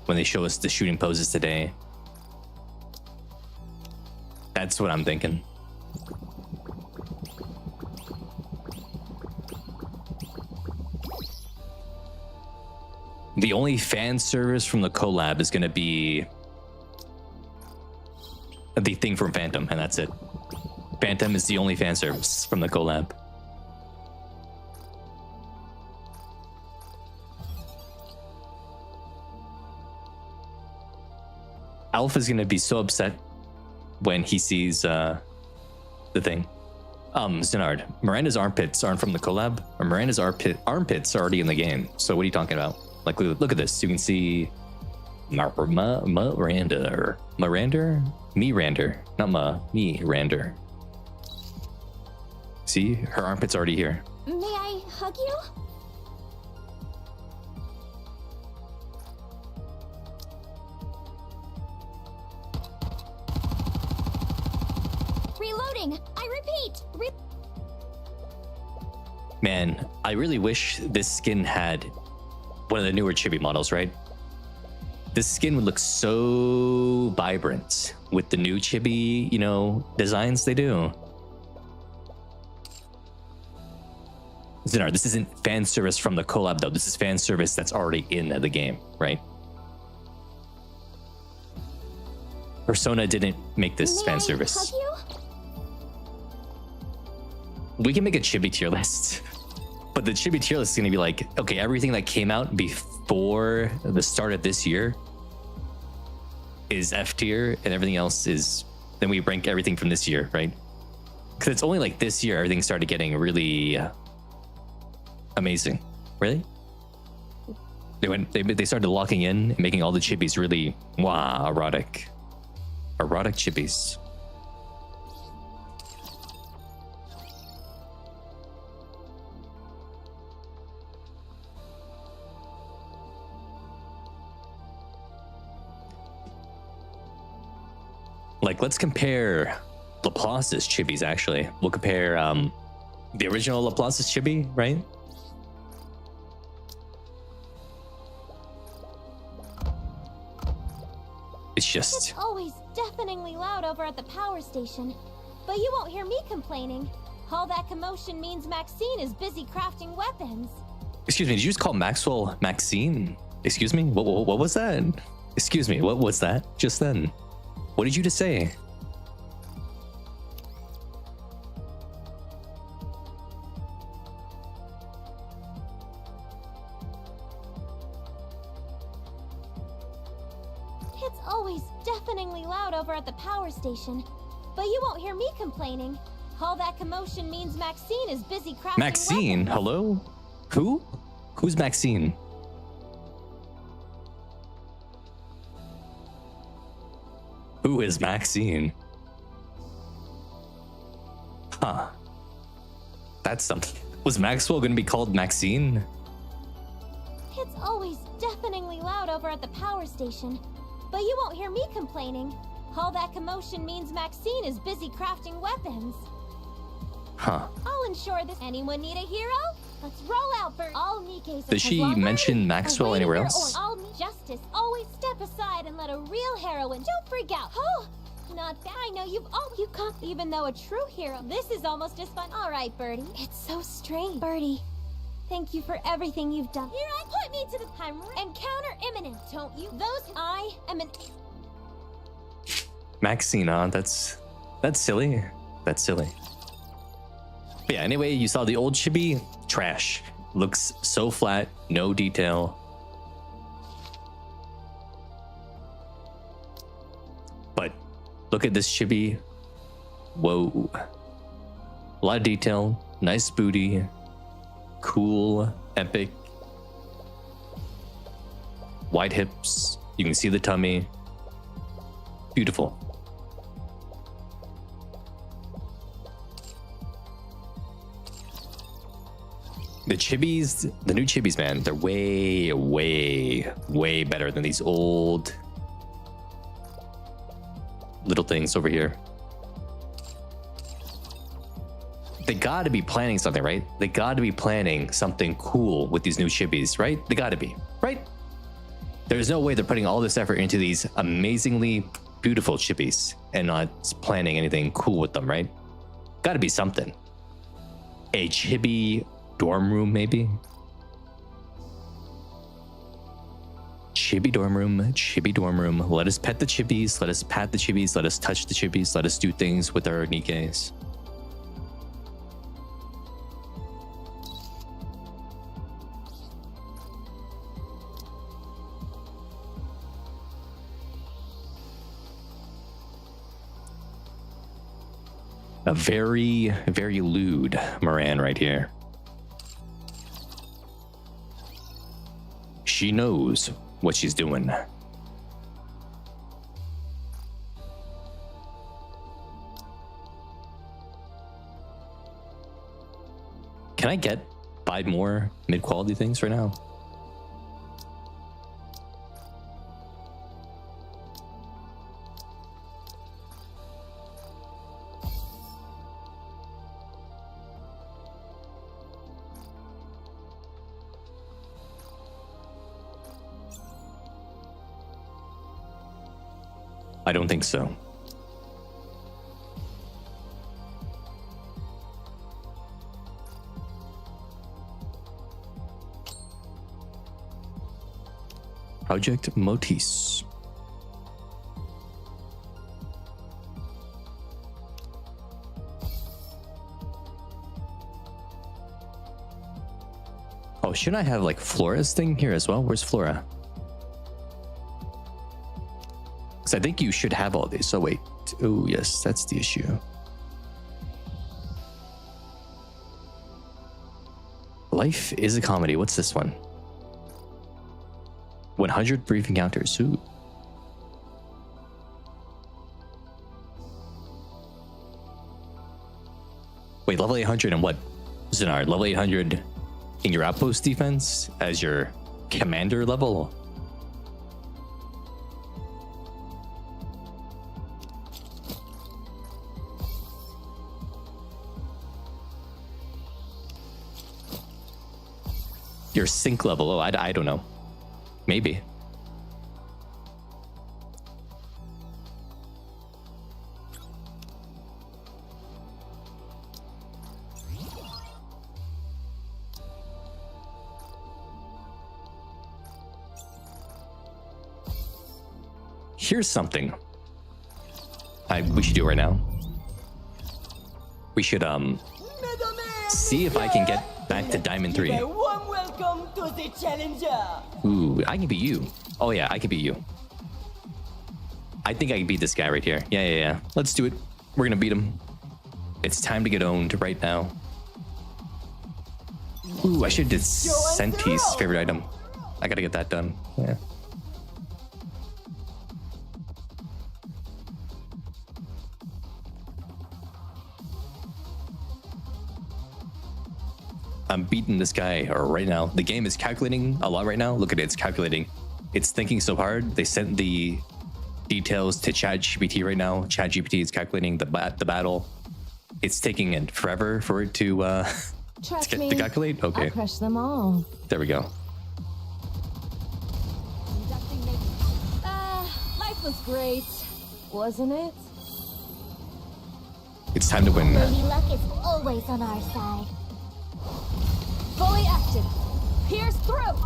when they show us the shooting poses today. That's what I'm thinking. The only fan service from the collab is going to be the thing from Phantom, and that's it. Phantom is the only fan service from the collab. Alpha's going to be so upset when he sees the thing. Zenard, Miranda's armpits aren't from the collab, or Miranda's armpits are already in the game. So what are you talking about? Like, look at this. You can see Miranda, or Miranda? Me-rander, not me-rander. See, her armpit's already here. May I hug you? Reloading! I repeat! Man, I really wish this skin had one of the newer chibi models, right? This skin would look so vibrant with the new chibi, you know, designs they do. Zenard, this isn't fan service from the collab though. This is fan service that's already in the game, right? Persona didn't make this fan service. Hug you? We can make a chibi tier list. But the chibi tier list is going to be like, okay, everything that came out before the start of this year is F tier, and everything else is, then we rank everything from this year, right? Because it's only like this year everything started getting really amazing. Really? They started locking in and making all the chibis really erotic. Erotic chibis. Like, let's compare Laplace's chibis, actually. We'll compare the original Laplace's chibi, right? It's just... It's always deafeningly loud over at the power station. But you won't hear me complaining. All that commotion means Maxine is busy crafting weapons. Excuse me, did you just call Maxwell Maxine? Excuse me? What was that? Excuse me, what was that just then? What did you just say? It's always deafeningly loud over at the power station. But you won't hear me complaining. All that commotion means Maxine is busy crafting Maxine? weapons. Hello? Who? Who's Maxine? Who is Maxine? Huh. That's something. Was Maxwell gonna be called Maxine? It's always deafeningly loud over at the power station. But you won't hear me complaining. All that commotion means Maxine is busy crafting weapons. Huh. I'll ensure this. Anyone need a hero? Let's roll out, Bert. All Nikke's. Does she mention Maxwell anywhere else? All justice. Always step aside and let a real heroine. Don't freak out. Oh, not that. I know you can't. Even though a true hero, this is almost as fun. All right, Birdie. It's so strange, Birdie. Thank you for everything you've done. Here, put me to the time. Encounter imminent. Don't you? I am an. Maxine, huh? That's silly. That's silly. But yeah, anyway, you saw the old chibi. Trash. Looks so flat, no detail. But look at this chibi. Whoa. A lot of detail. Nice booty. Cool. Epic. Wide hips. You can see the tummy. Beautiful. The chibis, the new chibis, man, they're way, way, way better than these old little things over here. They gotta be planning something, right? They gotta be planning something cool with these new chibis, right? They gotta be, right? There's no way they're putting all this effort into these amazingly beautiful chibis and not planning anything cool with them, right? Gotta be something. A chibi dorm room, maybe? Chibi dorm room, chibi dorm room. Let us pet the chibis, let us pat the chibis, let us touch the chibis, let us do things with our Nikkes. A very, very lewd Moran right here. She knows what she's doing. Can I buy more mid-quality things right now? I don't think so. Project Motis. Oh, shouldn't I have like Flora's thing here as well? Where's Flora? I think you should have all these. So wait. Oh, yes, that's the issue. Life is a comedy. What's this one? 100 brief encounters. Ooh. Wait, level 800 and what? Zenard, level 800 in your outpost defense as your commander level? Your sync level? Oh, I don't know. Maybe. Here's something we should do right now. We should see if I can get back to Diamond 3. A warm welcome to the challenger. Ooh, I can beat you. Oh yeah, I can beat you. I think I can beat this guy right here. Yeah. Let's do it. We're gonna beat him. It's time to get owned right now. Ooh, I should have did Senti's favorite item. I gotta get that done. Yeah. I'm beating this guy right now. The game is calculating a lot right now. Look at it, it's calculating. It's thinking so hard. They sent the details to ChatGPT right now. ChatGPT is calculating the battle. It's taking it forever for it to to calculate. Okay, I'll crush them all. there we go. Life was great, wasn't it? It's time to win. Lady Luck is always on our side. Fully active. Pierce through.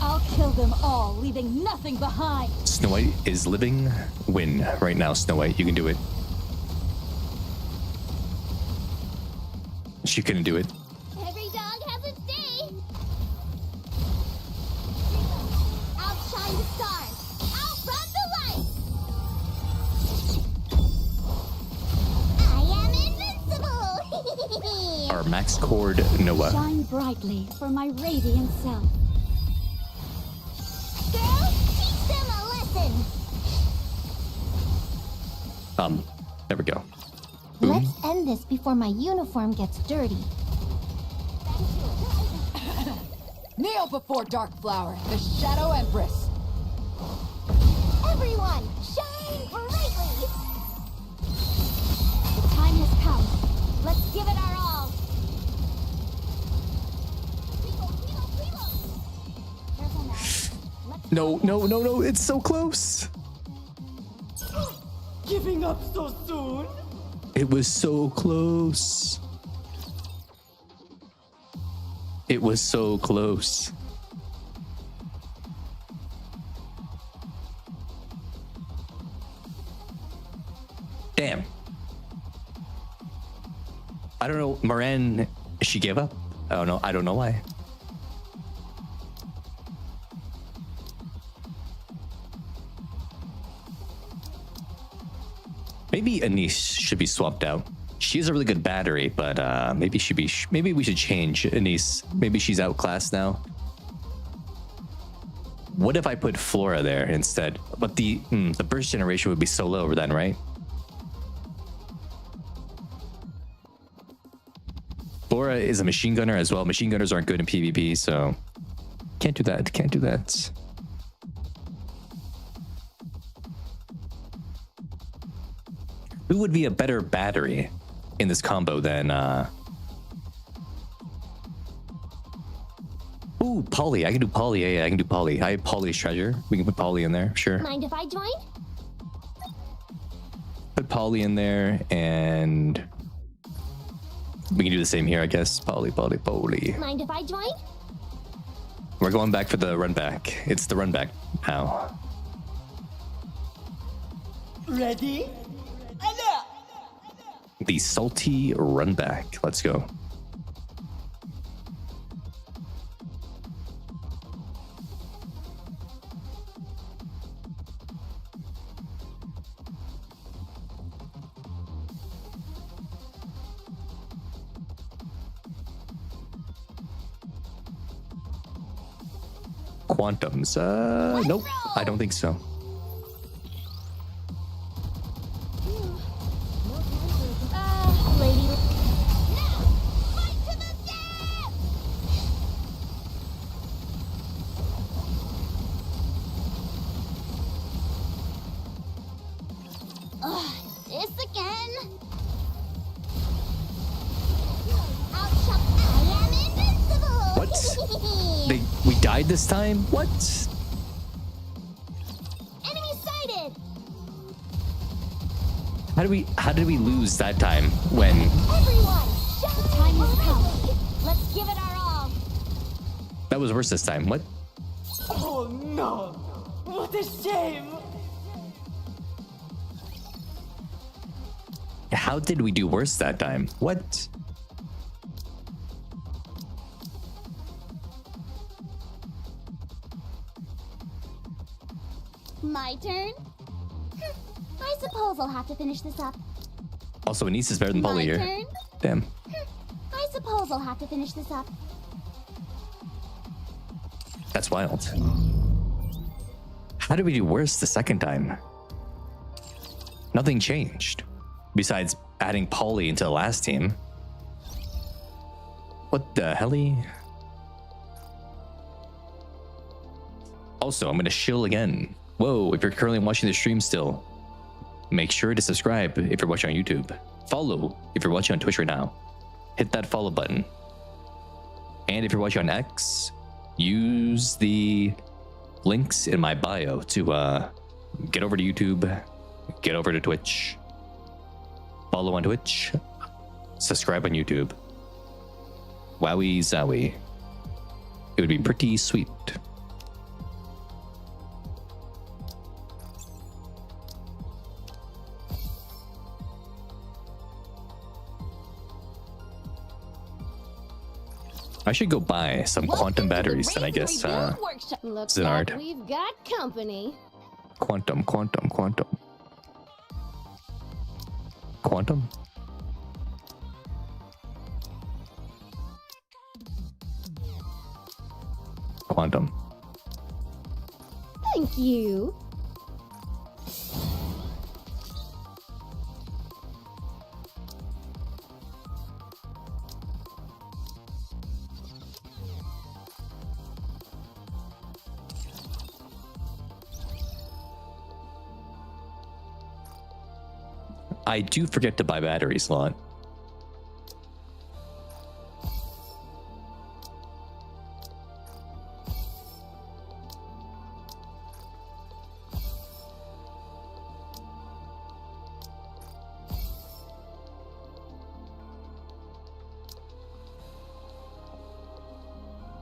I'll kill them all, leaving nothing behind. Snow White is living. Win right now, Snow White. You can do it. She couldn't do it. Every dog has its day. Outshine the stars. Outrun the light. I am invincible. Our max cord Noah. Shine brightly for my radiant self. Girls, teach them a lesson. There we go. Let's end this before my uniform gets dirty. Kneel before Dark Flower, the Shadow Empress. Everyone, shine brightly. The time has come. Let's give it our all. No, it's so close. Giving up so soon? It was so close. It was so close. Damn. I don't know. Moran, she gave up. I don't know why. Maybe Anise should be swapped out. She has a really good battery, but maybe we should change Anise. Maybe she's outclassed now. What if I put Flora there instead? But the burst generation would be so low then, right? Flora is a machine gunner as well. Machine gunners aren't good in PvP, so can't do that. Can't do that. Who would be a better battery in this combo than ooh, Polly. I can do Polly. Yeah, I can do Polly. I have Polly's treasure. We can put Polly in there, sure. Mind if I join? Put Polly in there, and we can do the same here, I guess. Polly. Mind if I join? We're going back for the run back. It's the run back now. Ready? The salty run back. Let's go. quantums. Nope, I don't think so. Lady. Now, fight to the death! Ugh, this again? Ouch, I am invincible! What? We died this time? What? Enemy sighted! How did we lose that time when Everyone, the time has come. Let's give it our all. that was worse this time? What? Oh no! What a shame! How did we do worse that time? What? My turn? I suppose I'll have to finish this up. Also, Anise is better than Polly My here. turn? Damn. I suppose I'll have to finish this up. That's wild. How did we do worse the second time? Nothing changed. Besides adding Polly into the last team. What the helly? Also, I'm gonna shill again. Whoa, if you're currently watching the stream still, make sure to subscribe if you're watching on YouTube. Follow if you're watching on Twitch right now. Hit that follow button. And if you're watching on X, use the links in my bio to get over to YouTube, get over to Twitch, follow on Twitch, subscribe on YouTube. Wowie zowie. It would be pretty sweet. I should go buy some quantum batteries then, I guess. Looks Zenard. like we've got company. Quantum. Quantum. Thank you. I do forget to buy batteries a lot.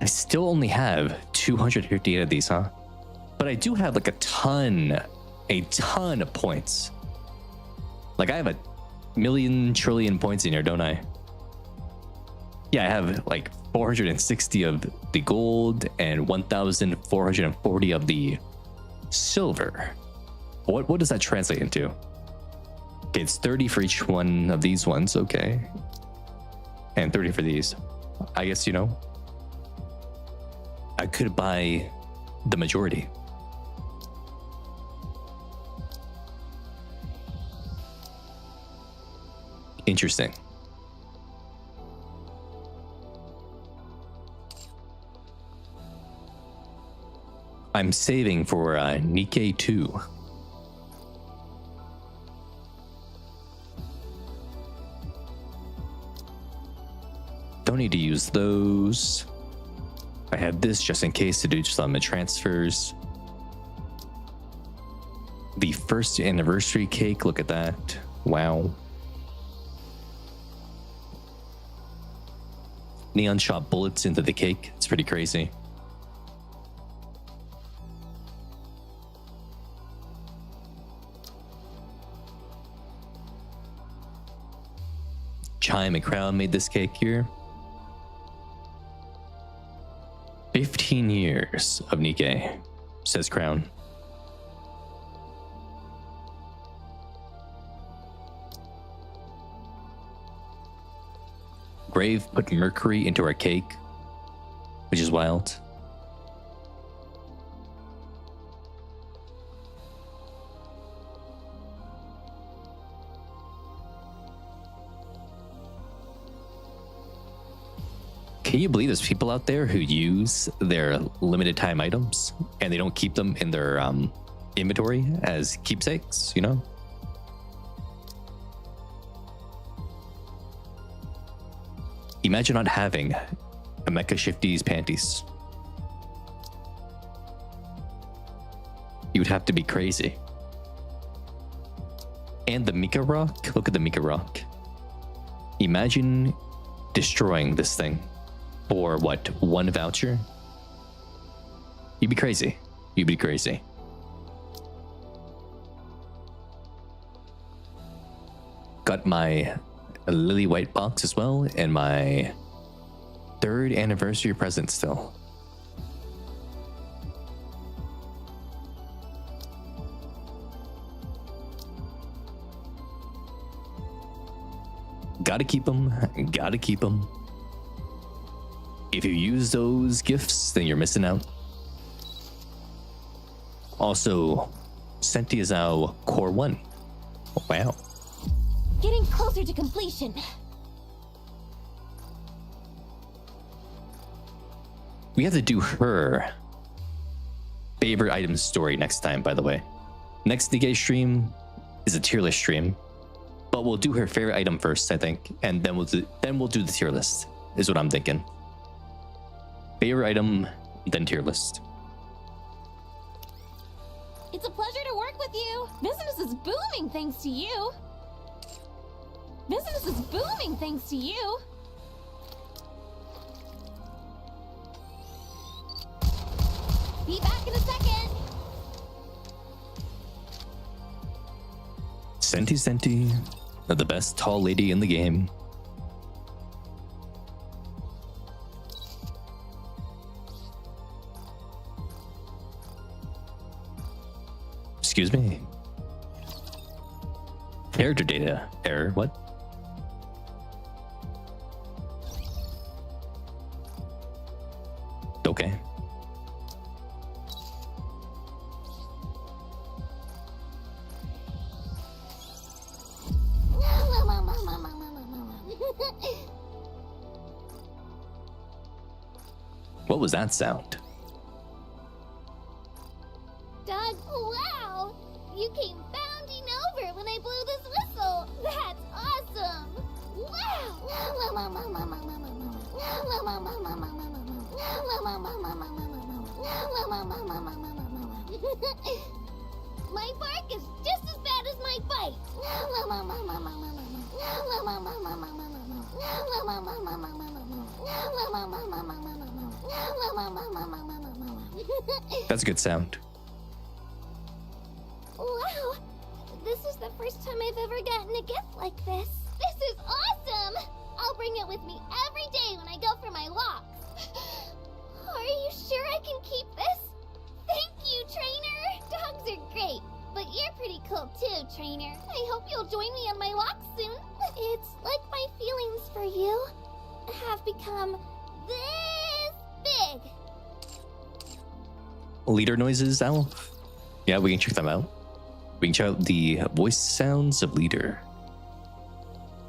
I still only have 258 of these, huh? But I do have like a ton of points. Like I have a million trillion points in here, don't I? Yeah, I have like 460 of the gold and 1,440 of the silver. What does that translate into? Okay, it's 30 for each one of these ones, okay. And 30 for these. I guess, you know, I could buy the majority. Interesting. I'm saving for Nikke 2. Don't need to use those. I have this just in case to do some transfers. The first anniversary cake, look at that. Wow. Neon shot bullets into the cake. It's pretty crazy. Chime and Crown made this cake here. 15 years of Nikke, says Crown. Grave put mercury into our cake, which is wild. Can you believe there's people out there who use their limited time items and they don't keep them in their inventory as keepsakes, you know? Imagine not having a Mecha Shifty's panties. You would have to be crazy. And the Mika Rock, look at the Mika Rock. Imagine destroying this thing for what, 1 voucher? You'd be crazy. You'd be crazy. Got my lily white box as well, and my 3rd anniversary present still. Gotta keep them. Gotta keep them. If you use those gifts, then you're missing out. Also, Senti is now Core 1. Wow. Getting closer to completion. We have to do her favorite item story next time, by the way. Next Nikke stream is a tier list stream. But we'll do her favorite item first, I think, and then we'll do the tier list. Is what I'm thinking. Favorite item, then tier list. It's a pleasure to work with you. Business is booming thanks to you. Business is booming thanks to you. Be back in a second. Senti, the best tall lady in the game. Excuse me. Character data error, what? Okay. What was that sound? Doug, wow! You came bounding over when I blew this whistle. That's awesome! My bark is just as bad as my bite. That's a good sound. Wow! This is the first time I've ever gotten a gift like this. This is awesome! I'll bring it with me every day when I go for my walks. Are you sure I can keep this? Thank you, Trainer! Dogs are great, but you're pretty cool too, Trainer. I hope you'll join me on my walks soon. It's like my feelings for you have become this big. Leader noises, Al? Yeah, we can check them out. We can check out the voice sounds of Leader.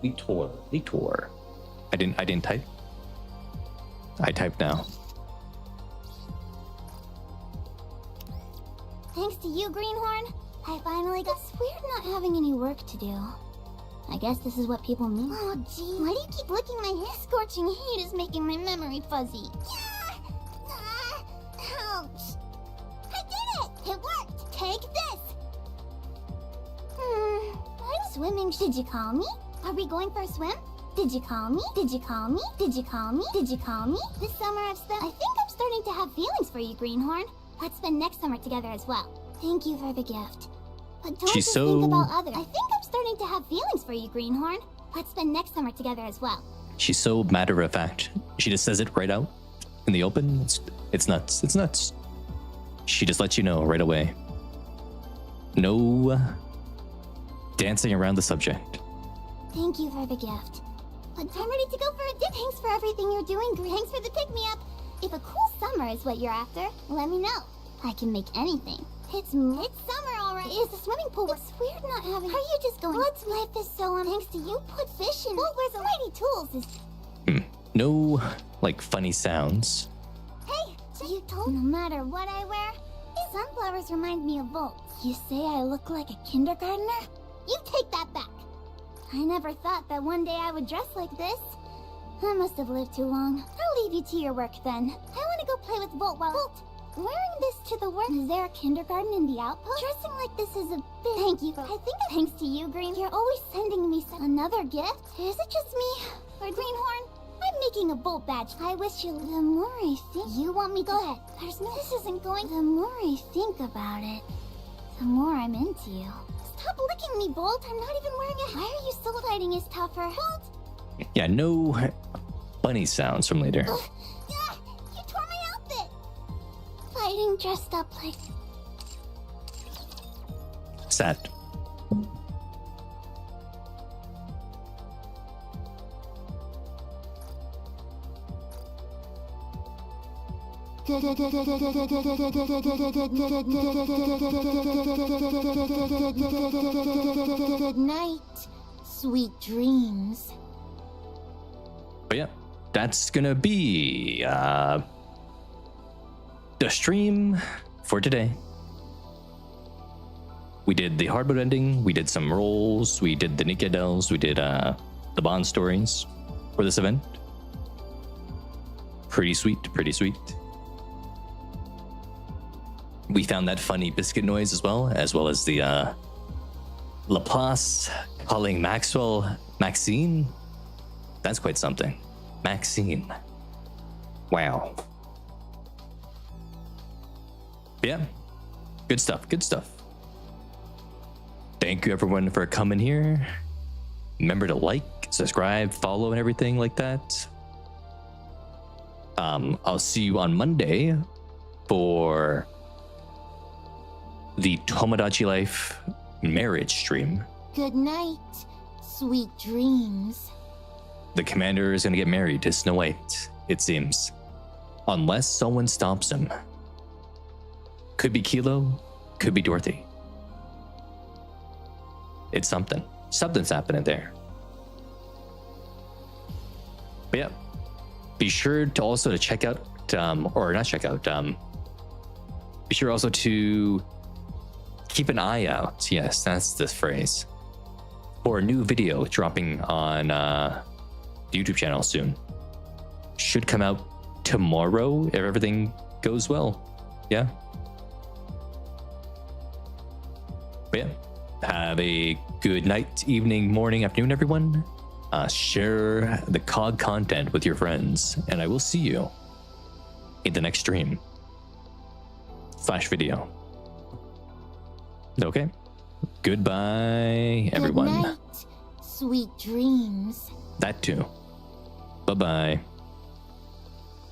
Leader. I didn't type. I typed now. Thanks to you, Greenhorn, I finally got weird not having any work to do. I guess this is what people mean. Oh, gee. Why do you keep licking my hair? Scorching heat is making my memory fuzzy. Ouch. I did it! It worked! Take this! I'm swimming. Did you call me? Are we going for a swim? Did you call me? Did you call me? Did you call me? Did you call me? This summer I think I'm starting to have feelings for you, Greenhorn. Let's spend next summer together as well. Thank you for the gift. But don't She's just so- think about others. I think I'm starting to have feelings for you, Greenhorn. Let's spend next summer together as well. She's so matter of fact. She just says it right out in the open. It's nuts. It's nuts. She just lets you know right away. No dancing around the subject. Thank you for the gift. But I'm ready to go for a dip. Thanks for everything you're doing, Green. Thanks for the pick-me-up. If a cool summer is what you're after, let me know. I can make anything. It's summer, all right. Is the swimming pool? It's weird not having. Are you just going? What's life is so thanks to you. Put fish in. Well, where's the mighty tools? Is no, like, funny sounds. Hey, you told no matter what I wear, sunflowers remind me of Volt. You say I look like a kindergartner? You take that back. I never thought that one day I would dress like this. I must have lived too long. I'll leave you to your work then. I want to go play with Volt while— Volt, wearing this to the work— Is there a kindergarten in the outpost? Dressing like this is a bit— Thank you. I think thanks to you, Green. You're always sending me another gift. Is it just me? Or Greenhorn? I'm making a Volt badge. I wish you— The more I think— You want me— Go ahead. There's no— This isn't going— The more I think about it, the more I'm into you. Stop licking me, Volt. I'm not even wearing a— Why are you still— Fighting is tougher. Volt! Yeah, no funny sounds from later. Ugh. Ah, you tore my outfit! Fighting dressed up like— Sad. Good night, sweet dreams. But yeah, that's gonna be the stream for today. We did the hard mode ending, we did some rolls, we did the Nikke delves, we did the bond stories for this event. Pretty sweet, pretty sweet. We found that funny biscuit noise as well as the Laplace calling Maxwell Maxine. That's quite something. Maxine. Wow. Yeah. Good stuff, good stuff. Thank you everyone for coming here. Remember to like, subscribe, follow, and everything like that. I'll see you on Monday for the Tomodachi Life marriage stream. Good night, sweet dreams. The commander is going to get married to Snow White, it seems. Unless someone stops him. Could be Kilo, could be Dorothy. It's something. Something's happening there. But yeah, be sure to also to check out, or not check out, be sure also to keep an eye out, yes, that's the phrase, for a new video dropping on the YouTube channel soon. Should come out tomorrow if everything goes well. Yeah. But yeah, have a good night, evening, morning, afternoon, everyone. Share the COG content with your friends, and I will see you in the next stream / video. Okay. Goodbye, everyone. Good night, sweet dreams. That too. Bye-bye.